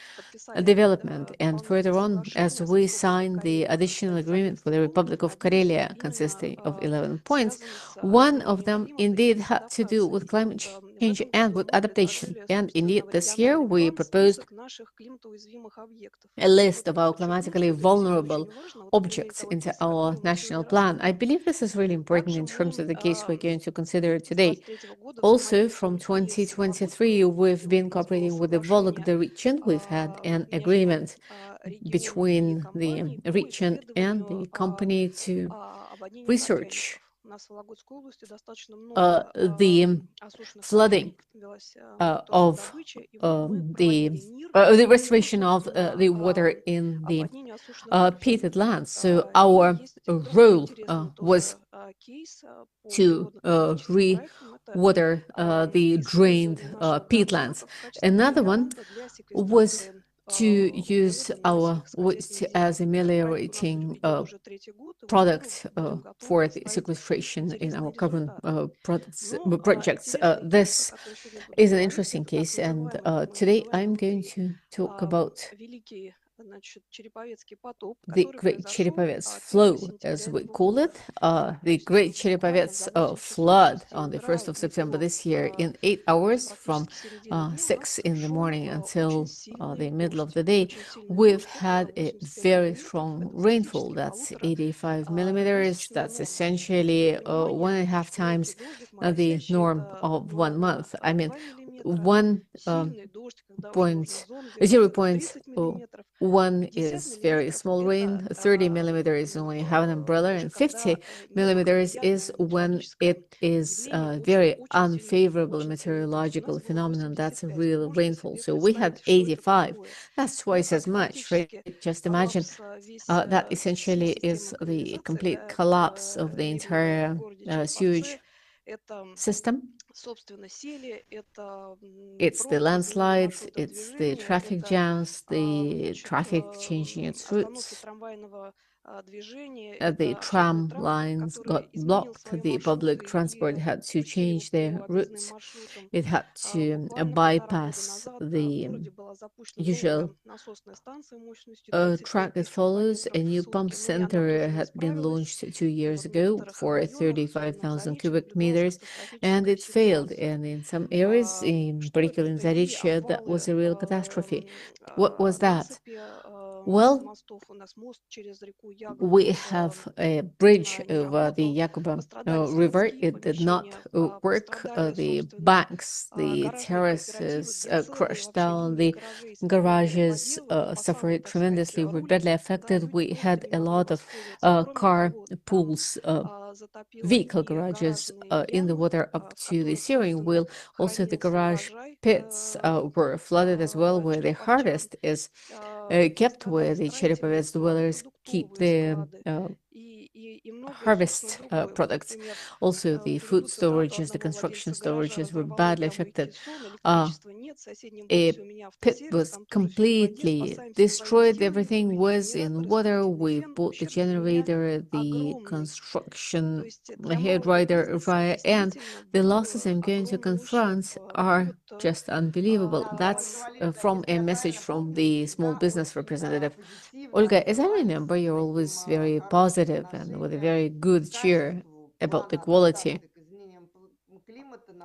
development, and further on, as we signed the additional agreement with the Republic of Karelia consisting of 11 points, one of them indeed had to do with climate change and with adaptation. And indeed, this year we proposed a list of our climatically vulnerable objects into our national plan. I believe this is really important in terms of the case we're going to consider today. Also, from 2023, we've been cooperating with the Vologda region. We've had an agreement between the region and the company to research the flooding of the restoration of the water in the peated lands. So our role was to re-water the drained peatlands. Another one was to use our waste as ameliorating product for the sequestration in our carbon projects. This is an interesting case, and today I'm going to talk about the Great Cherepavets flow, as we call it. The Great Cherepavets flood on the 1st of September this year in 8 hours from 6 in the morning until the middle of the day. We've had a very strong rainfall. That's 85 millimeters. That's essentially 1.5 times the norm of 1 month. I mean, 0.1 is very small rain, 30 millimeters is when you have an umbrella, and 50 millimeters is when it is a very unfavorable meteorological phenomenon. That's a real rainfall. So we had 85. That's twice as much, right? Just imagine that essentially is the complete collapse of the entire sewage system. It's the landslides, it's the traffic jams, the traffic changing its routes. The tram lines got blocked. The public transport had to change their routes. It had to bypass the usual track that follows. A new pump center had been launched 2 years ago for 35,000 cubic meters, and it failed. And in some areas, in particular in Zarychye, that was a real catastrophe. What was that? Well, we have a bridge over the Yakuba River. It did not work. The banks, the terraces crushed down. The garages suffered tremendously, were badly affected. We had a lot of car pools, vehicle garages in the water up to the steering wheel. Also, the garage pits were flooded as well, where the hardest is kept, where the Cherepavets dwellers keep the harvest products. Also, the food storages, the construction storages were badly affected. A pit was completely destroyed. Everything was in water. We bought the generator, the construction head rider, and the losses I'm going to confront are just unbelievable. That's from a message from the small business representative. Olga, as I remember, you're always very positive and with a very good cheer about the quality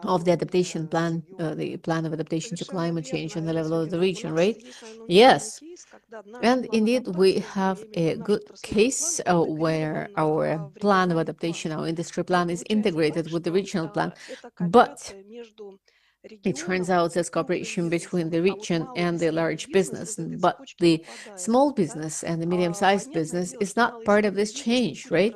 of the adaptation plan, the plan of adaptation to climate change on the level of the region, right? Yes. And indeed, we have a good case where our plan of adaptation, our industry plan, is integrated with the regional plan. But it turns out there's cooperation between the region and the large business, but the small business and the medium-sized business is not part of this change, right?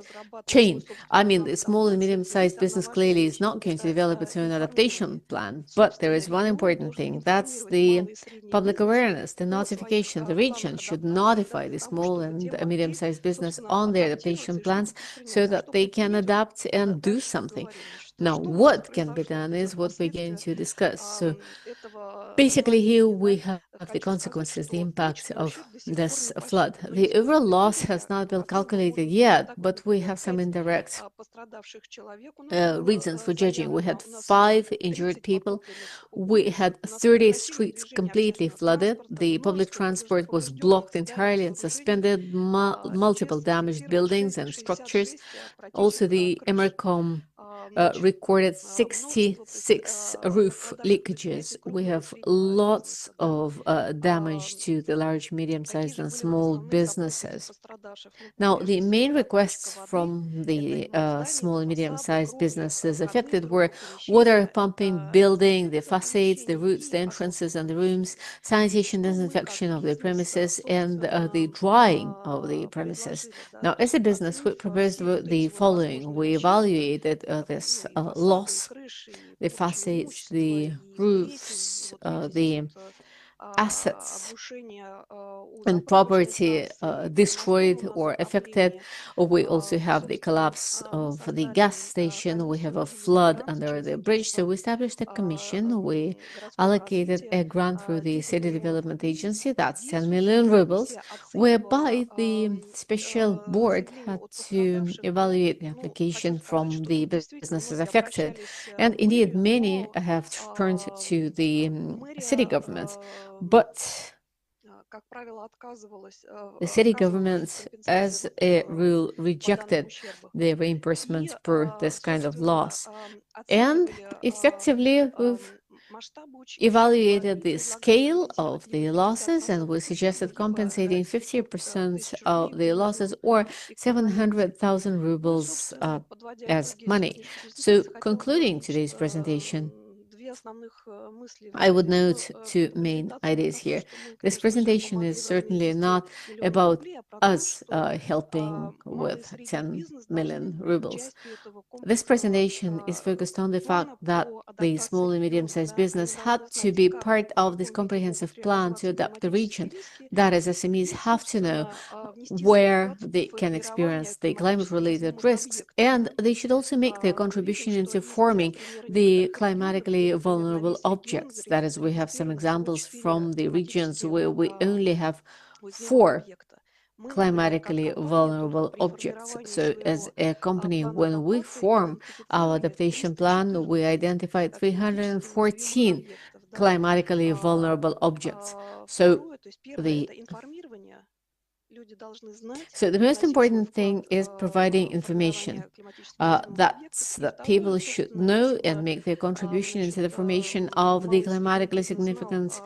I mean, the small and medium-sized business clearly is not going to develop its own adaptation plan, but there is one important thing. That's the public awareness, the notification. The region should notify the small and medium-sized business on their adaptation plans so that they can adapt and do something. Now, what can be done is what we're going to discuss. So basically here we have the consequences, the impact of this flood. The overall loss has not been calculated yet, but we have some indirect reasons for judging. We had 5 injured people. We had 30 streets completely flooded. The public transport was blocked entirely and suspended, multiple damaged buildings and structures. Also, the Emercom recorded 66 roof leakages. We have lots of damage to the large, medium-sized and small businesses. Now, the main requests from the small and medium-sized businesses affected were water pumping, building, the facades, the roofs, the entrances and the rooms, sanitation, disinfection of the premises, and the drying of the premises. Now, as a business, we proposed the following. We evaluated this loss, the facades, the roofs, the assets and property destroyed or affected. We also have the collapse of the gas station. We have a flood under the bridge. So we established a commission. We allocated a grant through the City Development Agency, that's 10 million rubles, whereby the special board had to evaluate the application from the businesses affected. And indeed, many have turned to the city government. But the city government, as a rule, rejected the reimbursement per this kind of loss. And effectively, we've evaluated the scale of the losses, and we suggested compensating 50% of the losses, or 700,000 rubles as money. So, concluding today's presentation, I would note two main ideas here. This presentation is certainly not about us helping with 10 million rubles. This presentation is focused on the fact that the small and medium-sized business had to be part of this comprehensive plan to adapt the region. That is, SMEs have to know where they can experience the climate-related risks, and they should also make their contribution into forming the climatically vulnerable objects. That is, we have some examples from the regions where we only have 4 climatically vulnerable objects. So as a company, when we form our adaptation plan, we identified 314 climatically vulnerable objects. So the most important thing is providing information. That people should know and make their contribution into the formation of the climatically significant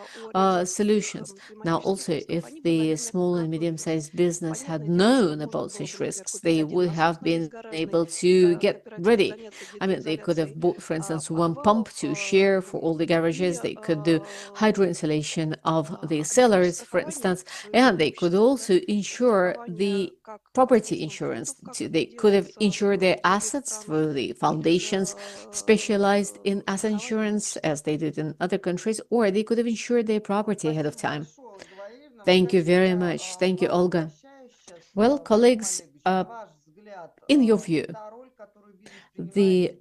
solutions. Now, also, if the small and medium-sized business had known about such risks, they would have been able to get ready. I mean, they could have bought, for instance, one pump to share for all the garages. They could do hydro insulation of the cellars, for instance, and they could also ensure the property insurance. They could have insured their assets through the foundations specialized in asset insurance, as they did in other countries, or they could have insured their property ahead of time. Thank you very much. Thank you, Olga. Well, colleagues, in your view, the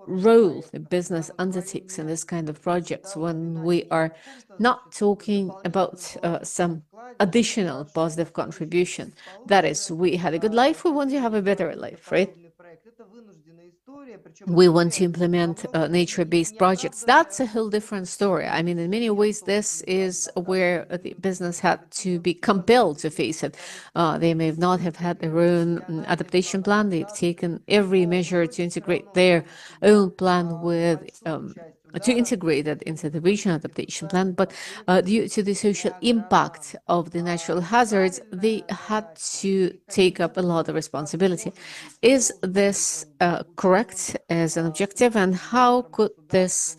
role the business undertakes in this kind of projects, when we are not talking about some additional positive contribution, that is, we had a good life, we want to have a better life, right? We want to implement nature-based projects. That's a whole different story. I mean, in many ways, this is where the business had to be compelled to face it. They may not have had their own adaptation plan. They've taken every measure to integrate their own plan with to integrate it into the regional adaptation plan, but due to the social impact of the natural hazards, they had to take up a lot of responsibility. Is this correct as an objective, and how could this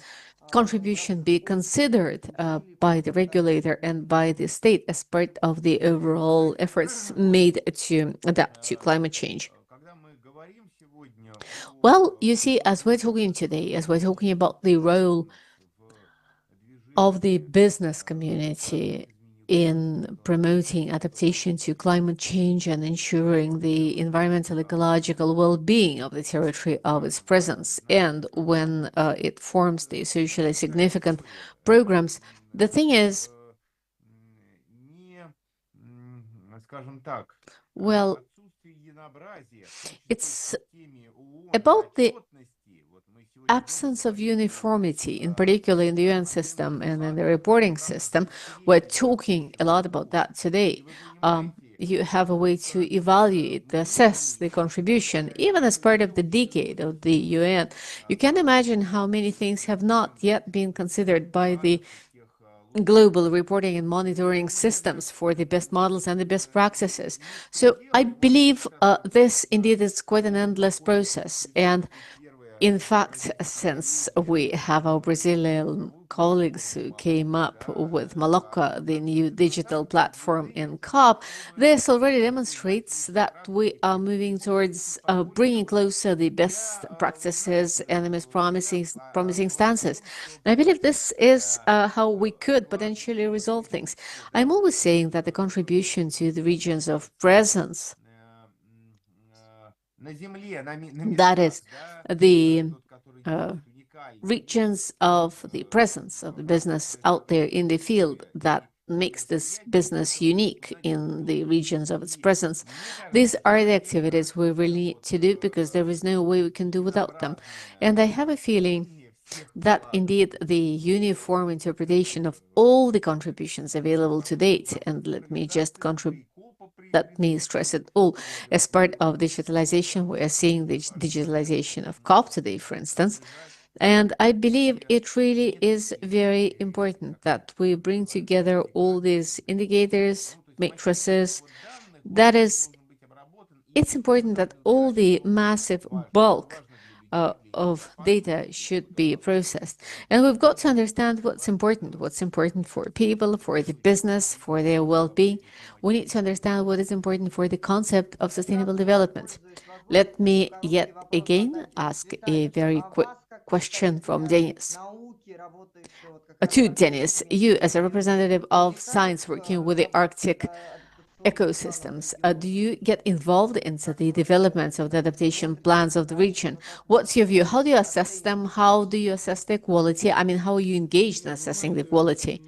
contribution be considered by the regulator and by the state as part of the overall efforts made to adapt to climate change? Well, you see, as we're talking today, as we're talking about the role of the business community in promoting adaptation to climate change and ensuring the environmental ecological well-being of the territory of its presence, and when it forms the socially significant programs, the thing is, well, it's about the absence of uniformity, in particular in the UN system and in the reporting system. We're talking a lot about that today. You have a way to evaluate, assess the contribution, even as part of the decade of the UN. You can imagine how many things have not yet been considered by the global reporting and monitoring systems for the best models and the best practices. So I believe this indeed is quite an endless process. And In fact, since we have our Brazilian colleagues who came up with Maloca, the new digital platform in COP, this already demonstrates that we are moving towards bringing closer the best practices and the most promising stances. I believe this is how we could potentially resolve things. I'm always saying that the contribution to the regions of presence, that is, the regions of the presence of the business out there in the field that makes this business unique in the regions of its presence. These are the activities we really need to do because there is no way we can do without them. And I have a feeling that indeed the uniform interpretation of all the contributions available to date, and let me stress it all, as part of digitalization, we are seeing the digitalization of COP today, for instance. And I believe it really is very important that we bring together all these indicators, matrices. That is, it's important that all the massive bulk of data should be processed. And we've got to understand what's important for people, for the business, for their well-being. We need to understand what is important for the concept of sustainable development. Let me yet again ask a very quick question from Denis. To Denis, you as a representative of science working with the Arctic ecosystems, do you get involved in the development of the adaptation plans of the region? What's your view? How do you assess them? How do you assess the quality? I mean, how are you engaged in assessing the quality?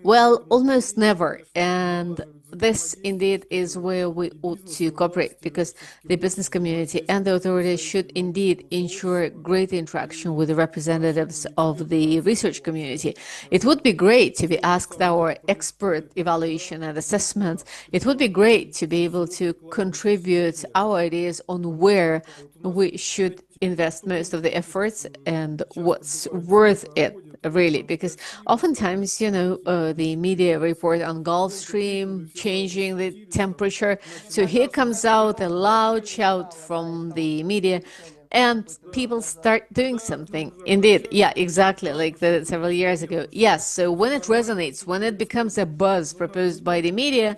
Well, almost never. And this indeed is where we ought to cooperate, because the business community and the authorities should indeed ensure great interaction with the representatives of the research community. It would be great to be asked our expert evaluation and assessment. It would be great to be able to contribute our ideas on where we should invest most of the efforts and what's worth it, really, because oftentimes, the media report on Gulf Stream changing the temperature. So here comes out a loud shout from the media, and people start doing something. Indeed, yeah, exactly, like several years ago. Yes, so when it resonates, when it becomes a buzz proposed by the media,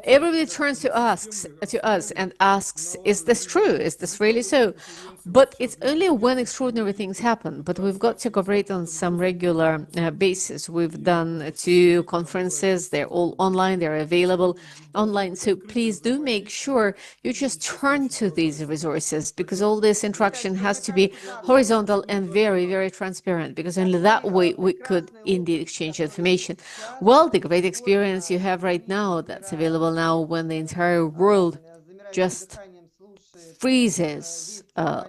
everybody turns to us and asks, is this true? Is this really so? But it's only when extraordinary things happen. But we've got to cooperate on some regular basis. We've done 2 conferences. They're all online. They're available online. So please do make sure you just turn to these resources, because all this interaction has to be horizontal and very, very transparent, because only that way we could indeed exchange information. Well, the great experience you have right now, that's available now when the entire world just freezes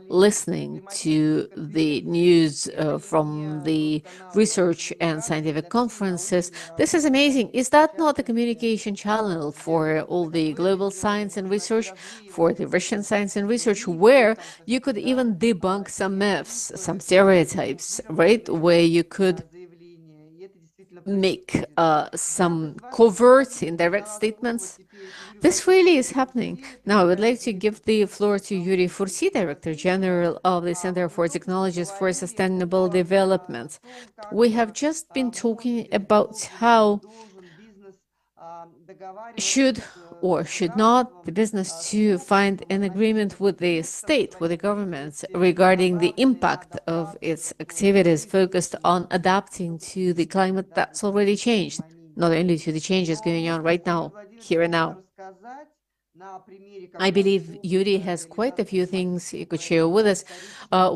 listening to the news from the research and scientific conferences. This is amazing. Is that not the communication channel for all the global science and research, for the Russian science and research, where you could even debunk some myths, some stereotypes, right? Where you could make some covert, indirect statements? This really is happening. Now, I would like to give the floor to Yuri Fursi, Director General of the Center for Technologies for Sustainable Development. We have just been talking about how should or should not the business to find an agreement with the state, with the government, regarding the impact of its activities focused on adapting to the climate that's already changed, not only to the changes going on right now, here and now. I believe Yuri has quite a few things he could share with us,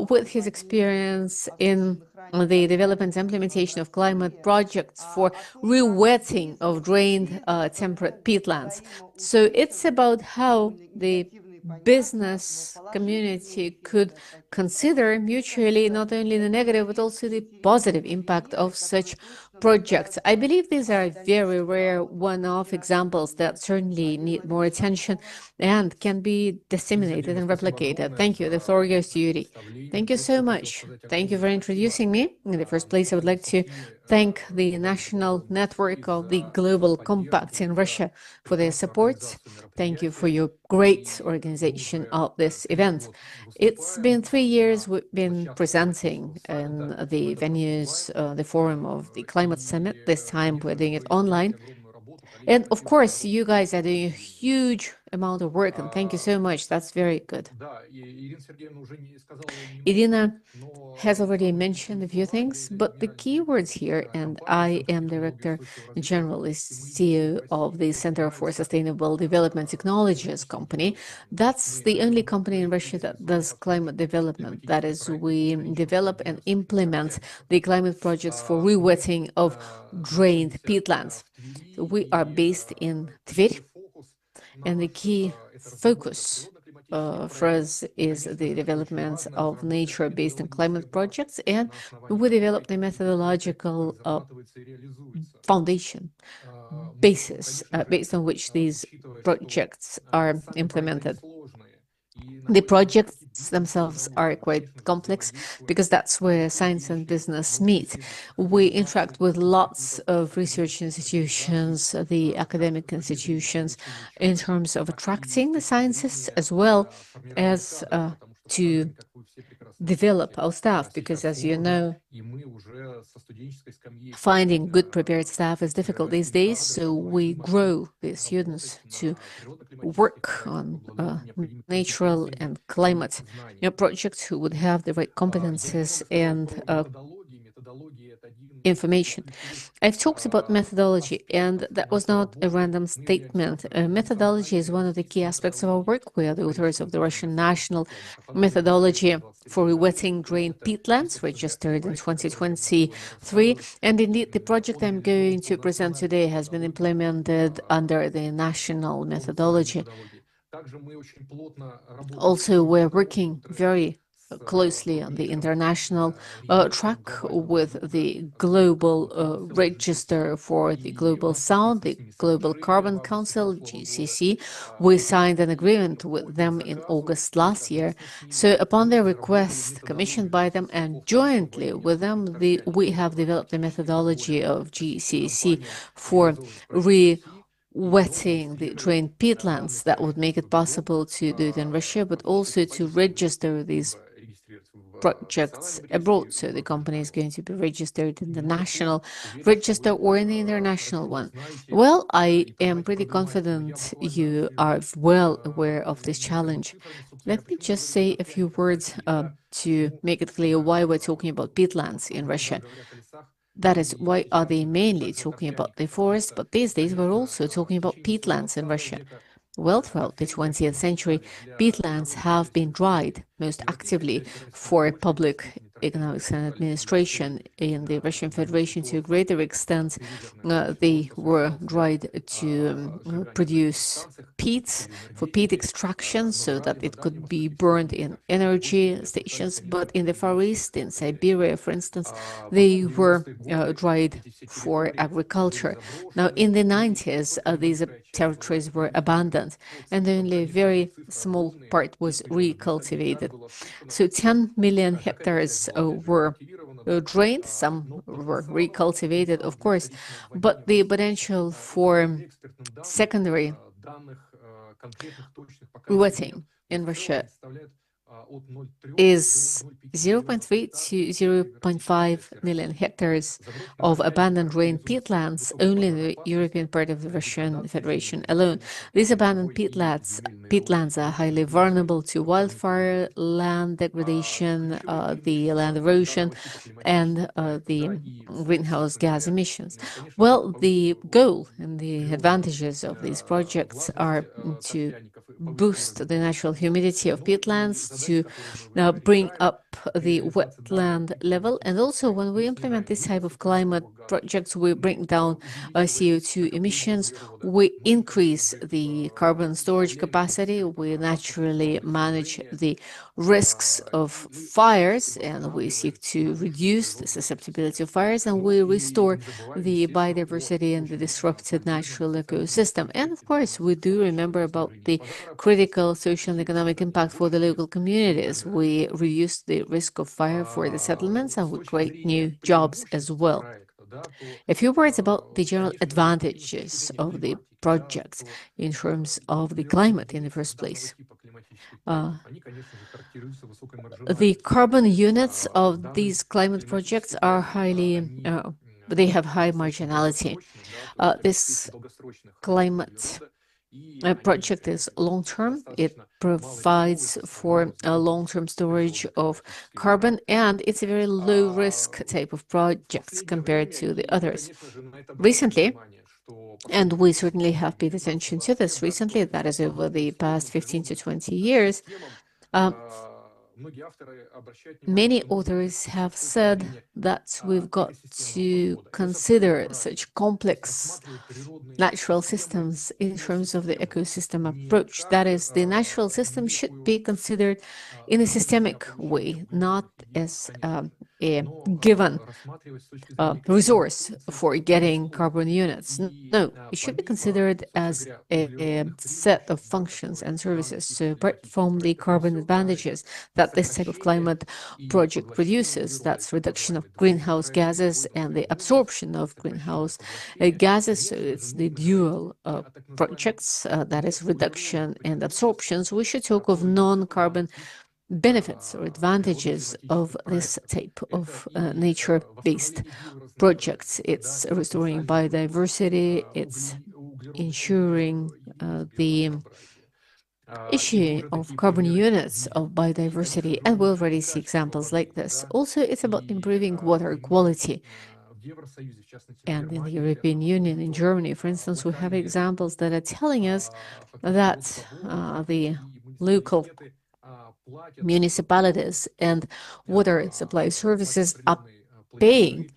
with his experience in the development and implementation of climate projects for re-wetting of drained temperate peatlands. So it's about how the business community could consider mutually not only the negative but also the positive impact of such projects. I believe these are very rare one-off examples that certainly need more attention and can be disseminated and replicated. Thank you. The floor goes to Yuri. Thank you so much. Thank you for introducing me. In the first place, I would like to thank the national network of the Global Compact in Russia for their support. Thank you for your great organization of this event. It's been 3 years we've been presenting in the venues, the forum of the Climate Summit. This time we're doing it online. And of course, you guys are doing a huge amount of work, and thank you so much. That's very good. Irina has already mentioned a few things, but the key words here, and I am Director General, is CEO of the Center for Sustainable Development Technologies company. That's the only company in Russia that does climate development. That is, we develop and implement the climate projects for rewetting of drained peatlands. So we are based in Tver, and the key focus for us is the development of nature-based and climate projects, and we develop the methodological foundation basis based on which these projects are implemented. The projects themselves are quite complex because that's where science and business meet. We interact with lots of research institutions, the academic institutions, in terms of attracting the scientists as well as to develop our staff, because as you know, finding good prepared staff is difficult these days, so we grow the students to work on natural and climate projects who would have the right competences and information. I've talked about methodology, and that was not a random statement. Methodology is one of the key aspects of our work. We are the authors of the Russian National Methodology for Rewetting Drained Peatlands, registered in 2023. And indeed, the project I'm going to present today has been implemented under the national methodology. Also, we're working very closely on the international track with the global register for the global sound, the Global Carbon Council, GCC. We signed an agreement with them in August last year. So upon their request, commissioned by them and jointly with them, we have developed the methodology of GCC for wetting the drained peatlands that would make it possible to do it in Russia, but also to register these projects abroad. So the company is going to be registered in the national register or in the international one. Well, I am pretty confident you are well aware of this challenge. Let me just say a few words to make it clear why we're talking about peatlands in Russia. That is, why are they mainly talking about the forest, but these days we're also talking about peatlands in Russia. Well, throughout the 20th century, peatlands have been dried most actively for public economics and administration in the Russian Federation. To a greater extent, they were dried to produce peat, for peat extraction, so that it could be burned in energy stations. But in the Far East, in Siberia, for instance, they were dried for agriculture. Now, in the 90s, these territories were abandoned, and only a very small part was recultivated. So 10 million hectares were drained, some were recultivated, of course, but the potential for secondary rewetting in Russia is 0.3 to 0.5 million hectares of abandoned drained peatlands only in the European part of the Russian Federation alone. These abandoned peatlands are highly vulnerable to wildfire, land degradation, the land erosion, and the greenhouse gas emissions. Well, the goal and the advantages of these projects are to boost the natural humidity of peatlands, to bring up the wetland level. And also, when we implement this type of climate projects, we bring down CO2 emissions, we increase the carbon storage capacity, we naturally manage the risks of fires, and we seek to reduce the susceptibility of fires, and we restore the biodiversity and the disrupted natural ecosystem. And of course, we do remember about the critical social and economic impact for the local communities. We reduce the risk of fire for the settlements, and we create new jobs as well. A few words about the general advantages of the projects in terms of the climate in the first place. The carbon units of these climate projects are they have high marginality. This climate project is long-term. It provides for a long-term storage of carbon, and it's a very low-risk type of projects compared to the others. Recently, and we certainly have paid attention to this recently, that is over the past 15 to 20 years, many authors have said that we've got to consider such complex natural systems in terms of the ecosystem approach. That is, the natural system should be considered in a systemic way, not as a given resource for getting carbon units. No, it should be considered as a set of functions and services. So apart from the carbon advantages that this type of climate project produces, that's reduction of greenhouse gases and the absorption of greenhouse gases. So it's the dual projects, that is reduction and absorptions. We should talk of non-carbon benefits or advantages of this type of nature-based projects. It's restoring biodiversity, it's ensuring the issue of carbon units of biodiversity, and we already see examples like this. Also, it's about improving water quality. And in the European Union, in Germany, for instance, we have examples that are telling us that the local municipalities and water supply services are paying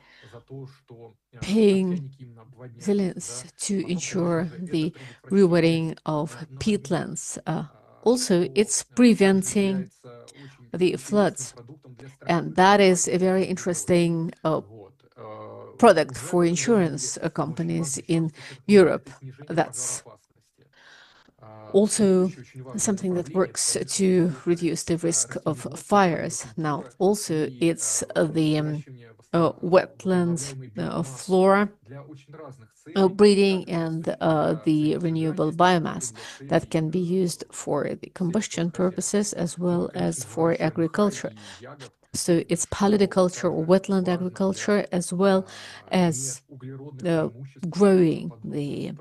resilience to ensure the rewetting of peatlands. Also, it's preventing the floods, and that is a very interesting product for insurance companies in Europe. That's also something that works to reduce the risk of fires. Now, also, it's the wetland flora breeding and the renewable biomass that can be used for the combustion purposes as well as for agriculture. So it's paludiculture or wetland agriculture, as well as growing the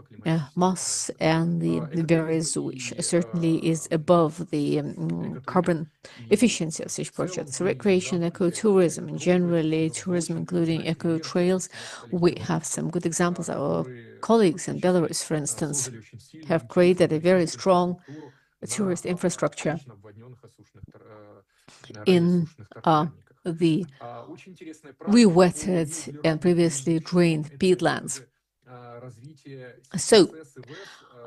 moss and the berries, which certainly is above the carbon efficiency of such projects. Recreation, ecotourism, and generally tourism, including eco trails. We have some good examples. Our colleagues in Belarus, for instance, have created a very strong tourist infrastructure in the re-wetted and previously drained peatlands. So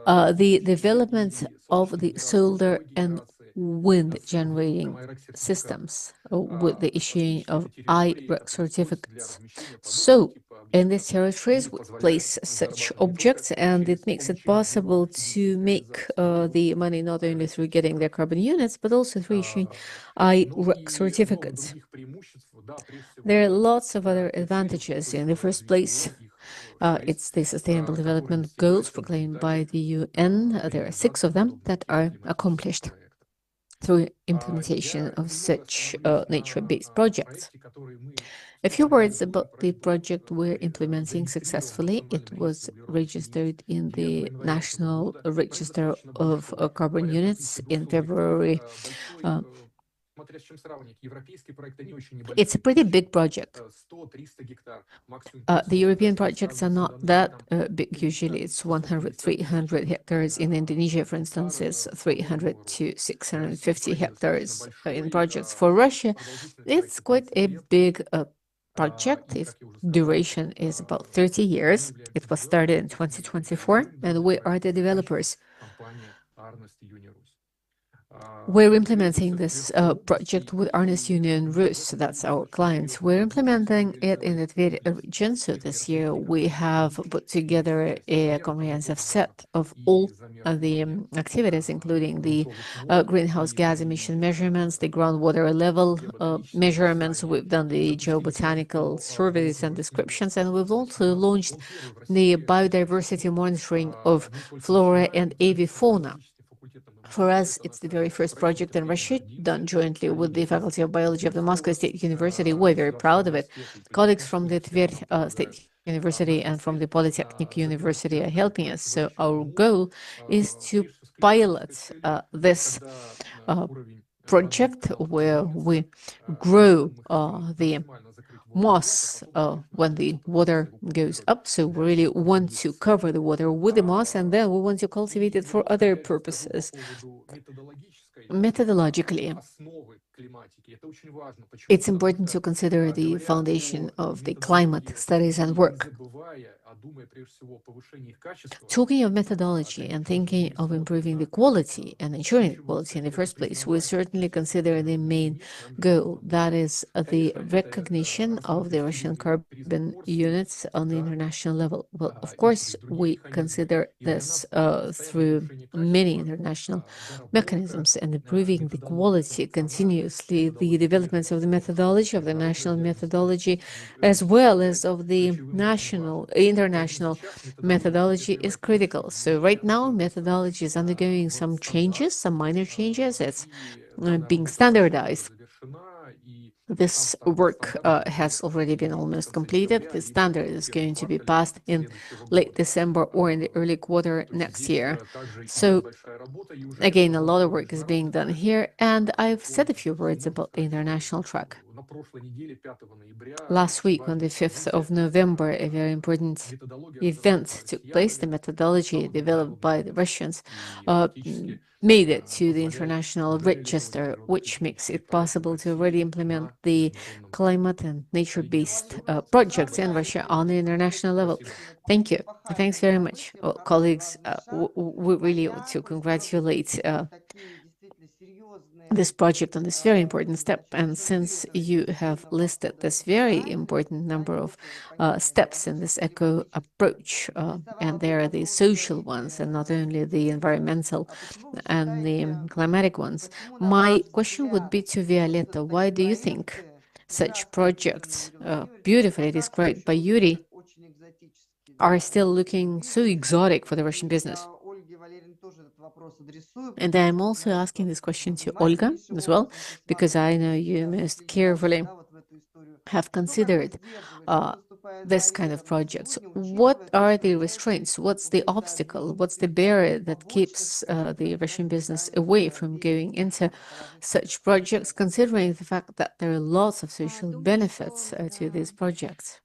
the development of the solar and wind generating systems with the issuing of I-REC certificates. So in these territories, we place such objects, and it makes it possible to make the money not only through getting their carbon units, but also through issuing I-REC certificates. There are lots of other advantages. In the first place, it's the Sustainable Development Goals proclaimed by the UN. There are 6 of them that are accomplished through implementation of such nature-based projects. A few words about the project we're implementing successfully. It was registered in the National Register of Carbon Units in February. It's a pretty big project. The European projects are not that big. Usually it's 100, 300 hectares. In Indonesia, for instance, it's 300 to 650 hectares in projects. For Russia, it's quite a big project. Its duration is about 30 years. It was started in 2024, and we are the developers. We're implementing this project with Ernst Union Rus, that's our clients. We're implementing it in the Tver region. So this year we have put together a comprehensive set of all of the activities, including the greenhouse gas emission measurements, the groundwater level measurements. We've done the geobotanical surveys and descriptions, and we've also launched the biodiversity monitoring of flora and avifauna. For us, it's the very first project in Russia done jointly with the Faculty of Biology of the Moscow State University. We're very proud of it. Colleagues from the Tver State University and from the Polytechnic University are helping us. So our goal is to pilot this project where we grow the moss when the water goes up. So we really want to cover the water with the moss, and then we want to cultivate it for other purposes. Methodologically, it's important to consider the foundation of the climate studies and work. Talking of methodology and thinking of improving the quality and ensuring the quality in the first place, we certainly consider the main goal, that is the recognition of the Russian carbon units on the international level. Well, of course, we consider this through many international mechanisms, and improving the quality continuously, the developments of the methodology, of the national methodology, as well as of the international methodology is critical. So right now, methodology is undergoing some changes, some minor changes. It's being standardized. This work has already been almost completed. The standard is going to be passed in late December or in the early quarter next year. So again, a lot of work is being done here, and I've said a few words about the international track. Last week, on the 5th of November, a very important event took place. The methodology developed by the Russians made it to the international register, which makes it possible to already implement the climate and nature-based projects in Russia on the international level. Thank you. Thanks very much. Well, colleagues, we really want to congratulate this project on this very important step. And since you have listed this very important number of steps in this eco approach, and there are the social ones and not only the environmental and the climatic ones, my question would be to Violetta. Why do you think such projects, beautifully described by Yuri, are still looking so exotic for the Russian business? And I'm also asking this question to Olga as well, because I know you most carefully have considered this kind of projects. What are the restraints? What's the obstacle? What's the barrier that keeps the Russian business away from going into such projects, considering the fact that there are lots of social benefits to these projects?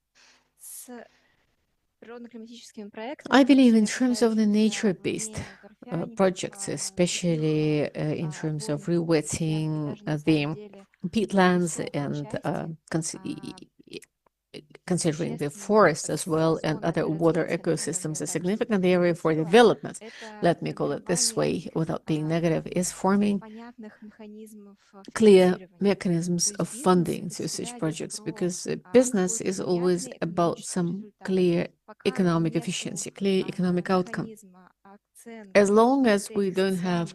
I believe in terms of the nature-based projects, especially in terms of rewetting the peatlands and considering the forests as well and other water ecosystems, a significant area for development, let me call it this way without being negative, is forming clear mechanisms of funding to such projects, because business is always about some clear economic efficiency, clear economic outcome. As long as we don't have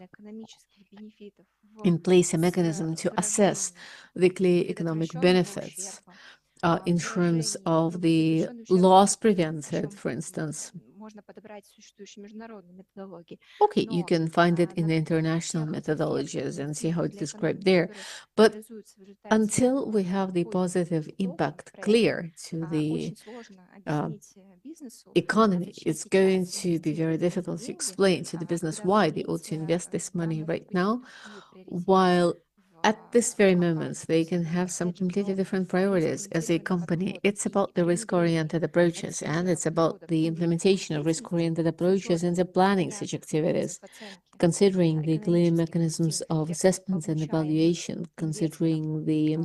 in place a mechanism to assess the clear economic benefits in terms of the loss prevented, for instance. Okay, you can find it in the international methodologies and see how it's described there. But until we have the positive impact clear to the economy, it's going to be very difficult to explain to the business why they ought to invest this money right now, while at this very moment, they can have some completely different priorities as a company. It's about the risk-oriented approaches, and it's about the implementation of risk-oriented approaches in the planning such activities, considering the clear mechanisms of assessment and evaluation, considering the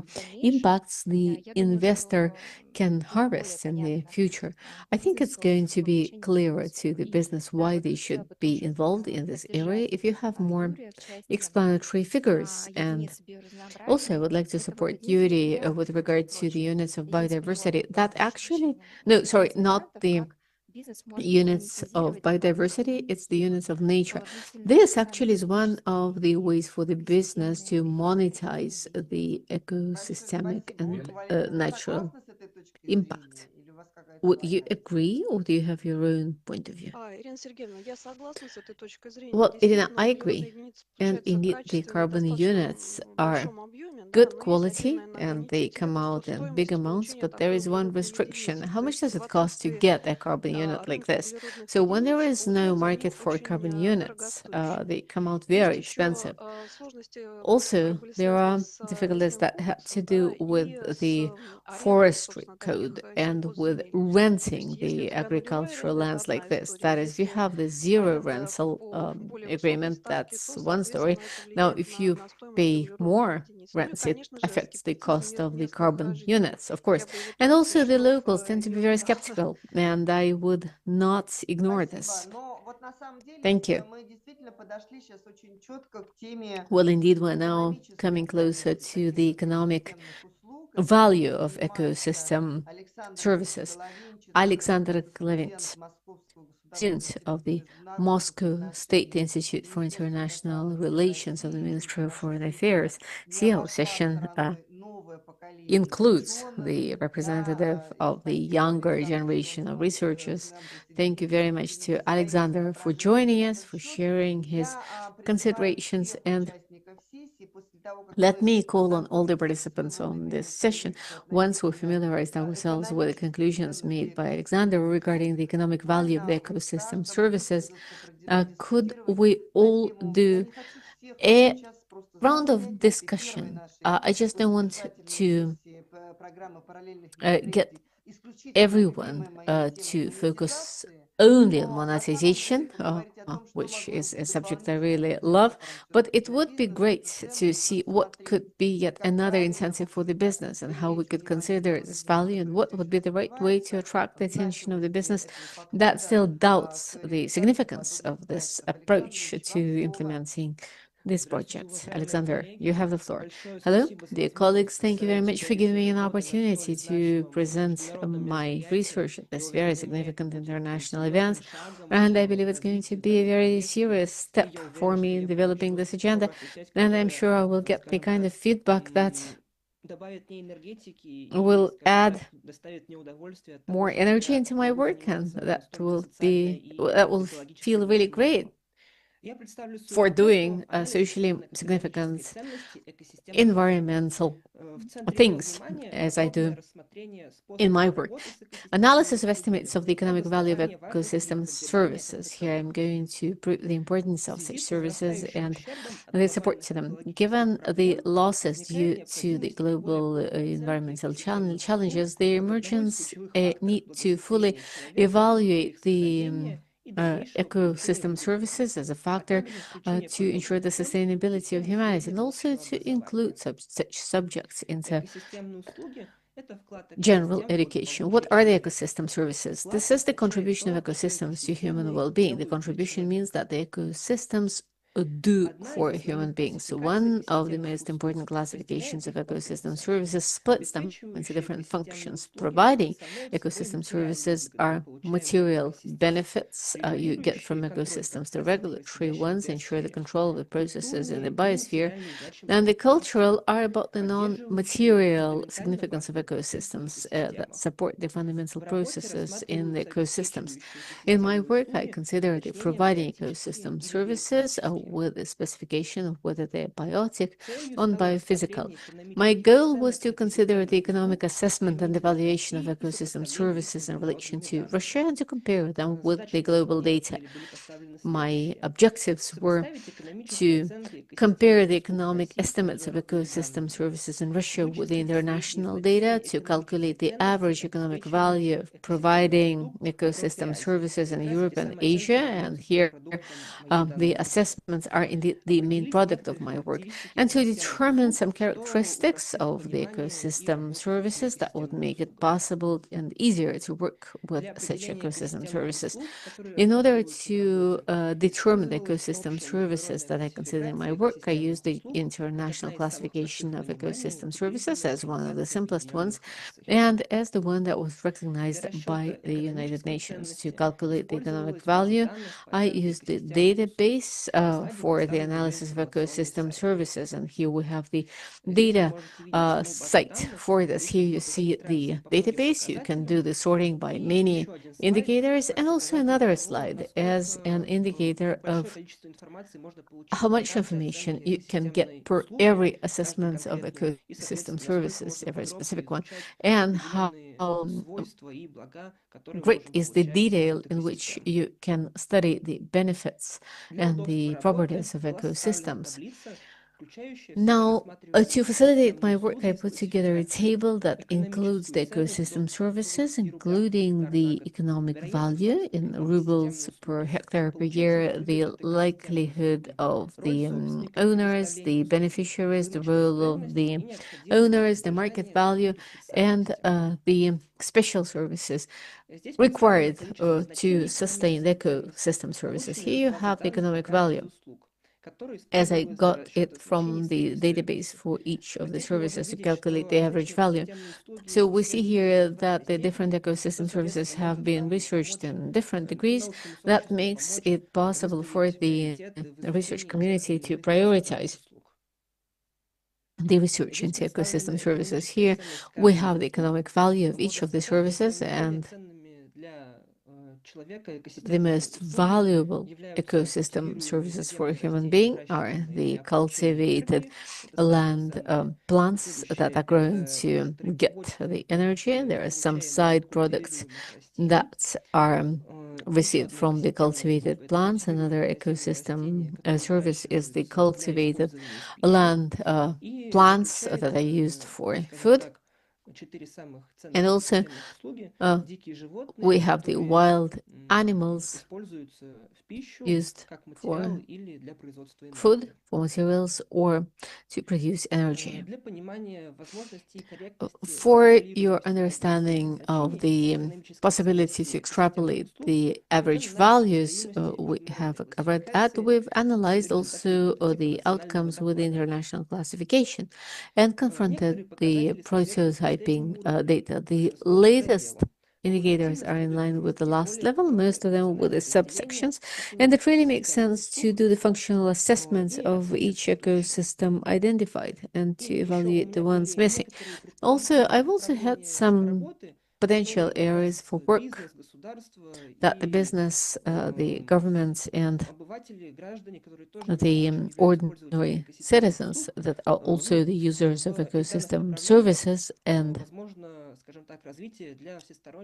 impacts the investor can harvest in the future. I think it's going to be clearer to the business why they should be involved in this area if you have more explanatory figures. And also, I would like to support Yuri with regard to the units of biodiversity. That actually, no, sorry, not the units of biodiversity, it's the units of nature. This actually is one of the ways for the business to monetize the ecosystemic and natural impact. Would you agree, or do you have your own point of view? Well, Irina, I agree. And indeed, the carbon units are good quality and they come out in big amounts, but there is one restriction. How much does it cost to get a carbon unit like this? So when there is no market for carbon units, they come out very expensive. Also, there are difficulties that have to do with the forestry code and with renting the agricultural lands like this. That is, you have the zero rental agreement, that's one story. Now, if you pay more rents, it affects the cost of the carbon units, of course. And also the locals tend to be very skeptical, and I would not ignore this. Thank you. Well, indeed, we're now coming closer to the economic value of ecosystem services. Alexander Klavint, student of the Moscow State Institute for International Relations of the Ministry of Foreign Affairs. See, our session includes the representative of the younger generation of researchers. Thank you very much to Alexander for joining us, for sharing his considerations, and let me call on all the participants on this session. Once we familiarized ourselves with the conclusions made by Alexander regarding the economic value of the ecosystem services, could we all do a round of discussion? I just don't want to get everyone to focus only on monetization, which is a subject I really love, but it would be great to see what could be yet another incentive for the business and how we could consider this value and what would be the right way to attract the attention of the business that still doubts the significance of this approach to implementing this project. Alexander, you have the floor. Hello, dear colleagues. Thank you very much for giving me an opportunity to present my research at this very significant international event. And I believe it's going to be a very serious step for me in developing this agenda. And I'm sure I will get the kind of feedback that will add more energy into my work, and that will feel really great for doing socially significant environmental things, as I do in my work. Analysis of estimates of the economic value of ecosystem services. Here I'm going to prove the importance of such services and the support to them. Given the losses due to the global environmental challenges, the emergence need to fully evaluate the ecosystem services as a factor to ensure the sustainability of humanity, and also to include such subjects into general education. What are the ecosystem services? This is the contribution of ecosystems to human well-being. The contribution means that the ecosystems do for human beings. So one of the most important classifications of ecosystem services splits them into different functions. Providing ecosystem services are material benefits you get from ecosystems. The regulatory ones ensure the control of the processes in the biosphere, and the cultural are about the non-material significance of ecosystems that support the fundamental processes in the ecosystems. In my work, I consider the providing ecosystem services with the specification of whether they're biotic or biophysical. My goal was to consider the economic assessment and evaluation of ecosystem services in relation to Russia and to compare them with the global data. My objectives were to compare the economic estimates of ecosystem services in Russia with the international data, to calculate the average economic value of providing ecosystem services in Europe and Asia. And here, the assessments are indeed the main product of my work, and to determine some characteristics of the ecosystem services that would make it possible and easier to work with such ecosystem services. In order to determine the ecosystem services that I consider in my work, I use the International Classification of Ecosystem Services as one of the simplest ones, and as the one that was recognized by the United Nations. To calculate the economic value, I used the database for the analysis of ecosystem services, and here we have the data site for this. Here you see the database. You can do the sorting by many indicators, and also another slide as an indicator of how much information you can get per every assessment of ecosystem services, every specific one, and how great is the detail in which you can study the benefits and the properties of ecosystems. Now, to facilitate my work, I put together a table that includes the ecosystem services, including the economic value in rubles per hectare per year, the likelihood of the owners, the beneficiaries, the role of the owners, the market value, and the special services required to sustain the ecosystem services. Here you have the economic value, as I got it from the database for each of the services to calculate the average value. So we see here that the different ecosystem services have been researched in different degrees. That makes it possible for the research community to prioritize the research into ecosystem services. Here we have the economic value of each of the services, and the most valuable ecosystem services for a human being are the cultivated land plants that are grown to get the energy. There are some side products that are received from the cultivated plants. Another ecosystem service is the cultivated land plants that are used for food. And also, we have the wild animals used for food, for materials, or to produce energy. For your understanding of the possibility to extrapolate the average values we have covered that, we've analyzed also the outcomes with the international classification and confronted the prototyping data. The latest indicators are in line with the last level, most of them with the subsections, and it really makes sense to do the functional assessments of each ecosystem identified and to evaluate the ones missing. Also, I've also had some potential areas for work that the business, the governments, and the ordinary citizens that are also the users of ecosystem services, and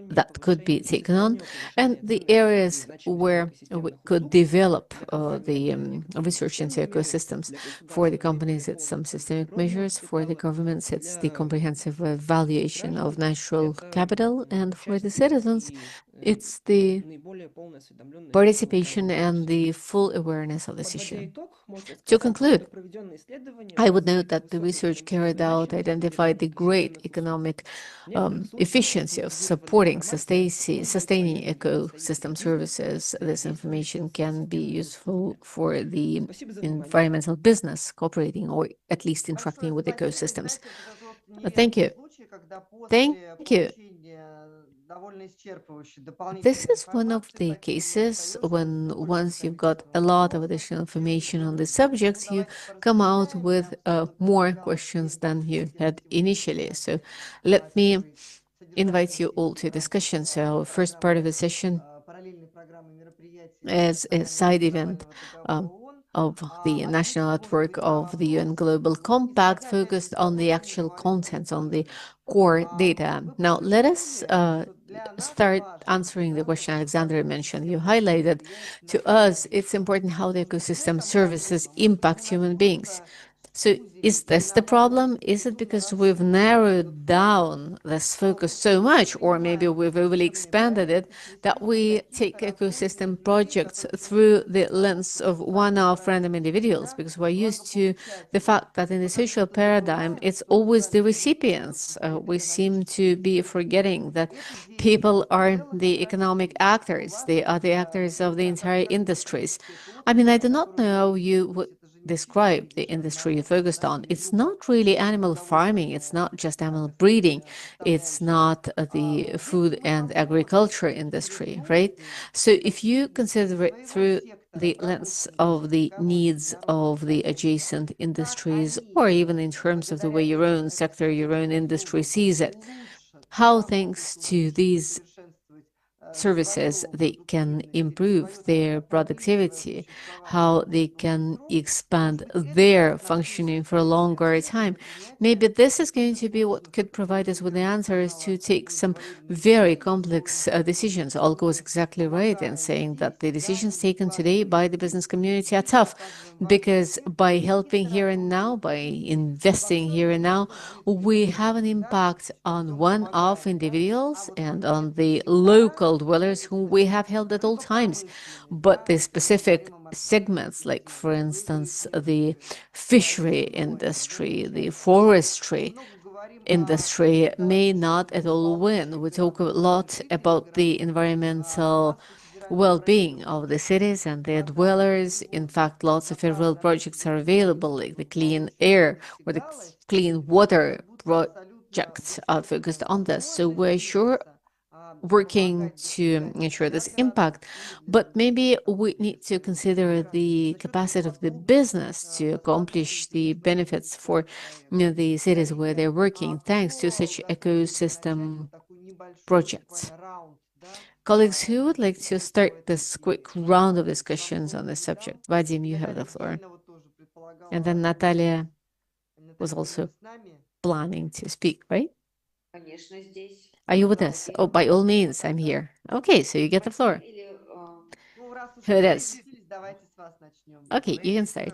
that could be taken on, and the areas where we could develop the research into ecosystems. For the companies, it's some systemic measures. For the governments, it's the comprehensive evaluation of natural capital. And for the citizens, it's the participation and the full awareness of this issue. To conclude, I would note that the research carried out identified the great economic efficiency of supporting sustaining ecosystem services. This information can be useful for the environmental business cooperating or at least interacting with ecosystems. Thank you. Thank you. This is one of the cases when once you've got a lot of additional information on the subject, you come out with more questions than you had initially. So let me invite you all to discussion. So first part of the session as a side event of the national network of the UN Global Compact focused on the actual contents, on the core data. Now, let us start answering the question Alexandra mentioned. You highlighted to us it's important how the ecosystem services impact human beings. So is this the problem? Is it because we've narrowed down this focus so much, or maybe we've overly expanded it, that we take ecosystem projects through the lens of one-off random individuals? Because we're used to the fact that in the social paradigm, it's always the recipients. We seem to be forgetting that people are the economic actors. They are the actors of the entire industries. I mean, I do not know how you would describe the industry you focused on. It's not really animal farming. It's not just animal breeding. It's not the food and agriculture industry, right? So if you consider it through the lens of the needs of the adjacent industries, or even in terms of the way your own sector, your own industry sees it, how thanks to these services they can improve their productivity, how they can expand their functioning for a longer time. Maybe this is going to be what could provide us with the answers to take some very complex decisions. All goes exactly right in saying that the decisions taken today by the business community are tough, because by helping here and now, by investing here and now, we have an impact on one-off individuals and on the local dwellers whom we have helped at all times. But the specific segments, like for instance, the fishery industry, the forestry industry, may not at all win. We talk a lot about the environmental well-being of the cities and their dwellers. In fact, lots of federal projects are available, like the clean air or the clean water projects are focused on this. So we're sure working to ensure this impact, but maybe we need to consider the capacity of the business to accomplish the benefits for the cities where they're working, thanks to such ecosystem projects. Colleagues, who would like to start this quick round of discussions on this subject? Vadim, you have the floor. And then Natalia was also planning to speak, right? Are you with us? Oh, by all means, I'm here. Okay, so you get the floor. Who it is? Okay, you can start.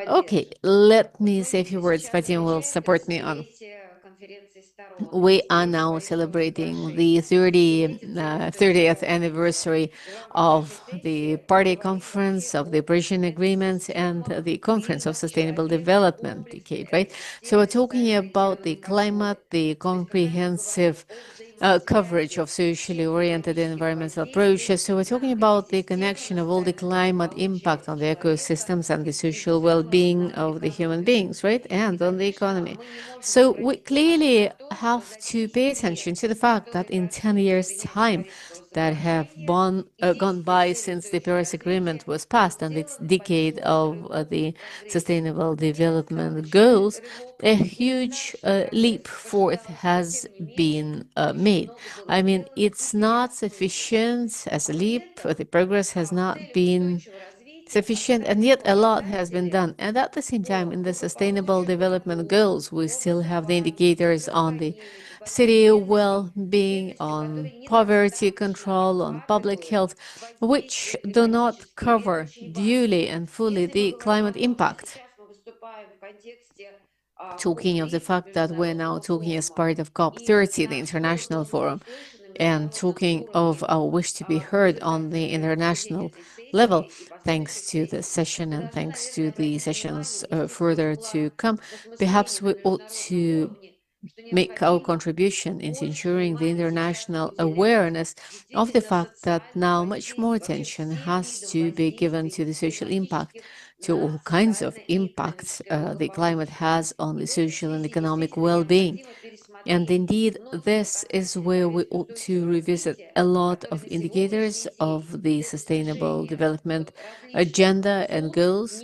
Okay, let me say a few words. Vadim will support me on. We are now celebrating the 30th anniversary of the Party Conference, of the Parisian Agreement, and the Conference of Sustainable Development decade, right? So we're talking about the climate, the comprehensive coverage of socially oriented environmental approaches. So we're talking about the connection of all the climate impact on the ecosystems and the social well-being of the human beings, right? And on the economy. So we clearly have to pay attention to the fact that in 10 years' time that have gone by since the Paris Agreement was passed and its decade of the Sustainable Development Goals, a huge leap forth has been made. I mean, it's not sufficient as a leap. The progress has not been sufficient, and yet a lot has been done. And at the same time, in the Sustainable Development Goals, we still have the indicators on the city well-being, on poverty control, on public health, which do not cover duly and fully the climate impact. Talking of the fact that we're now talking as part of COP30, the international forum, and talking of our wish to be heard on the international level, thanks to this session and thanks to the sessions further to come, perhaps we ought to make our contribution in ensuring the international awareness of the fact that now much more attention has to be given to the social impact, to all kinds of impacts the climate has on the social and economic well-being. And indeed, this is where we ought to revisit a lot of indicators of the Sustainable Development Agenda and goals,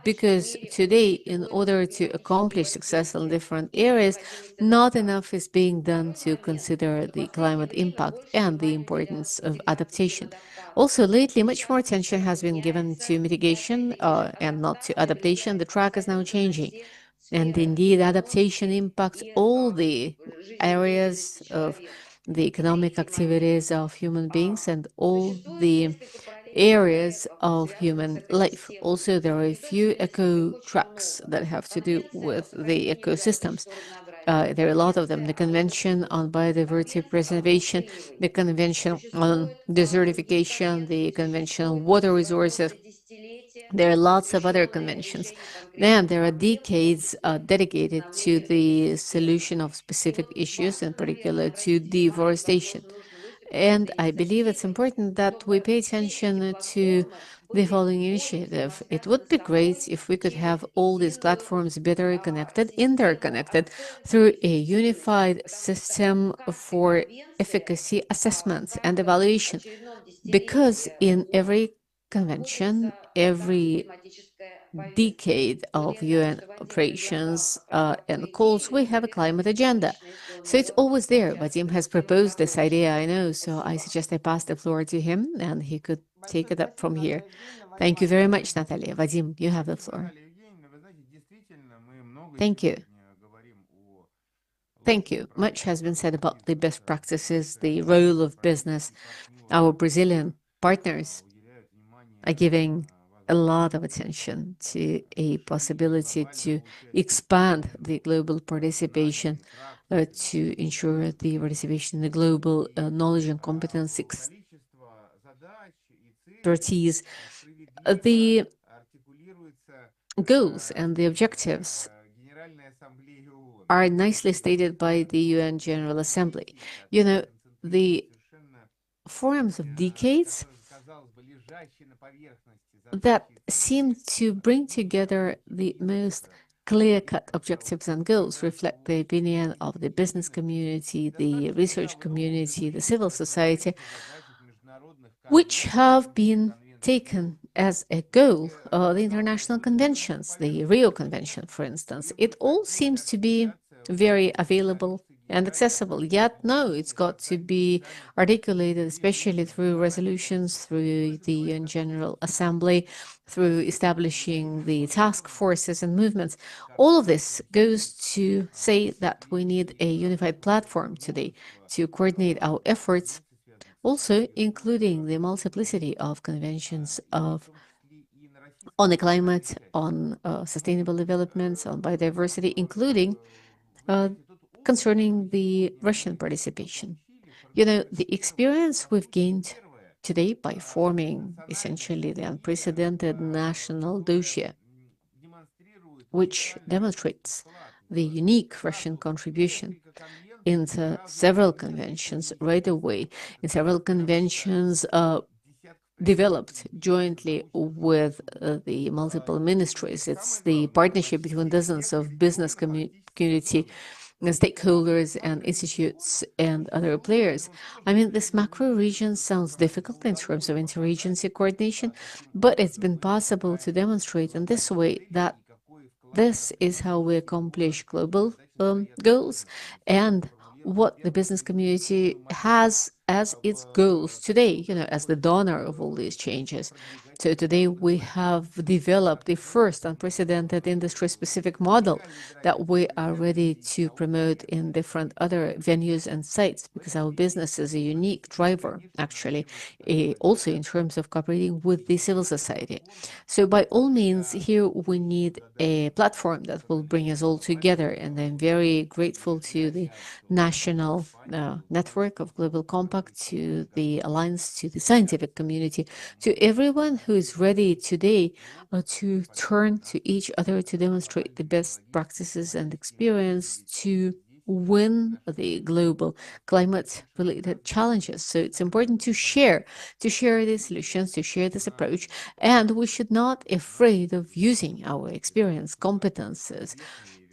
because today, in order to accomplish success in different areas, not enough is being done to consider the climate impact and the importance of adaptation. Also, lately, much more attention has been given to mitigation and not to adaptation. The track is now changing. And indeed, adaptation impacts all the areas of the economic activities of human beings and all the areas of human life. Also, there are a few eco tracks that have to do with the ecosystems. There are a lot of them. The Convention on Biodiversity Preservation, the Convention on Desertification, the Convention on Water Resources. There are lots of other conventions, and there are decades dedicated to the solution of specific issues, in particular to deforestation. And I believe it's important that we pay attention to the following initiative. It would be great if we could have all these platforms better connected, interconnected, through a unified system for efficacy assessments and evaluation. Because in every convention, every decade of UN operations and calls, we have a climate agenda. So it's always there. Vadim has proposed this idea, I know, so I suggest I pass the floor to him and he could take it up from here. Thank you very much, Natalia. Vadim, you have the floor. Thank you. Thank you. Much has been said about the best practices, the role of business. Our Brazilian partners are giving a lot of attention to a possibility to expand the global participation to ensure the participation in the global knowledge and competence expertise. The goals and the objectives are nicely stated by the UN General Assembly. You know, the forums of decades that seem to bring together the most clear-cut objectives and goals reflect the opinion of the business community, the research community, the civil society, which have been taken as a goal, the international conventions, the Rio Convention, for instance. It all seems to be very available and accessible, yet no, it's got to be articulated, especially through resolutions, through the UN General Assembly, through establishing the task forces and movements. All of this goes to say that we need a unified platform today to coordinate our efforts, also including the multiplicity of conventions on the climate, on sustainable developments, on biodiversity, including concerning the Russian participation. You know, the experience we've gained today by forming essentially the unprecedented national dossier, which demonstrates the unique Russian contribution into several conventions right away, in several conventions developed jointly with the multiple ministries. It's the partnership between dozens of business community stakeholders and institutes and other players. I mean, this macro region sounds difficult in terms of interagency coordination, but it's been possible to demonstrate in this way that this is how we accomplish global goals and what the business community has as its goals today, you know, as the donor of all these changes. So today we have developed the first unprecedented industry-specific model that we are ready to promote in different other venues and sites, because our business is a unique driver, actually, also in terms of cooperating with the civil society. So by all means, here we need a platform that will bring us all together, and I'm very grateful to the National Network of Global Compact, to the Alliance, to the scientific community, to everyone who is ready today to turn to each other to demonstrate the best practices and experience to win the global climate-related challenges. So it's important to share these solutions, to share this approach, and we should not be afraid of using our experience, competences,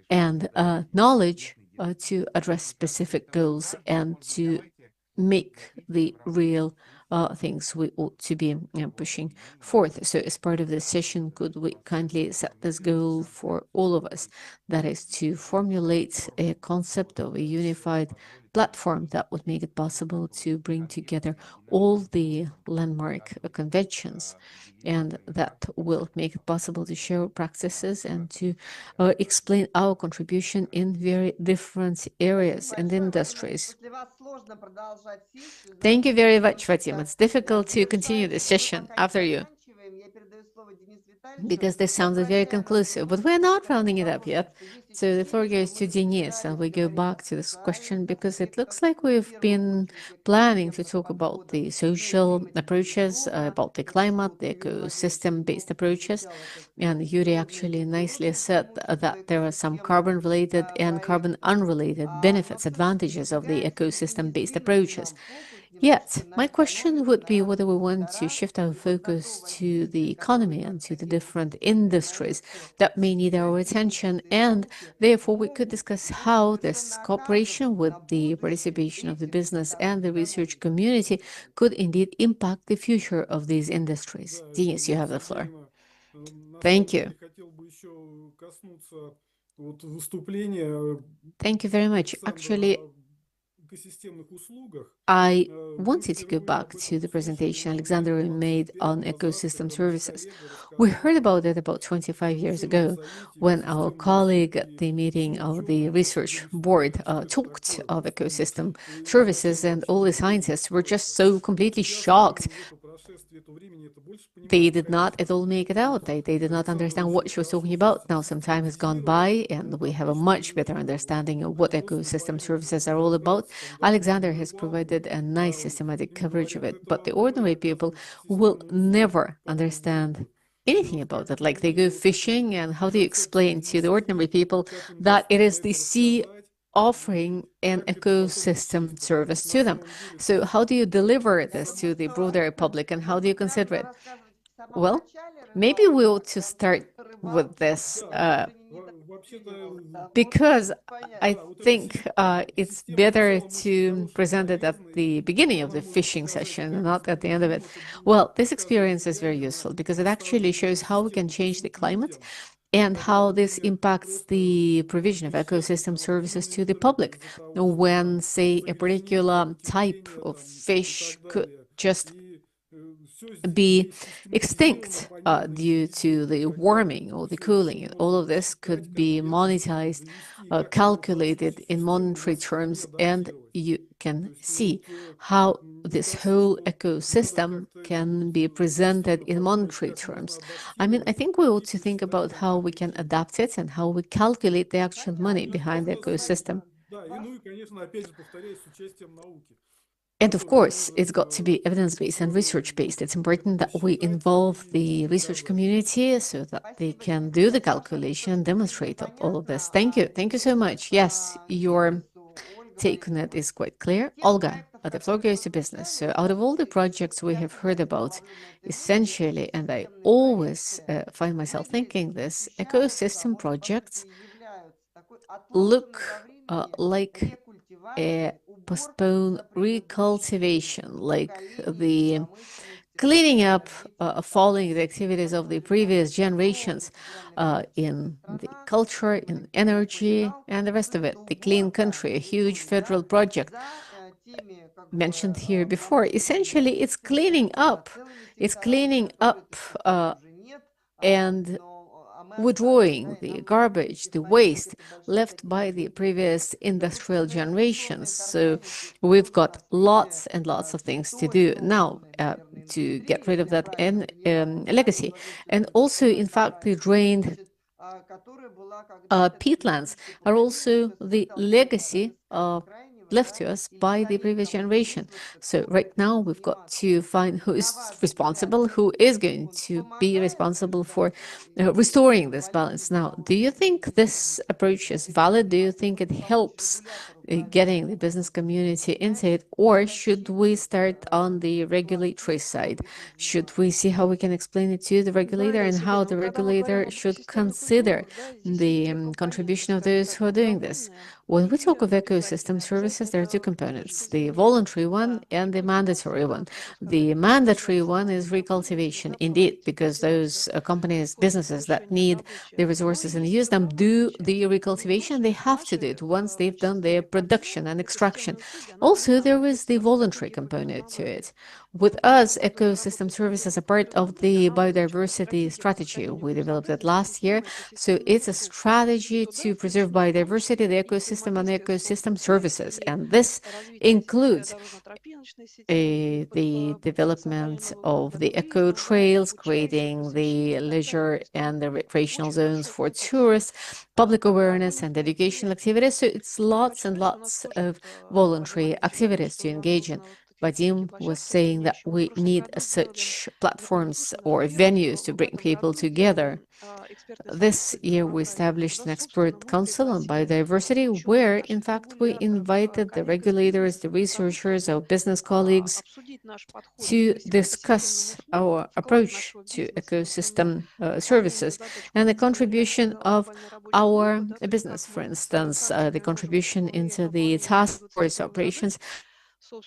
and knowledge to address specific goals and to make the real things we ought to be pushing forth. So as part of this session, could we kindly set this goal for all of us? That is to formulate a concept of a unified platform that would make it possible to bring together all the landmark conventions, and that will make it possible to share practices and to explain our contribution in very different areas and industries. Thank you very much, Vadim. It's difficult to continue the session after you, because this sounded very conclusive, but we're not rounding it up yet. So the floor goes to Denis, and we go back to this question because it looks like we've been planning to talk about the social approaches, about the climate, the ecosystem-based approaches. And Yuri actually nicely said that there are some carbon-related and carbon-unrelated benefits, advantages of the ecosystem-based approaches. Yet, my question would be whether we want to shift our focus to the economy and to the different industries that may need our attention, and therefore we could discuss how this cooperation with the participation of the business and the research community could indeed impact the future of these industries. Denis, you have the floor. Thank you. Thank you very much. Actually, I wanted to go back to the presentation Alexander made on ecosystem services. We heard about it about 25 years ago when our colleague at the meeting of the research board talked of ecosystem services, and all the scientists were just so completely shocked. They did not at all make it out. They did not understand what she was talking about. Now some time has gone by and we have a much better understanding of what ecosystem services are all about. Alexander has provided a nice systematic coverage of it, but the ordinary people will never understand anything about it. Like they go fishing, and how do you explain to the ordinary people that it is the sea offering an ecosystem service to them? So how do you deliver this to the broader public, and how do you consider it? Well, maybe we ought to start with this because I think it's better to present it at the beginning of the fishing session, not at the end of it. Well, this experience is very useful because it actually shows how we can change the climate and how this impacts the provision of ecosystem services to the public. When, say, a particular type of fish could just be extinct due to the warming or the cooling. All of this could be monetized, calculated in monetary terms, and you can see how this whole ecosystem can be presented in monetary terms. I mean, I think we ought to think about how we can adapt it and how we calculate the actual money behind the ecosystem. And of course, it's got to be evidence-based and research-based. It's important that we involve the research community so that they can do the calculation and demonstrate all of this. Thank you. Thank you so much. Yes, your take on it is quite clear. Olga, the floor goes to business. So out of all the projects we have heard about, essentially, and I always find myself thinking this, ecosystem projects look like a postponed recultivation, like the cleaning up, following the activities of the previous generations in the culture, in energy, and the rest of it. The Clean Country, a huge federal project mentioned here before. Essentially, it's cleaning up. It's cleaning up and withdrawing the garbage, the waste left by the previous industrial generations. So we've got lots and lots of things to do now to get rid of that legacy. And also, in fact, the drained peatlands are also the legacy left to us by the previous generation. So right now we've got to find who is responsible, who is going to be responsible for restoring this balance. Now, do you think this approach is valid? Do you think it helps getting the business community into it, or should we start on the regulatory side? Should we see how we can explain it to the regulator and how the regulator should consider the contribution of those who are doing this? When we talk of ecosystem services, there are two components, the voluntary one and the mandatory one. The mandatory one is recultivation, indeed, because those companies, businesses that need the resources and use them do the recultivation, they have to do it once they've done their production and extraction. Also, there is the voluntary component to it. With us, ecosystem services are part of the biodiversity strategy. We developed it last year. So it's a strategy to preserve biodiversity, the ecosystem, and ecosystem services. And this includes the development of the eco trails, creating the leisure and the recreational zones for tourists, public awareness and educational activities. So it's lots and lots of voluntary activities to engage in. Vadim was saying that we need such platforms or venues to bring people together. This year, we established an expert council on biodiversity, where, in fact, we invited the regulators, the researchers, our business colleagues to discuss our approach to ecosystem services and the contribution of our business. For instance, the contribution into the task force operations. For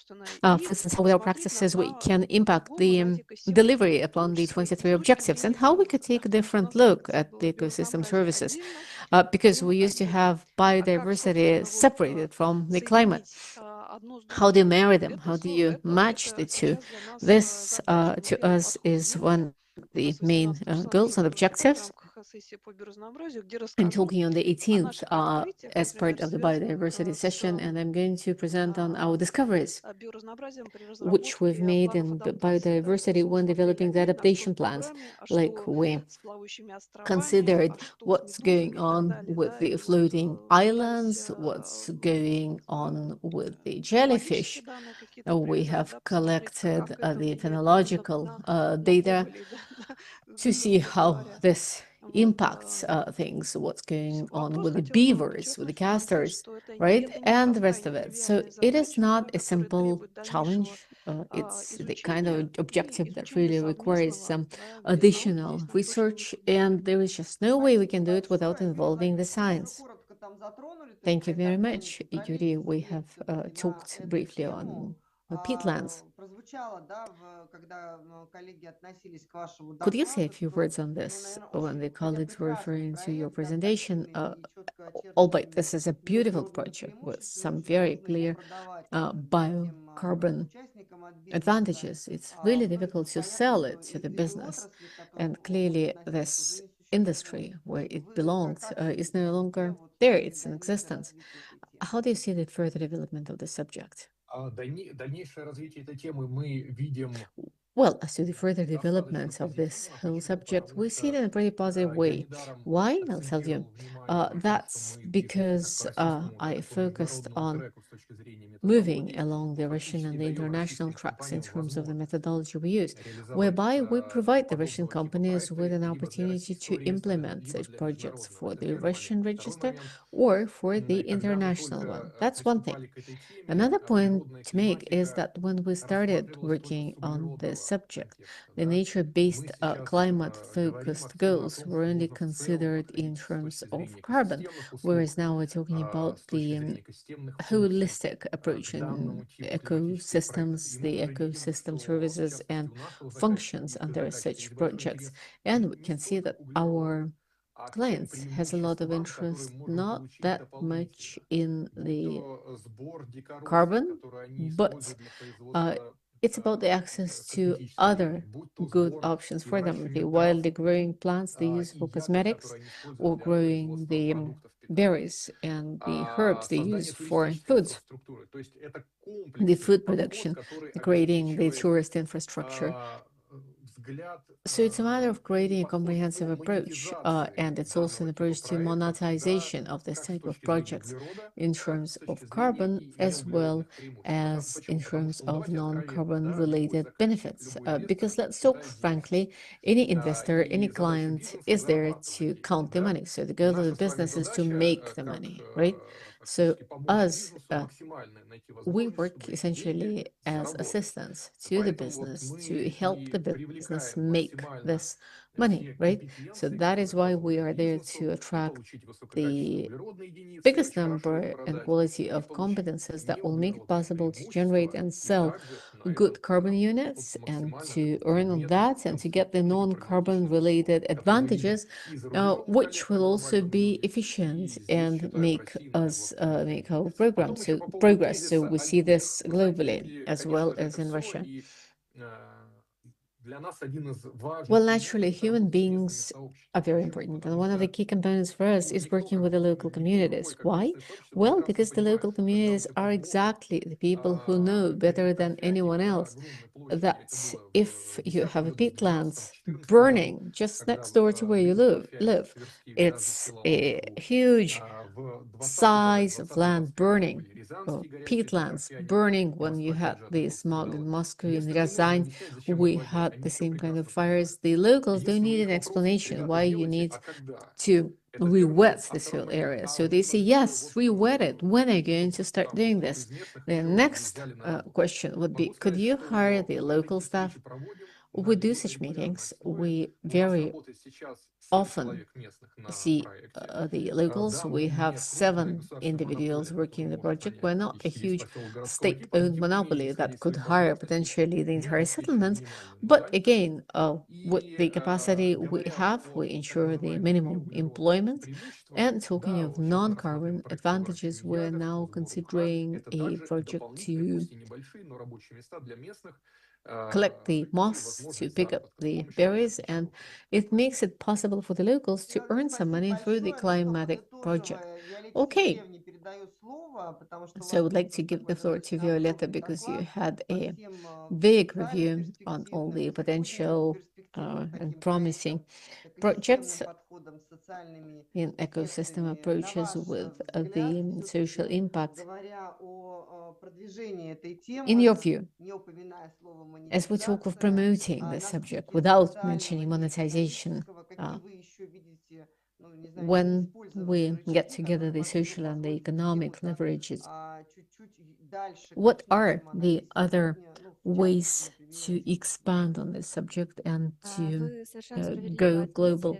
instance, how with our practices we can impact the delivery upon the 23 objectives, and how we could take a different look at the ecosystem services, because we used to have biodiversity separated from the climate. How do you marry them? How do you match the two? This, to us, is one of the main goals and objectives. I'm talking on the 18th as part of the biodiversity session, and I'm going to present on our discoveries, which we've made in biodiversity when developing the adaptation plans. Like, we considered what's going on with the floating islands, what's going on with the jellyfish. We have collected the phenological data to see how this impacts things, what's going on with the beavers, with the castors, right? And the rest of it. So it is not a simple challenge. It's the kind of objective that really requires some additional research, and there is just no way we can do it without involving the science. Thank you very much, Yuri. We have talked briefly on peatlands. Could you say a few words on this when the colleagues were referring to your presentation? Albeit this is a beautiful project with some very clear biocarbon advantages. It's really difficult to sell it to the business, and clearly this industry where it belonged is no longer there, it's in existence. How do you see the further development of the subject? Well, as to the further development of this whole subject, we see it in a pretty positive way. Why? I'll tell you. That's because I focused on moving along the Russian and the international tracks in terms of the methodology we use, whereby we provide the Russian companies with an opportunity to implement such projects for the Russian register or for the international one. That's one thing. Another point to make is that when we started working on this subject, the nature-based climate-focused goals were only considered in terms of carbon, whereas now we're talking about the holistic approach in ecosystems, the ecosystem services and functions under such projects. And we can see that our clients has a lot of interest, not that much in the carbon, but it's about the access to other good options for them. The wildly growing plants they use for cosmetics, or growing the berries and the herbs they use for foods, the food production, creating the tourist infrastructure. So it's a matter of creating a comprehensive approach, and it's also an approach to monetization of this type of projects in terms of carbon as well as in terms of non-carbon related benefits. Because let's talk frankly, any investor, any client is there to count the money. So the goal of the business is to make the money, right? So us, we work essentially as assistants to the business to help the business make this money, right? So that is why we are there to attract the biggest number and quality of competences that will make it possible to generate and sell good carbon units and to earn on that and to get the non-carbon related advantages, which will also be efficient and make us make our program progress. So we see this globally as well as in Russia. Well, naturally, human beings are very important. And one of the key components for us is working with the local communities. Why? Well, because the local communities are exactly the people who know better than anyone else that if you have a peatland burning just next door to where you live, it's a huge size of land burning, or peatlands burning. When you had the smog in Moscow, in Ryazan, we had the same kind of fires. The locals don't need an explanation why you need to re-wet the soil area. So they say, yes, re-wet it. When are you going to start doing this? The next question would be, could you hire the local staff? We do such meetings. We very often see the locals. We have 7 individuals working in the project. We're not a huge state-owned monopoly that could hire potentially the entire settlement. But again, with the capacity we have, we ensure the minimum employment. And talking of non-carbon advantages, we're now considering a project to collect the moss to pick up the berries, and it makes it possible for the locals to earn some money through the climatic project. Okay, so I would like to give the floor to Violeta because you had a big review on all the potential and promising projects in ecosystem approaches with the social impact. In your view, as we talk of promoting the subject without mentioning monetization, when we get together the social and the economic leverages, what are the other ways to expand on this subject and to go global?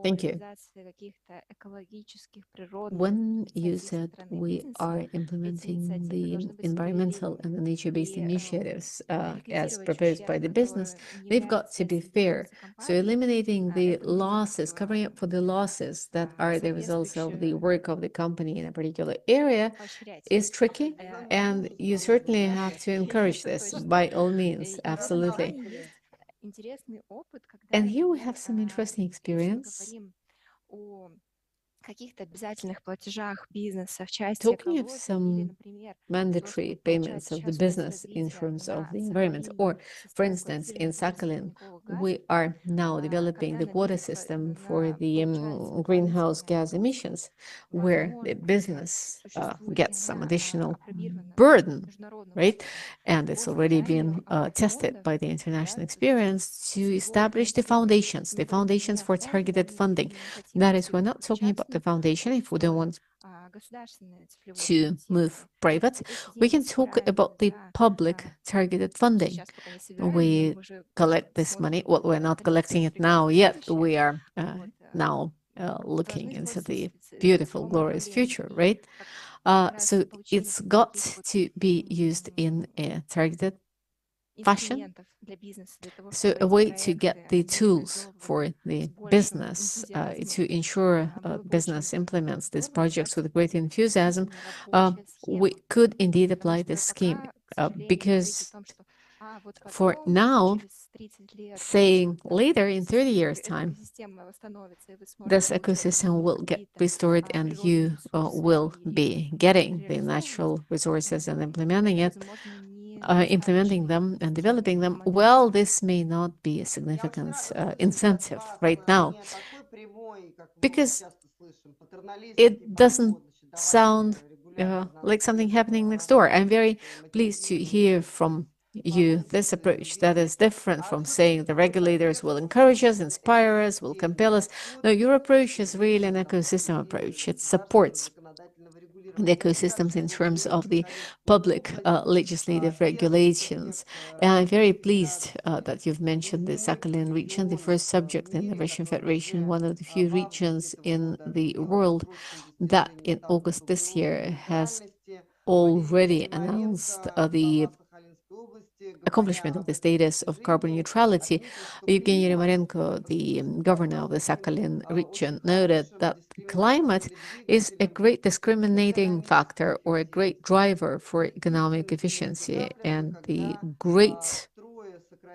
Thank you. When you said we are implementing the environmental and the nature-based initiatives as proposed by the business, they've got to be fair. So eliminating the losses, covering up for the losses that are the results of the work of the company in a particular area is tricky, and you certainly have to encourage this by all means, absolutely. And here we have some interesting experience. Talking of some mandatory payments of the business in terms of the environment, or for instance, in Sakhalin, we are now developing the quota system for the greenhouse gas emissions, where the business gets some additional burden, right? And it's already been tested by the international experience to establish the foundations for targeted funding. That is, we're not talking about the foundation if we don't want to move private. We can talk about the public targeted funding. We collect this money. Well, we're not collecting it now yet. We are now looking into the beautiful, glorious future, right? So it's got to be used in a targeted fashion. So a way to get the tools for the business to ensure business implements these projects with great enthusiasm, we could indeed apply this scheme because for now, saying later in 30 years' time, this ecosystem will get restored and you will be getting the natural resources and implementing them and developing them. Well, this may not be a significant incentive right now because it doesn't sound like something happening next door. I'm very pleased to hear from you this approach that is different from saying the regulators will encourage us, inspire us, will compel us. No, your approach is really an ecosystem approach. It supports the ecosystems in terms of the public legislative regulations. And I'm very pleased that you've mentioned the Sakhalin region, the first subject in the Russian Federation, one of the few regions in the world that in August this year has already announced the accomplishment of the status of carbon neutrality. Evgeny Rymorenko, the governor of the Sakhalin region, noted that climate is a great discriminating factor or a great driver for economic efficiency. And the great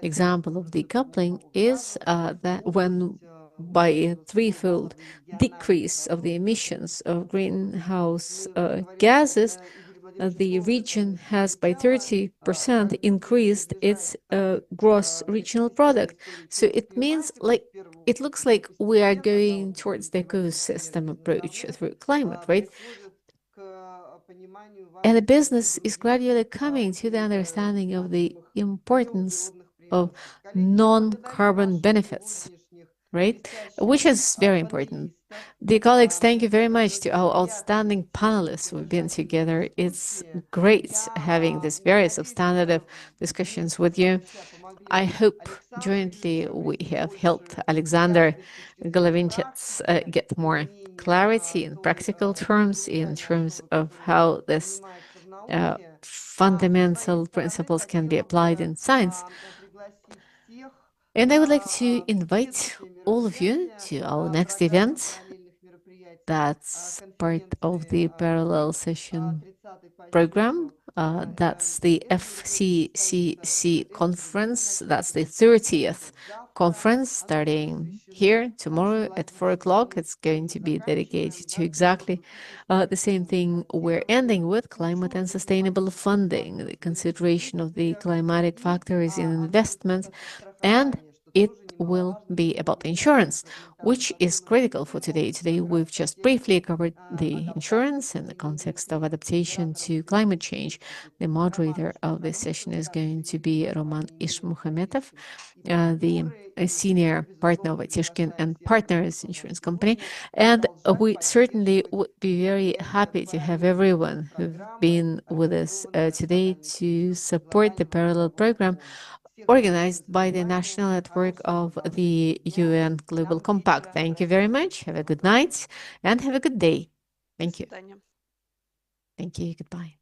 example of decoupling is that when by a threefold decrease of the emissions of greenhouse gases, the region has by 30% increased its gross regional product. So it means it looks like we are going towards the ecosystem approach through climate, right? And the business is gradually coming to the understanding of the importance of non-carbon benefits, right? Which is very important. Dear colleagues, thank you very much to our outstanding panelists who've been together. It's great having these very substantive discussions with you. I hope jointly we have helped Alexander Golovinchets get more clarity in practical terms, in terms of how this fundamental principles can be applied in science. And I would like to invite all of you to our next event. That's part of the parallel session program. That's the FCCC conference. That's the 30th conference starting here tomorrow at 4 o'clock. It's going to be dedicated to exactly the same thing we're ending with: climate and sustainable funding, the consideration of the climatic factors in investment, and it will be about insurance, which is critical for today. Today, we've just briefly covered the insurance in the context of adaptation to climate change. The moderator of this session is going to be Roman Ishmuhametov, the senior partner of Atyshkin and Partners Insurance Company. And we certainly would be very happy to have everyone who've been with us today to support the parallel program organized by the National Network of the UN Global Compact. Thank you very much. Have a good night and have a good day. Thank you. Thank you. Goodbye.